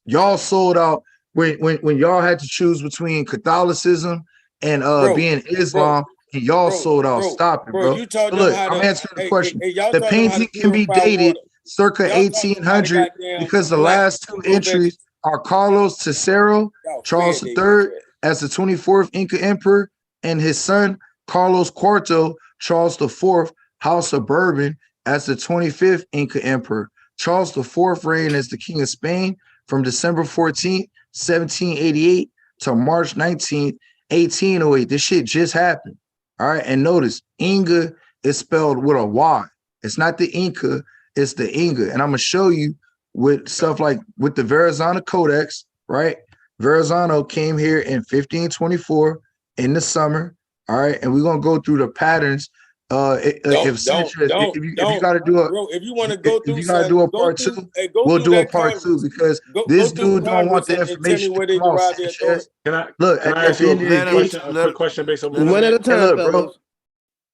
Y'all sold out when y'all had to choose between Catholicism and being Islam, and y'all sold out. Stop it, bro. You taught So them look, how I'm to. answering the Hey, question. y'all The taught them how to painting can be purify dated water. circa Y'all taught them how to 1800 goddamn because the black last two grow entries are Carlos III, Y'all Charles fed III as the 24th Inca Emperor, and his son Carlos IV, Charles IV, House of Bourbon as the 25th Inca Emperor. Charles IV reigned as the King of Spain from December 14th, 1788 to March 19th, 1808. This shit just happened. All right. And notice Inga is spelled with a Y. It's not the Inca, it's the Inga. And I'm going to show you with stuff like with the Verrazano Codex, right? Verrazano came here in 1524 in the summer. All right. And we're going to go through the patterns. If you got to do a, bro, if you want to go through, if you got to do a part two, we'll do a part two because this dude don't want the information to come out. Sanchez. Look, Can I at ask the you end of the day, a quick question based on One at a time, hey, look, fellas. bro.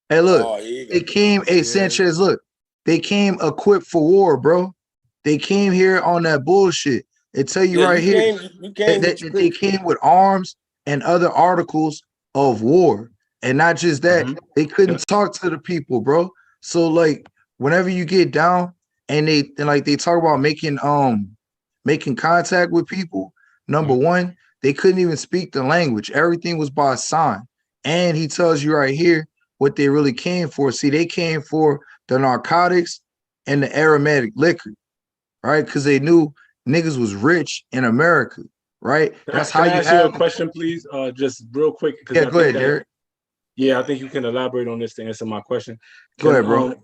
Hey, look, they came. Hey, Sanchez, look, they came equipped for war, bro. They came here on that bullshit. They tell you right here that they came with arms and other articles of war, and not just that, they couldn't talk to the people, bro. So like, whenever you get down and they talk about making contact with people, number one, they couldn't even speak the language. Everything was by sign, and he tells you right here what they really came for. See, they came for the narcotics and the aromatic liquor, right? Because they knew niggas was rich in America, right? That's how Can I you ask you a have. question, please? Just real quick. Yeah, go ahead, Derek. Yeah, I think you can elaborate on this to answer my question. Go ahead, bro.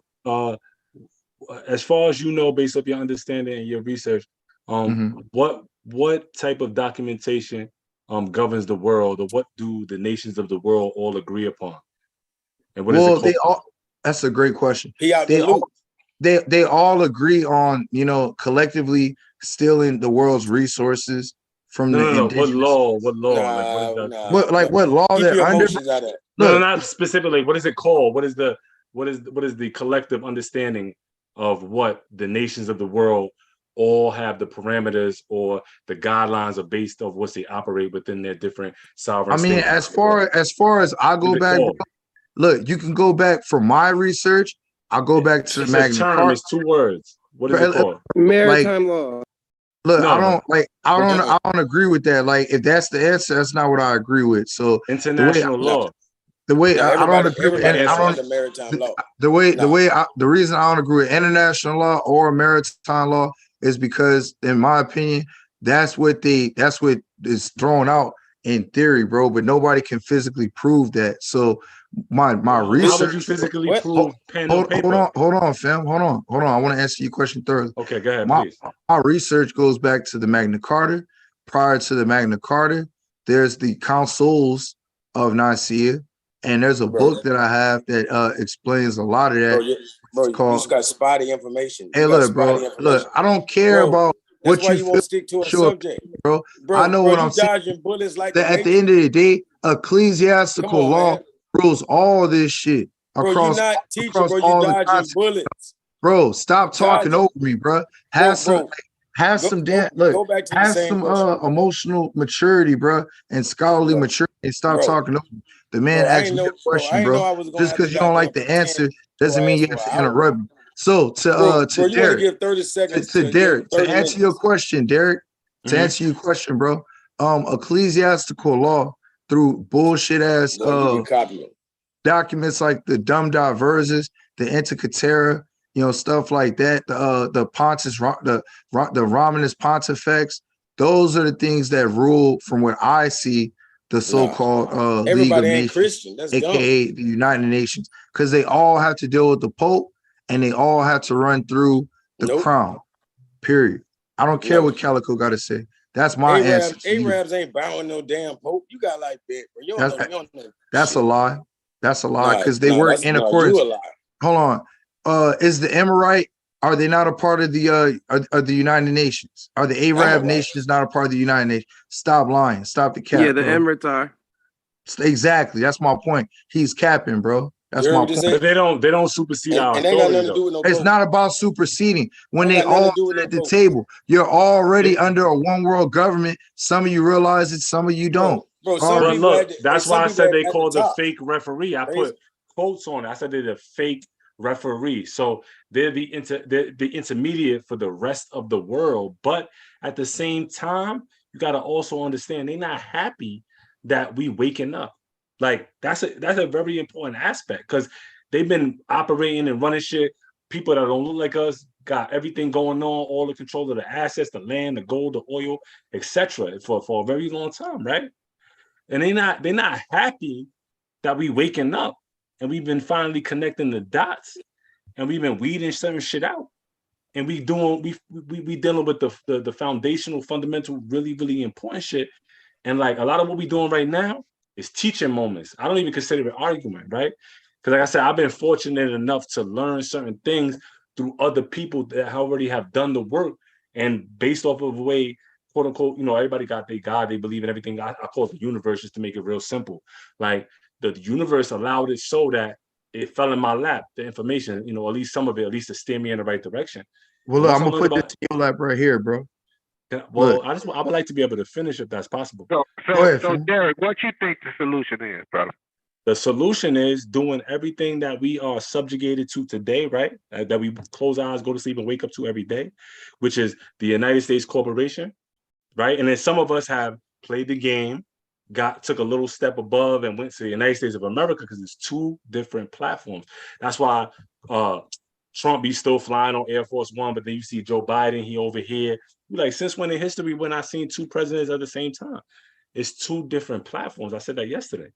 As far as you know, based off your understanding and your research, what type of documentation governs the world, or what do the nations of the world all agree upon? And what is it called? That's a great question. They all agree on, collectively stealing the world's resources from the indigenous. What law? Like what law Keep they're your under? emotions out of it. No, not specifically. What is it called? What is the collective understanding of what the nations of the world all have the parameters or the guidelines are based of what they operate within their different sovereign states? As far as I go back, bro, look, you can go back for my research. I'll go back to the Magna Carta. It's 2 words. What is it called? Maritime law. Look, I don't agree with that. Like, if that's the answer, that's not what I agree with. So international law. The way I don't agree with the reason I don't agree with international law or maritime law is because, in my opinion, that's what is thrown out in theory, bro. But nobody can physically prove that. So my research. How would you physically prove pen or paper? Hold on, fam. Hold on. I want to answer your question thoroughly. Okay, go ahead, my please. My research goes back to the Magna Carta, prior to the Magna Carta. There's the Councils of Nicaea, and there's a book that I have that explains a lot of that. Bro, It's called, you just got spotty information. hey, look, bro, look, I don't care about That's what why you you feel, won't stick to a subject, bro. I know what you I'm saying. dodging bullets like That at the end of the day, ecclesiastical law rules all this shit across, you're not teaching, across bro. You all the dodging concepts. bullets. Bro, stop talking over me, bro. Have some emotional maturity, bro, and scholarly maturity, and stop talking over me. The man asked me a question, bro. Just because you don't like the answer doesn't mean you have to interrupt me. So to Derek, give 30 seconds to Derek, to answer your question, Derek, to answer your question, bro. Ecclesiastical law through bullshit ass documents like the Dum Diverses, the Antikythera, stuff like that. The Pontus, the Romanus Pontifex. Those are the things that rule from what I see the so-called League of Nations, Christian. That's aka the United Nations, because they all have to deal with the Pope and they all have to run through the crown. Period. I don't care what Calico got to say. That's my answer. Arabs ain't bowing no damn Pope. You got like that, bro. You don't know that's a lie. That's a lie because they weren't in accordance. You a lie. Hold on. Is the Emirate? Are they not a part of the United Nations? Are the Arab nations not a part of the United Nations? Stop lying. Stop the cap. Yeah, the Emirates are. Exactly. That's my point. He's capping, bro. That's my point. But they don't supersede our authority. It's not about superseding. When they all sit at the table, you're already under a one world government. Some of you realize it, some of you don't. But look, that's why I said they called a fake referee. I put quotes on it. I said they're the fake referee. So they're the intermediate for the rest of the world. But at the same time, you got to also understand they're not happy that we waking up. Like that's a very important aspect because they've been operating and running shit. People that don't look like us got everything going on, all the control of the assets, the land, the gold, the oil, etc. for a very long time, right? And they're not happy that we waking up and we've been finally connecting the dots and we've been weeding certain shit out. And we dealing with the foundational, fundamental, really, really important shit. And like a lot of what we doing right now is teaching moments. I don't even consider it argument, right? Because like I said, I've been fortunate enough to learn certain things through other people that already have done the work. And based off of the way, quote unquote, everybody got their God, they believe in everything. I call it the universe just to make it real simple. Like the universe allowed it so that it fell in my lap, the information, at least some of it, at least to steer me in the right direction. Well, look, I'm going to put this in your lap right here, bro. Well, I would like to be able to finish if that's possible. So Derek, what you think the solution is, brother? The solution is doing everything that we are subjugated to today, right? That we close our eyes, go to sleep, and wake up to every day, which is the United States Corporation, right? And then some of us have played the game, took a little step above and went to the United States of America because it's two different platforms. That's why Trump be still flying on Air Force One, but then you see Joe Biden, he over here. Like, since when in history when I seen two presidents at the same time? It's two different platforms. I said that yesterday.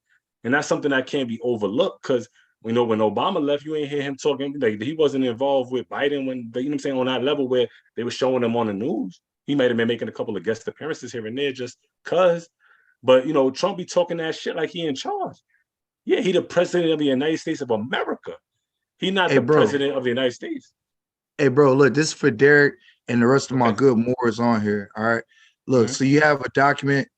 And that's something that can't be overlooked because we know when Obama left, you ain't hear him talking, like he wasn't involved with Biden when, on that level where they were showing him on the news. He might have been making a couple of guest appearances here and there just cause. But, Trump be talking that shit like he in charge. Yeah, he the president of the United States of America. He not the president of the United States. Hey, bro, look, this is for Derek and the rest of my good Moors on here. All right. Look, so you have a document,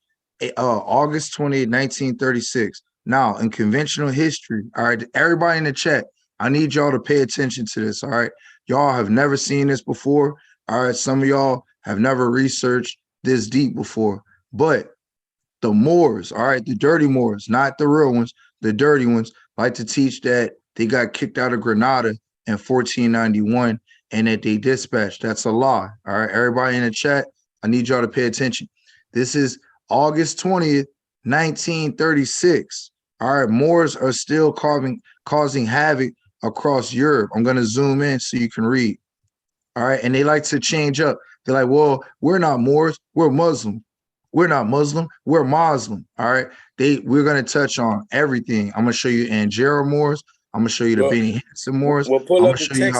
August 20th, 1936. Now, in conventional history, all right, everybody in the chat, I need y'all to pay attention to this. All right. Y'all have never seen this before. All right. Some of y'all have never researched this deep before. But the Moors, all right, the dirty Moors, not the real ones, the dirty ones, like to teach that they got kicked out of Granada in 1491 and that they dispatched. That's a lie. All right, everybody in the chat, I need y'all to pay attention. This is August 20th, 1936. All right, Moors are still causing havoc across Europe. I'm going to zoom in so you can read. All right, and they like to change up. They're like, well, we're not Moors, we're Muslim. We're not Muslim, we're Muslim. All right, we're going to touch on everything. I'm going to show you Angera Moors. I'm gonna show you the Benny Hansen Moors. I'm gonna show you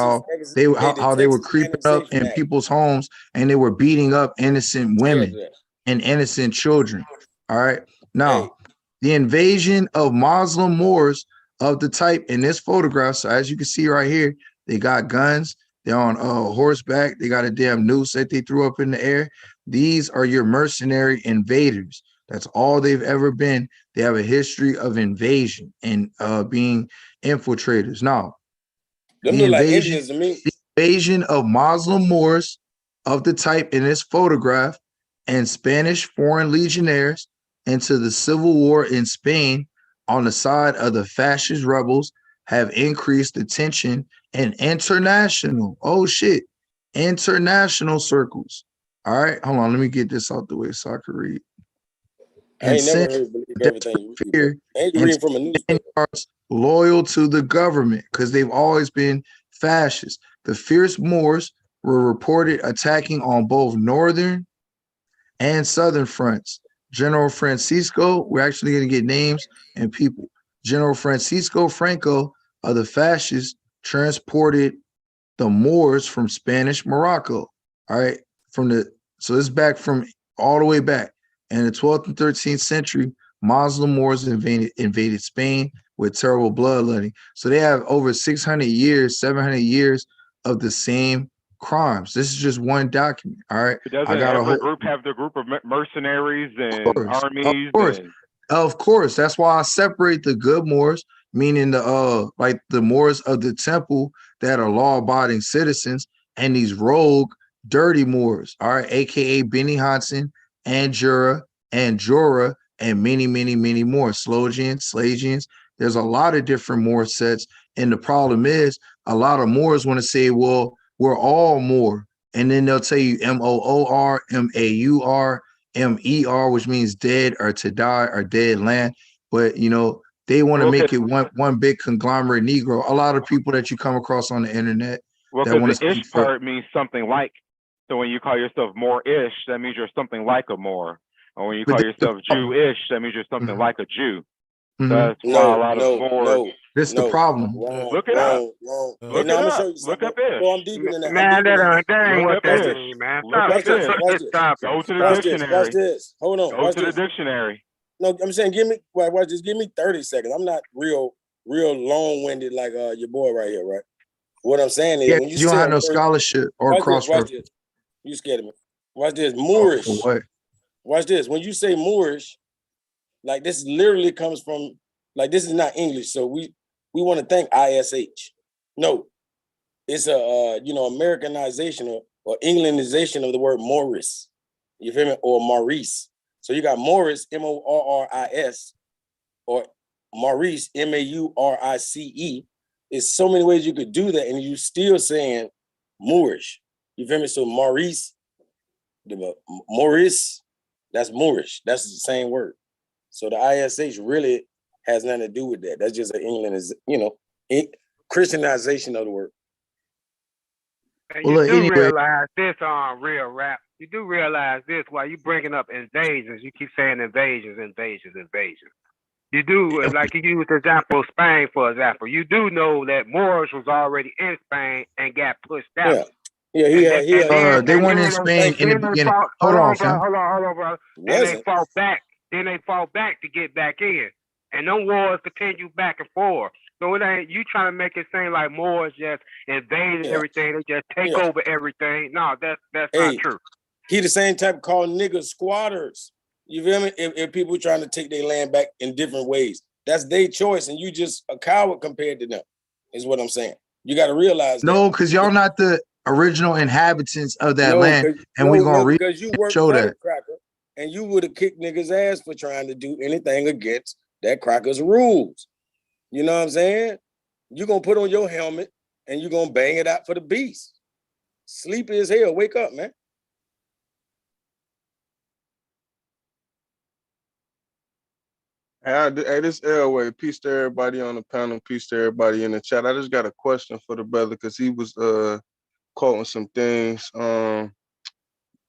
how they were creeping up in people's homes and they were beating up innocent women. and innocent children. All right. Now, the invasion of Muslim Moors of the type in this photograph. So as you can see right here, they got guns. They're on horseback. They got a damn noose that they threw up in the air. These are your mercenary invaders. That's all they've ever been. They have a history of invasion and being infiltrators. Now, the invasion of Muslim Moors of the type in this photograph and Spanish foreign legionnaires into the civil war in Spain on the side of the fascist rebels have increased the tension in international, international circles. All right, hold on, let me get this out the way so I can read. I ain't never heard believe everything you read. I ain't reading from a newspaper. Loyal to the government because they've always been fascist. The fierce Moors were reported attacking on both northern and southern fronts. General Francisco, we're actually going to get names and people. General Francisco Franco of the fascists transported the Moors from Spanish Morocco. All right, so it's back from all the way back. In the 12th and 13th century, Muslim Moors invaded Spain with terrible bloodletting. So they have over 600 years, 700 years of the same crimes. This is just one document. All right. Doesn't every group have the group of mercenaries and armies? Of course. That's why I separate the good Moors, meaning the like the Moors of the temple that are law-abiding citizens, and these rogue, dirty Moors, all right, aka Benny Hansen, and Jura, and Jorah, and many, many, many more. Slogians, Slagians. There's a lot of different Moor sets. And the problem is a lot of Moors want to say, well, we're all Moor. And then they'll tell you M-O-O-R, M-A-U-R, M-E-R, which means dead or to die or dead land. But, you know, they want to make it one big conglomerate Negro. A lot of people that you come across on the internet. Well, because the ish part means something like. So when you call yourself Moor-ish, that means you're something like a Moor. Or when you call yourself Jew-ish, that means you're something like a Jew. That's why a lot of Moors. This is the problem. Look it up. Look it up. Look up ish. Man, that ain't what that means, man. Go to the dictionary. Watch this. Hold on. Go to the dictionary. No, I'm saying watch this. Give me 30 seconds. I'm not real long-winded like your boy right here, right? What I'm saying is when you don't have no scholarship or cross-reference. You scared of me. Watch this. Moorish. Watch this. When you say Moorish, like this literally comes from, like this is not English, so we want to thank ISH. No, it's a Americanization or Englandization of the word Morris. You feel me? Or Maurice. So you got Morris, M-O-R-R-I-S, or Maurice, M-A-U-R-I-C-E. There's so many ways you could do that, and you still saying Moorish. You feel me? So Maurice, that's Moorish. That's the same word. So the ISH really has nothing to do with that. That's just an Christianization of the word. And you do realize this on Real Rap. You do realize this while you bringing up invasions. You keep saying invasions. You do, like you use the example of Spain, for example. You do know that Moors was already in Spain and got pushed out. Yeah. They weren't in Spain in the beginning. Hold on, bro. And they fought back. Then they fought back to get back in. And them wars continue back and forth. So it ain't you trying to make it seem like Moors just invaded everything, they just take over everything. No, that's not true. He the same type called niggas squatters. You feel me? If people trying to take their land back in different ways, that's their choice, and you just a coward compared to them, is what I'm saying. You got to realize no, because y'all not the original inhabitants of that land, and we're gonna because you work show for that. The cracker, and you would have kicked niggas' ass for trying to do anything against that cracker's rules. You know what I'm saying? You're gonna put on your helmet and you're gonna bang it out for the beast. Sleepy as hell. Wake up, man. Hey, this Airway. Peace to everybody on the panel. Peace to everybody in the chat. I just got a question for the brother because he was quoting some things.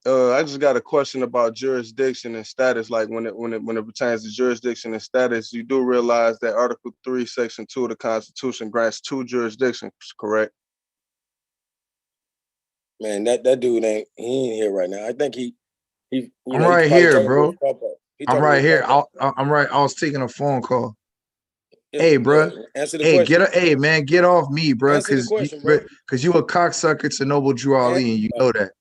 I just got a question about jurisdiction and status. Like when it pertains to jurisdiction and status, you do realize that Article 3, Section 2 of the Constitution grants 2 jurisdictions, correct? Man, that dude ain't here right now. I think he I'm right here, bro. I'm right here. Papa. I'm right. I was taking a phone call. Yeah, Hey, bro. answer the Hey, question. hey, man, get off me, bro. Answer the question, bro. Because you a cocksucker to Noble Drew Ali, and you know that.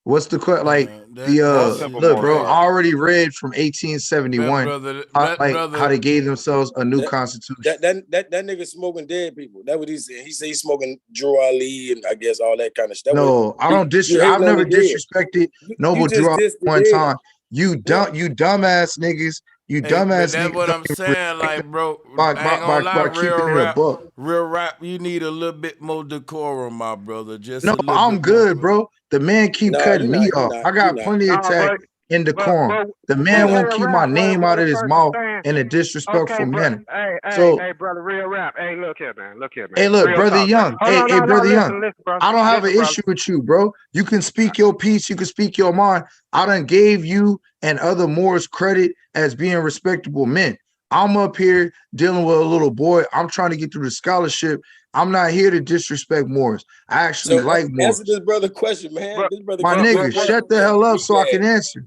What's the question? Like look, bro. I already read from 1871 how they gave themselves a new constitution. That nigga smoking dead people. That's what he said. He said he's smoking Drew Ali and I guess all that kind of stuff. No, I don't I've never disrespected Noble Drew Ali one time. You dumbass niggas. You dumbass niggas. That's what I'm saying, like, bro. I ain't gonna lie, real rap. You need a little bit more decorum, my brother. Just no, I'm good, bro. The man keep cutting me off. I got plenty of tag in decorum. The man won't keep my name out of his mouth in a disrespectful manner. Hey, brother, real rap. Hey, look here, man. Hey, look, real brother talk. Young. Hey, brother Young. Listen, bro. I don't have an Listen, issue with you, bro. You can speak your piece. You can speak your mind. I done gave you and other Moors credit as being respectable men. I'm up here dealing with a little boy. I'm trying to get through the scholarship. I'm not here to disrespect Moors. I actually like Moors. Answer this brother question, man. My nigga, shut the hell up so I can answer.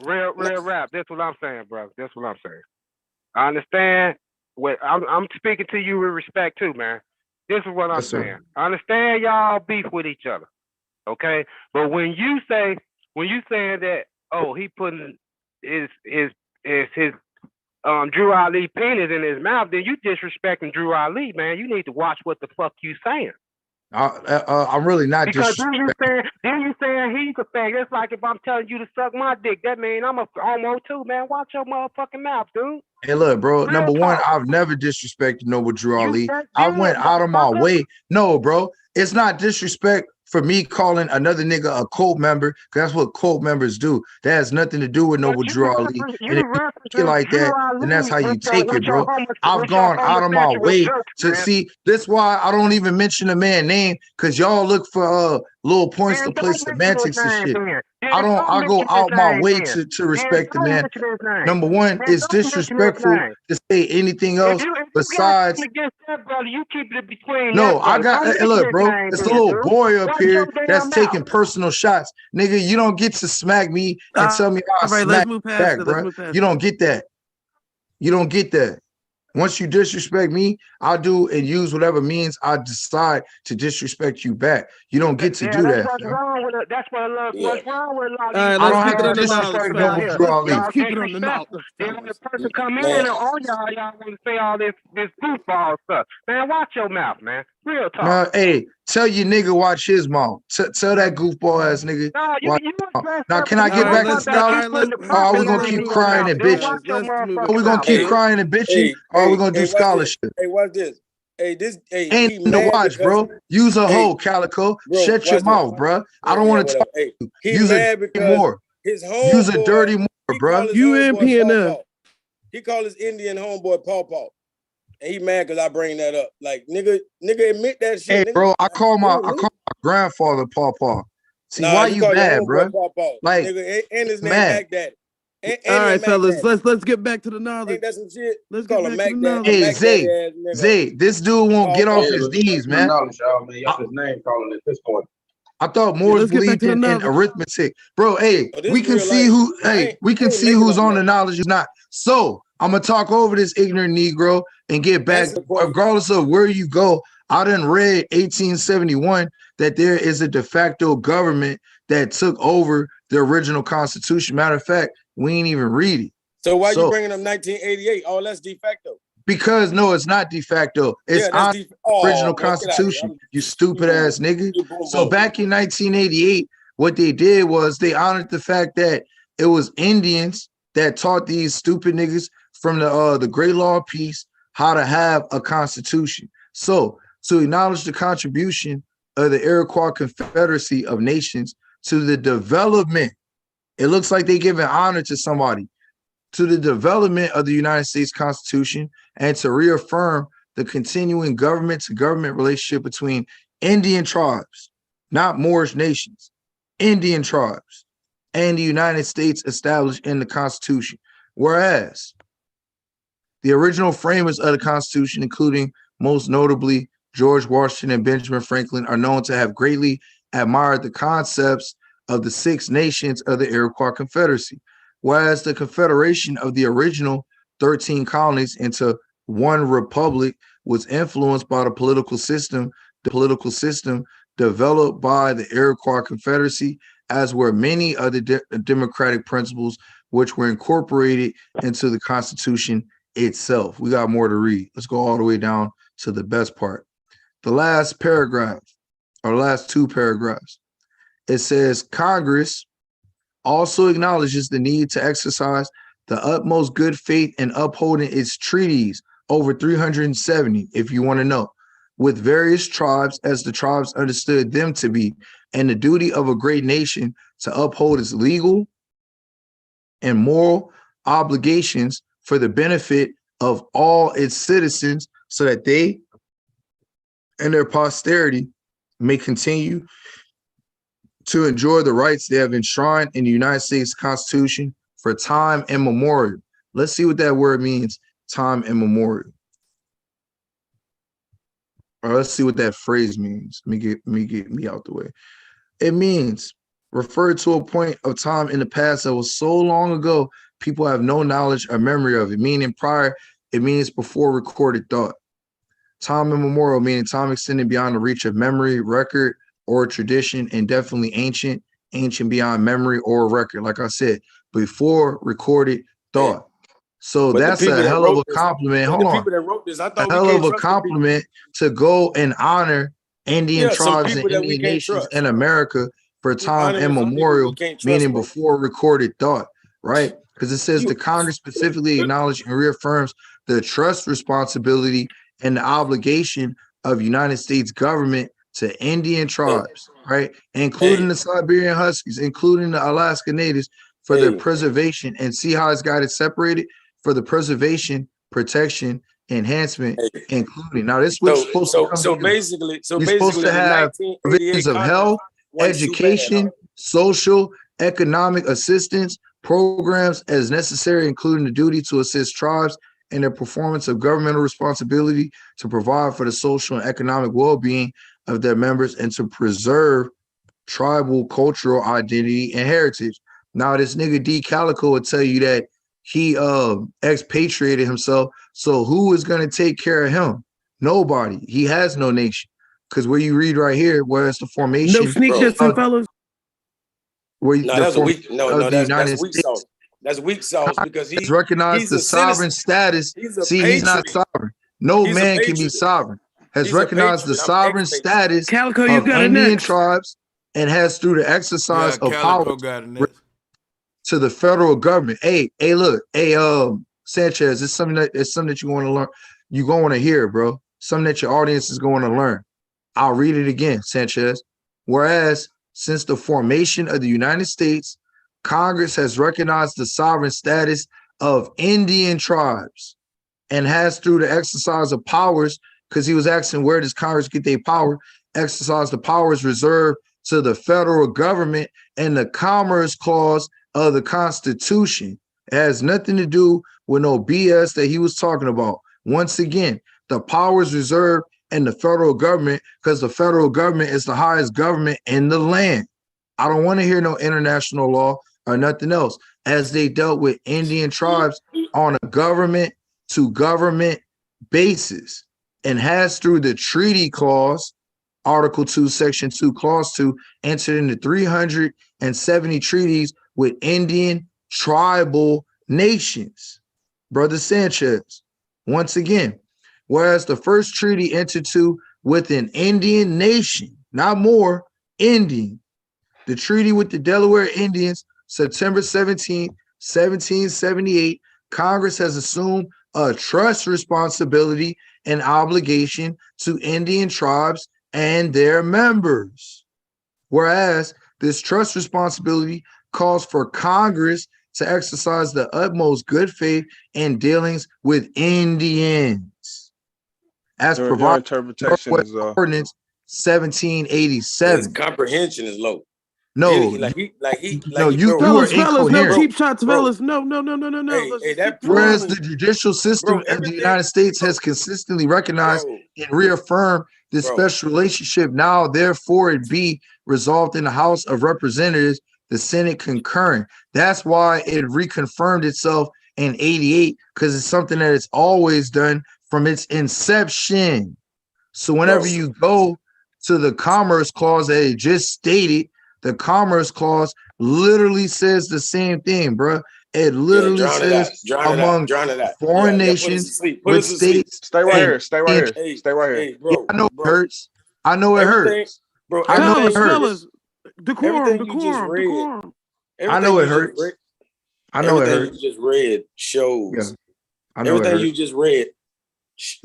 Real rap. That's what I'm saying, bro. That's what I'm saying. I understand. I'm speaking to you with respect too, man. This is what I'm saying. I understand y'all beef with each other, okay? But when you saying that, oh, he putting his Drew Ali penis in his mouth, then you disrespecting Drew Ali, man. You need to watch what the fuck you saying. I'm really not because then you saying he's a fag. It's like if I'm telling you to suck my dick, that means I'm a homo too, man. Watch your motherfucking mouth, dude. Hey, look, bro. Number one, I've never disrespected Noble Drew Ali. I went out of my way. No, bro. It's not disrespect for me calling another nigga a cult member, because that's what cult members do. That has nothing to do with Noble Drew Ali. And if you feel like that, then that's how you take it, bro. I've gone out of my way to see. That's why I don't even mention the man's name, because y'all look for little points to play semantics and shit. I go out my way to respect the man. Number one, it's disrespectful to say anything else besides. You keep it between. No, I got. Hey, look, bro. It's the little boy up here that's taking personal shots, nigga. You don't get to smack me and tell me how I smack back, bro. You don't get that. You don't get that. Once you disrespect me, I'll do and use whatever means I decide to disrespect you back. You don't get to do that. What's wrong with it? That's what I love. What's wrong with it? I don't have to disrespect Noble Drew Ali. Keep it on the mouth. Then when the person come in and on y'all want to say all this goofball stuff. Man, watch your mouth, man. Real talk. No, hey, tell your nigga watch his mouth. Tell that goofball ass nigga. Now, can I get back to scholarship? Or are we gonna keep crying and bitching? Are we gonna keep crying and bitching? Or are we gonna do scholarship? Hey, watch this. Hey, this ain't no watch, bro. Use a hoe, Calico. Shut your mouth, bro. I don't want to talk to you. Use a dirty more. Use a dirty more, bro. You and PNF. He called his Indian homeboy Paw Paw. And he mad because I bring that up. Like, nigga admit that shit. Hey, bro, I call my grandfather Paw Paw. See, why you mad, bro? Like, nigga, and his name mad. Mac Daddy. All right, fellas, let's get back to the knowledge. Ain't that some shit? Let's call get him back to the knowledge. Hey, Zay, this dude won't get off his knees, man. Y'all his name calling at this point. I thought Moors believed in arithmetic, bro. Hey, we can see who. Hey, we can see who's on the knowledge, who's not. So I'm gonna talk over this ignorant Negro and get back, regardless of where you go. I done read 1871 that there is a de facto government that took over the original Constitution. Matter of fact, we ain't even read it. So why you bringing up 1988? Oh, that's de facto. Because no, it's not de facto. It's original Constitution. You stupid ass nigga. So back in 1988, what they did was they honored the fact that it was Indians that taught these stupid niggas from the Great Law of Peace how to have a constitution. So to acknowledge the contribution of the Iroquois Confederacy of Nations to the development, it looks like they giving honor to somebody, to the development of the United States Constitution, and to reaffirm the continuing government-to-government relationship between Indian tribes, not Moorish nations, Indian tribes, and the United States established in the Constitution. Whereas the original framers of the Constitution, including most notably George Washington and Benjamin Franklin, are known to have greatly admired the concepts of the 6 nations of the Iroquois Confederacy, whereas the confederation of the original 13 colonies into one republic was influenced by the political system developed by the Iroquois Confederacy, as were many other democratic principles which were incorporated into the Constitution itself. We got more to read. Let's go all the way down to the best part. The last paragraph, or last 2 paragraphs, it says Congress also acknowledges the need to exercise the utmost good faith in upholding its treaties, over 370, if you want to know, with various tribes as the tribes understood them to be, and the duty of a great nation to uphold its legal and moral obligations for the benefit of all its citizens, so that they and their posterity may continue to enjoy the rights they have enshrined in the United States Constitution for time immemorial. Let's see what that word means, time immemorial. Or let's see what that phrase means. Let me get me out the way. It means refer to a point of time in the past that was so long ago, people have no knowledge or memory of it. Meaning prior, it means before recorded thought. Time immemorial, meaning time extended beyond the reach of memory, record, or tradition, and definitely ancient beyond memory or record. Like I said, before recorded thought. So But that's a hell of a compliment. Hold on. People that wrote this, I thought A hell of a compliment to go and honor Indian tribes and Indian nations in America for time immemorial, meaning before recorded thought, right? Because it says the Congress specifically acknowledged and reaffirms the trust responsibility and the obligation of United States government to Indian tribes, right? Including the Siberian Huskies, including the Alaska Natives, for their preservation. And see how it's got it separated? For the preservation, protection, enhancement, including. Now this was supposed to come basically supposed to have provisions of health, education, social, economic assistance, programs as necessary, including the duty to assist tribes in their performance of governmental responsibility to provide for the social and economic well-being of their members and to preserve tribal cultural identity and heritage. Now this nigga D Calico will tell you that he expatriated himself. So who is going to take care of him? Nobody. He has no nation. Because where you read right here, where it's the formation. No sneak dissing, fellas. Where that's weak. That's weak sauce. That's weak sauce because he's recognized the sovereign status. He's not sovereign. No man can be sovereign. Has recognized the sovereign status of Indian tribes and has through the exercise of power to the federal government. Hey, look, Sanchez, it's something that you want to learn. You're going to hear, bro. Something that your audience is going to learn. I'll read it again, Sanchez. Whereas since the formation of the United States, Congress has recognized the sovereign status of Indian tribes and has through the exercise of powers, because he was asking where does Congress get their power, exercise the powers reserved to the federal government and the Commerce Clause of the Constitution. It has nothing to do with no BS that he was talking about. Once again, the powers reserved in the federal government, because the federal government is the highest government in the land. I don't want to hear no international law or nothing else, as they dealt with Indian tribes on a government to government basis, and has through the treaty clause, Article 2, Section 2, Clause 2, entered into 370 treaties with Indian tribal nations. Brother Sanchez, once again, whereas the first treaty entered to with an Indian nation, not more, Indian, the treaty with the Delaware Indians, September 17, 1778, Congress has assumed a trust responsibility and obligation to Indian tribes and their members. Whereas this trust responsibility calls for Congress to exercise the utmost good faith in dealings with Indians, as provided in Ordinance 1787. His comprehension is low. No, you fellas, no cheap shots, fellas. No. Whereas the judicial system of the United States has consistently recognized and reaffirmed this special relationship, now therefore it be resolved in the House of Representatives, the Senate concurring. That's why it reconfirmed itself in 88, because it's something that it's always done from its inception. So whenever you go to the Commerce Clause that it just stated, the Commerce Clause literally says the same thing, bro. It literally says among foreign nations with states. Stay right here. Stay right here. Stay right here. Hey, bro. I know it hurts. I know it hurts. Bro, I know it hurts. Fellas, decorum. I know it hurts. I know it hurts. Everything you just read shows. Yeah. I know everything it you hurts. just read.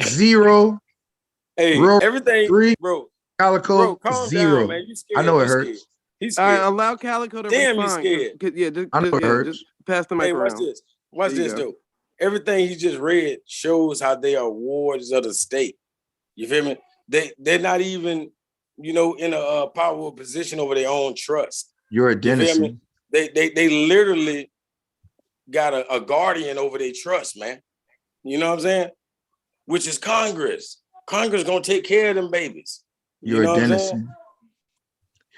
Zero. Hey, Real everything, three, bro. Calico, Bro, calm zero. down, man. You scared? I know it You hurts. scared. He's All scared. right, allow Calico to Damn, respond. he's scared. Yeah, I know it hurts. just pass the mic Hey, watch around. this. Watch There you this, go. though. Everything he just read shows how they are wards of the state. You feel me? They're not even, in a powerful position over their own trust. You're a You feel me? denizen. They literally got a guardian over their trust, man. You know what I'm saying? Which is Congress. Congress gonna take care of them babies. You're know a what I'm saying? denizen.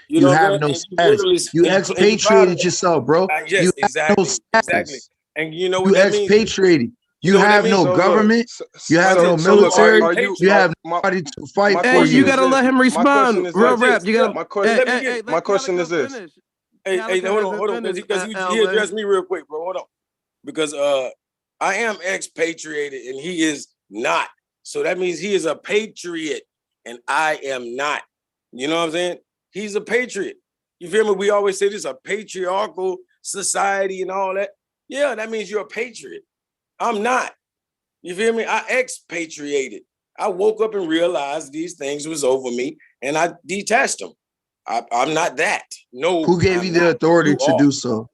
You You know have what no I'm saying? status. You expatriated yourself, bro. Yes, You exactly. have no status. Exactly. And you know You what that means? expatriated. You know what that have no means? government. You have no military. You have nobody to fight for Hey, you gotta let him question respond. is Real this. rap. You gotta. My question. Hey, My question is this. Hey, hold on, because he addressed me real quick, bro. Hold on, because I am expatriated and he is not. So that means he is a patriot and I am not. You know what I'm saying? He's a patriot. You feel me? We always say this is a patriarchal society and all that. Yeah, that means you're a patriot. I'm not. You feel me? I expatriated. I woke up and realized these things was over me and I detached them. I'm not that. No. Who gave you the authority to do so?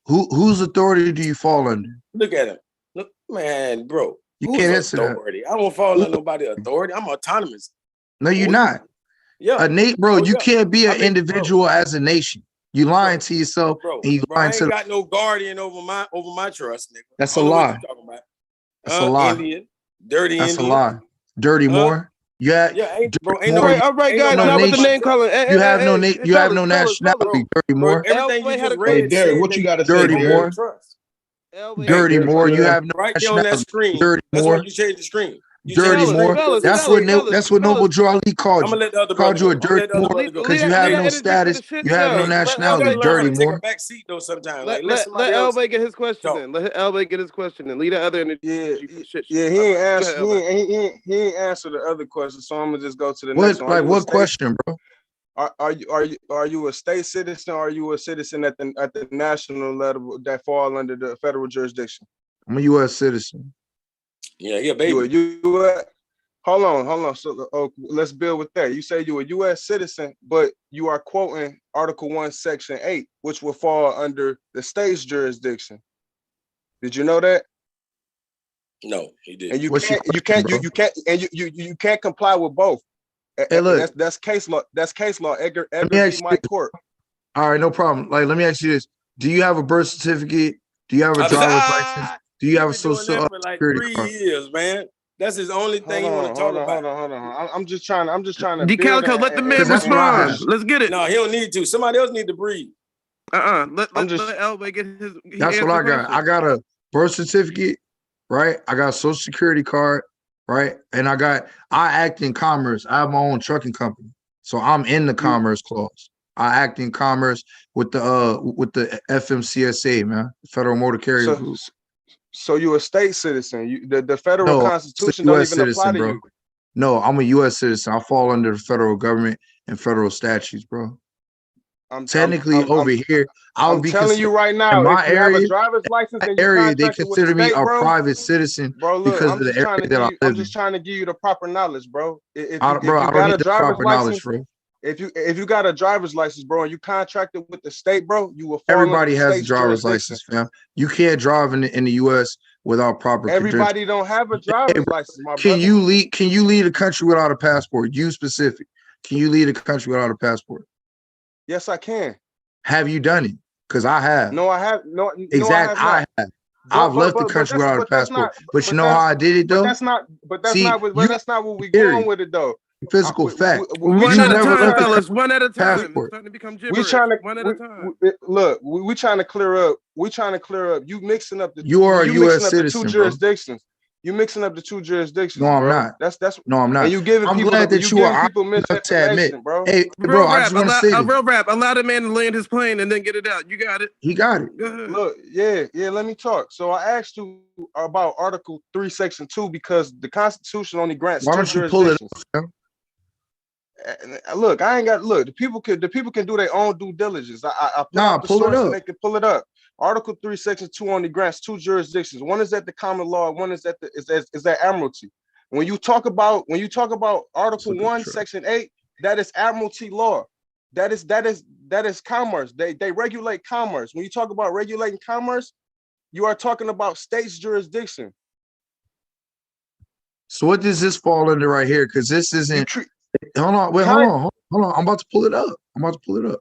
Whose authority do you fall under? Look at him. Look, man, bro. You Who's can't answer that. authority? I don't fall under nobody's authority. I'm autonomous. No, you're not. Yeah. You can't be an individual as a nation. You lying to yourself and you lying I ain't to got no guardian over my trust, nigga. That's a lie. That's a lie. Indian, dirty That's Indian. a lie. Dirty Moore. Yeah, bro, All right, guys, not with the name calling. You have no nationality, Dirty Moore. Everything you just read. Hey, Derek, what you got to say, Dirty Derek? Moore. Dirty Moore. You have no right there on that nationality. screen. Dirty That's Moore. why you change the screen. Dirty Moore. That's what Noble Drew Ali called I'm you. gonna let the other Called you a brother dirty Moore because you have no status. You have no nationality. Dirty Moore. Take a back seat though. Sometimes Let somebody else Elway get his question in. Let Elway get his question in. Lead the other energy. Yeah, he ain't answer. He ain't answer the other question. So I'm gonna just go to the next one. Like what question, bro? Are you a state citizen or are you a citizen at the national level that fall under the federal jurisdiction? I'm a U.S. citizen. Yeah, baby. Hold on. So let's build with that. You say you're a U.S. citizen, but you are quoting Article 1, Section 8, which will fall under the state's jurisdiction. Did you know that? No, he didn't. And you can't comply with both. Hey, look, that's case law. That's case law. Edgar v. Mike Court. All right, no problem. Like, let me ask you this: do you have a birth certificate? Do you have a driver's license? Do you have a social security for like 3 card? years, man. That's his only thing he want to talk about. Hold on. I'm just trying to. Calico, let the man respond. Let's get it. No, he don't need to. Somebody else need to breathe. Let Elway get his. That's what I got. I got a birth certificate, right? I got a social security card, right? And I act in commerce. I have my own trucking company, so I'm in the commerce clause. I act in commerce with the FMCSA, man, Federal Motor Carrier Group. So you're a state citizen. The federal constitution don't even apply to you. No, I'm a U.S. citizen. I fall under the federal government and federal statutes, bro. I'm over here. I'm telling you right now, in my if you area, have a driver's license and they consider me a private citizen because of the area that I live in. I'm just trying to give you the proper knowledge, bro. I don't need the proper knowledge, bro. If you got a driver's license, bro, and you contracted with the state, bro, you will. Everybody has a driver's license, fam. You can't drive in the U.S. without proper. Everybody don't have a driver's license, my brother. Can you leave a country without a passport? You specific. Can you leave a country without a passport? Yes, I can. Have you done it? Because I have. No, I have. No, exactly. I have. I've left the country without a passport. But you know how I did it though? But that's not what we're going with it though. physical fact. One at a time, fellas. One at a time. It's passport. starting to become We gibberish. trying to One at a time. look. We trying to clear up. We trying to clear up. You mixing up the. You are a you U.S. mixing up the two citizen, bro. jurisdictions. You mixing up the two jurisdictions, No, I'm bro. not. That's No, I'm not. And you giving I'm people glad that you you are giving people honest enough to admit. misinformation, bro. Hey, bro, I just want to say this. Real rap. Allow the man to land his plane and then get it out. You got it. He got it. Go ahead. Look, yeah. Let me talk. So I asked you about Article 3, Section 2 because the Constitution only grants Why two don't you pull it jurisdictions. up? Look, I ain't got look. The people can do their own due diligence. I put out the pull it source up. and they can pull it up. Article 3, Section 2 only grants two jurisdictions. One is at the common law. One is at the is at admiralty. When you talk about Article 1, Section 8, that is admiralty law. That is commerce. They regulate commerce. When you talk about regulating commerce, you are talking about states' jurisdiction. So what does this fall under right here? Because this isn't. Hold on. I'm about to pull it up.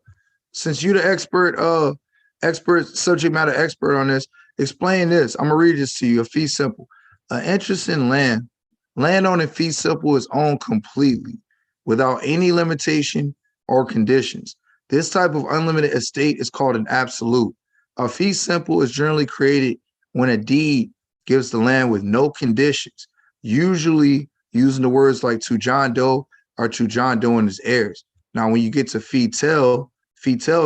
Since you're the expert, subject matter expert on this, explain this. I'm gonna read this to you. A fee simple. An interest in land on a fee simple is owned completely without any limitation or conditions. This type of unlimited estate is called an absolute. A fee simple is generally created when a deed gives the land with no conditions, usually using the words like to John Doe or to John Doe and his heirs. Now, when you get to fee tail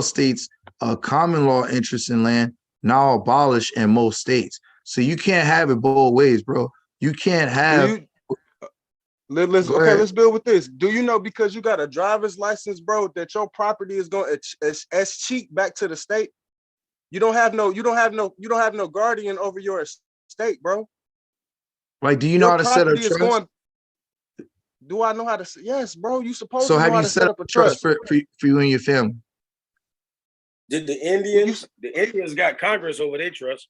states a common law interest in land now abolished in most states. So you can't have it both ways, bro. You can't have. Let's build with this. Do you know because you got a driver's license, bro, that your property is going as cheap back to the state? You don't have no guardian over your estate, bro. Like, do you know how to set up trust? Do I know how to? Yes, bro. You supposed so to know have how you to set up a trust for you and your family? Did the Indians got Congress over their trust?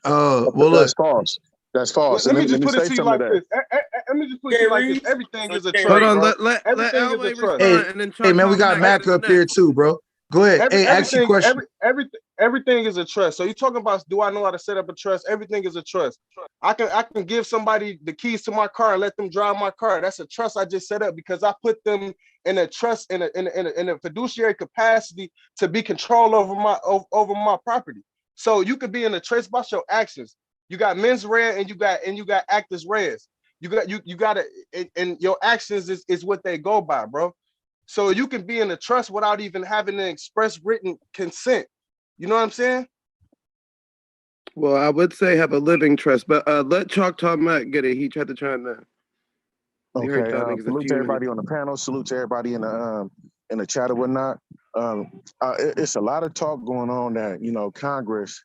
Well, that's false. That's false. Let me just put it to you like this. Let me just put it to you like this. Everything is a trust. Hold on. Bro. Let everything is a trust. Hey, man, we got Mac up here too, bro. Go ahead. Ask your question. Everything is a trust. So you're talking about, do I know how to set up a trust? Everything is a trust. I can give somebody the keys to my car and let them drive my car. That's a trust I just set up because I put them in a trust in a fiduciary capacity to be control over my property. So you could be in a trust about your actions. You got mens rea and you got actus reus. You got it, and your actions is what they go by, bro. So you can be in a trust without even having an express written consent. You know what I'm saying? Well, I would say have a living trust, but let Choctaw Matt get it. He tried to chime in. Okay. Salute to everybody on the panel. Salute to everybody in the chat or whatnot. It's a lot of talk going on that Congress,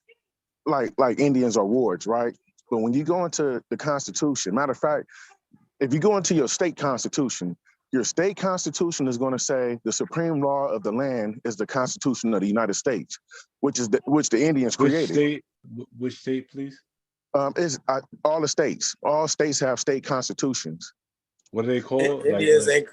like Indians are wards, right? But when you go into the Constitution, matter of fact, if you go into your state constitution is going to say the supreme law of the land is the Constitution of the United States, which the Indians created. Which state, please? It's all the states. All states have state constitutions. What are they called? Indians ain't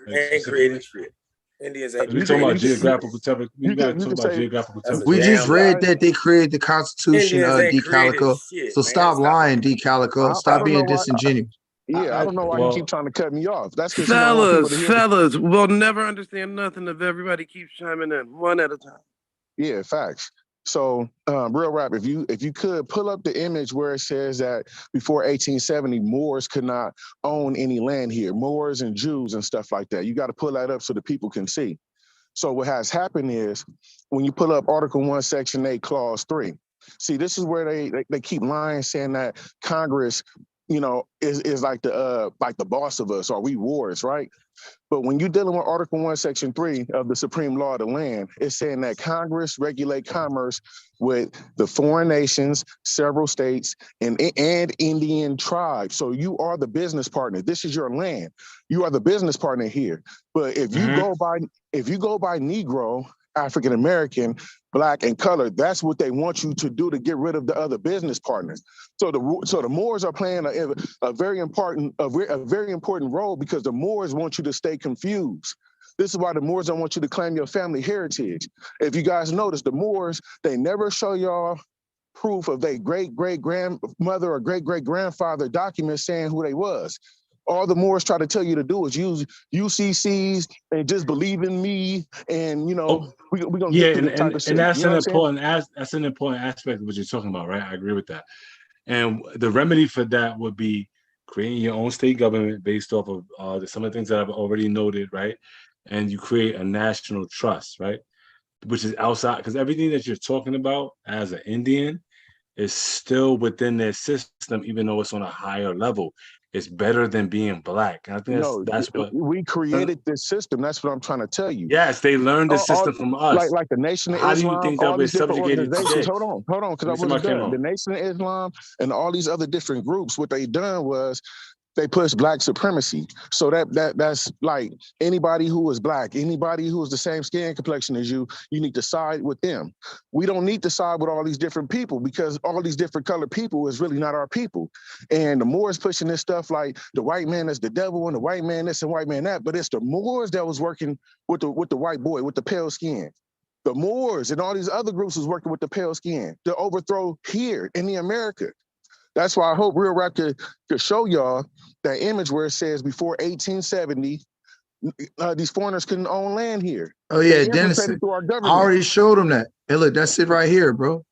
created shit. Indians ain't. We talking about geographical type. We got to talk about geographical type. We just read that they created the Constitution, D. Calico. So stop lying, D. Calico. Stop being disingenuous. Yeah, I don't know why you keep trying to cut me off. That's because fellas, we'll never understand nothing if everybody keeps chiming in one at a time. Yeah, facts. So, real rap, if you could pull up the image where it says that before 1870, Moors could not own any land here, Moors and Jews and stuff like that. You got to pull that up so the people can see. So what has happened is when you pull up Article 1, Section 8, Clause 3, see, this is where they keep lying, saying that Congress, is like the boss of us, or we wards, right? But when you're dealing with Article 1, Section 3 of the Supreme Law of the Land, it's saying that Congress regulate commerce with the foreign nations, several states, and Indian tribes. So you are the business partner. This is your land. You are the business partner here. But if you go by Negro, African American, Black, and colored, that's what they want you to do to get rid of the other business partners. So the Moors are playing a very important role because the Moors want you to stay confused. This is why the Moors don't want you to claim your family heritage. If you guys notice, the Moors, they never show y'all proof of their great-great-grandmother or great-great-grandfather documents saying who they was. All the Moors try to tell you to do is use UCCs and just believe in me, and we're gonna get through this type of shit. That's an important aspect of what you're talking about, right? I agree with that. And the remedy for that would be creating your own state government based off of some of the things that I've already noted, right? And you create a national trust, right? Which is outside, because everything that you're talking about as an Indian is still within their system, even though it's on a higher level. It's better than being black. And I think that's what we created this system. That's what I'm trying to tell you. Yes, they learned the system from us. Like the Nation of How Islam, do you think that all we're these different subjugated organizations. today? Hold on, because I wasn't done. The Nation of Islam and all these other different groups, what they done was they push black supremacy. So that's like anybody who is black, anybody who is the same skin complexion as you need to side with them. We don't need to side with all these different people, because all these different colored people is really not our people. And the Moors pushing this stuff like the white man is the devil and the white man this and white man that, but it's the Moors that was working with the white boy with the pale skin. The Moors and all these other groups was working with the pale skin to overthrow here in the America. That's why I hope Real Rap could show y'all that image where it says before 1870, these foreigners couldn't own land here. Oh yeah, Denison. I already showed them that. Hey, look, that's it right here, bro.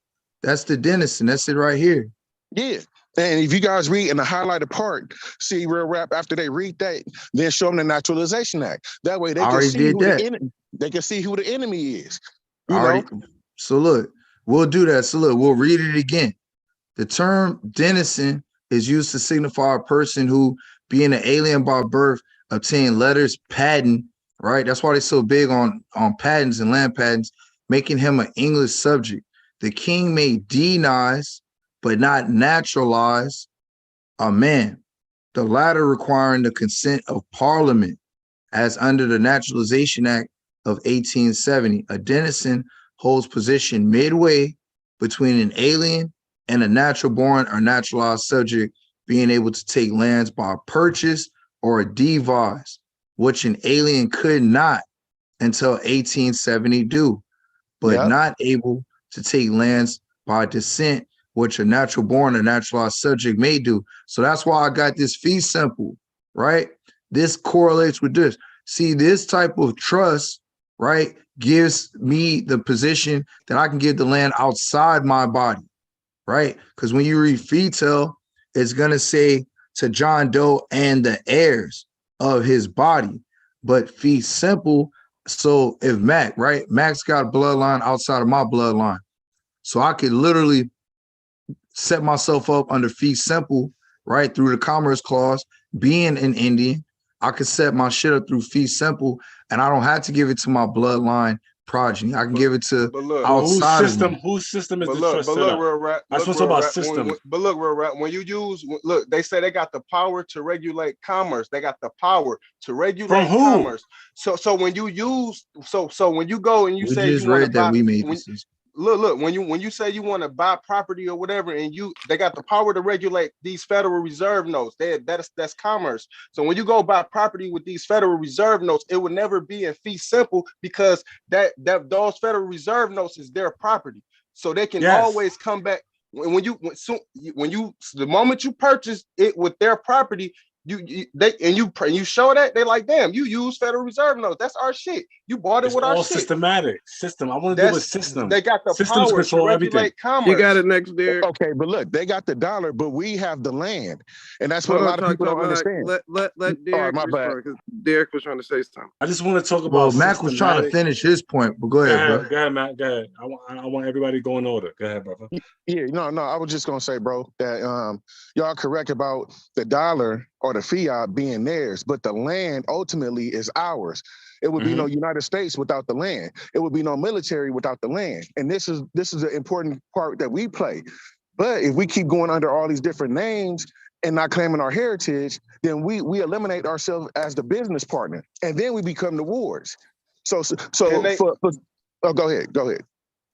That's the Denison. That's it right here. Yeah. And if you guys read in the highlighted part, see Real Rap after they read that, then show them the Naturalization Act. That way they can see they can see who the enemy is. So look, we'll do that. So look, we'll read it again. The term denizen is used to signify a person who, being an alien by birth, obtained letters patent, right? That's why they're so big on patents and land patents, making him an English subject. The king may denize, but not naturalize, a man, the latter requiring the consent of Parliament, as under the Naturalization Act of 1870. A denizen holds position midway between an alien and a natural born or naturalized subject, being able to take lands by purchase or devise, which an alien could not until 1870 do, but not able to take lands by descent, which a natural born or naturalized subject may do. So that's why I got this fee simple, right? This correlates with this. See, this type of trust, right, gives me the position that I can give the land outside my body. Right? Because when you read fee tell, it's going to say to John Doe and the heirs of his body. But fee simple, so if Mac, right? Mac's got a bloodline outside of my bloodline. So I could literally set myself up under fee simple, right? Through the Commerce Clause, being an Indian, I could set my shit up through fee simple, and I don't have to give it to my bloodline progeny. I can give it to outside whose system is the trust set up? Real Rap, I just want to talk about system. But look, Real Rap, when you use, look, they say they got the power to regulate commerce. They got the power to regulate commerce. So when you use, so when you go and you say just read that we made this. Look, when you say you want to buy property or whatever, and they got the power to regulate these Federal Reserve notes. That's commerce. So when you go buy property with these Federal Reserve notes, it would never be in fee simple, because those Federal Reserve notes is their property. So they can always come back when the moment you purchase it with their property. You show that, they like, damn, you use Federal Reserve notes. That's our shit. You bought it with our shit. Systematic system. I want to do a system. They got the systems power control to regulate commerce. You got it next, Derek. Okay, but look, they got the dollar, but we have the land, and that's what a lot of people don't understand. Let Derek respond, because Derek was trying to say something. I just want to talk about. Well, Mac was trying to finish his point, but go ahead, bro. Go ahead, Mac. Go ahead. I want everybody to go in order. Go ahead, brother. Yeah, no. I was just gonna say, bro, that y'all correct about the dollar or the fiat being theirs, but the land ultimately is ours. It would be no United States without the land. It would be no military without the land. And this is the important part that we play. But if we keep going under all these different names and not claiming our heritage, then we eliminate ourselves as the business partner, and then we become the wards. So go ahead.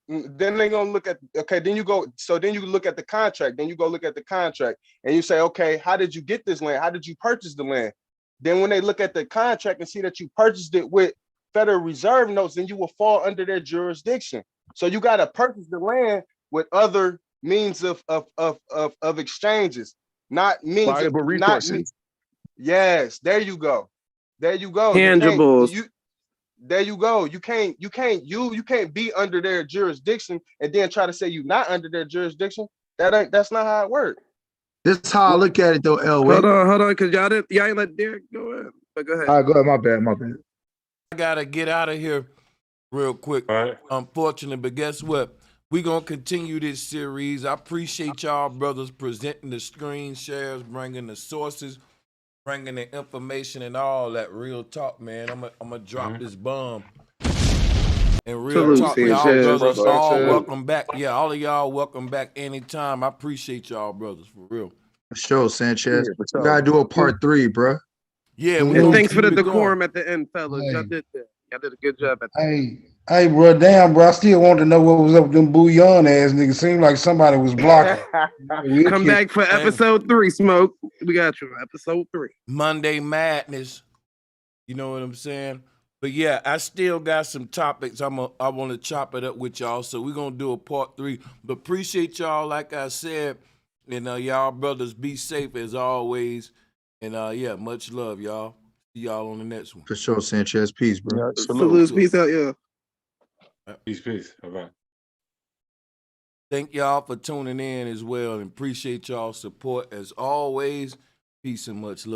Then they're gonna look at, then you look at the contract. Then you go look at the contract and you say, okay, how did you get this land? How did you purchase the land? Then when they look at the contract and see that you purchased it with Federal Reserve notes, then you will fall under their jurisdiction. So you got to purchase the land with other means of exchanges, not means valuable resources. Yes, there you go. There you go. Tangibles. There you go. You can't be under their jurisdiction and then try to say you not under their jurisdiction. That's not how it works. This is how I look at it though, Elway. Hold on, because y'all ain't let Derek go in. But go ahead. All right, go ahead. My bad. I gotta get out of here real quick, unfortunately, but guess what? We're gonna continue this series. I appreciate y'all brothers presenting the screen shares, bringing the sources, bringing the information and all that real talk, man. I'm gonna drop this bomb. And real talk, y'all brothers all welcome back. Yeah, all of y'all welcome back anytime. I appreciate y'all brothers, for real. For sure, Sanchez. We gotta do a part 3, bro. Yeah, and thanks for the decorum at the end, fellas. Y'all did that. Y'all did a good job at that. Hey, bro, damn, bro. I still want to know what was up with them Bullion ass niggas. Seemed like somebody was blocking. Come back for episode 3, Smoke. We got you. Episode 3. Monday Madness. You know what I'm saying? But yeah, I still got some topics. I want to chop it up with y'all. So we're gonna do a part 3. But appreciate y'all, like I said, and y'all brothers be safe as always. And yeah, much love, y'all. See y'all on the next one. For sure, Sanchez. Peace, bro. Salute. Peace out, yeah. Peace. All right. Thank y'all for tuning in as well, and appreciate y'all support as always. Peace and much love.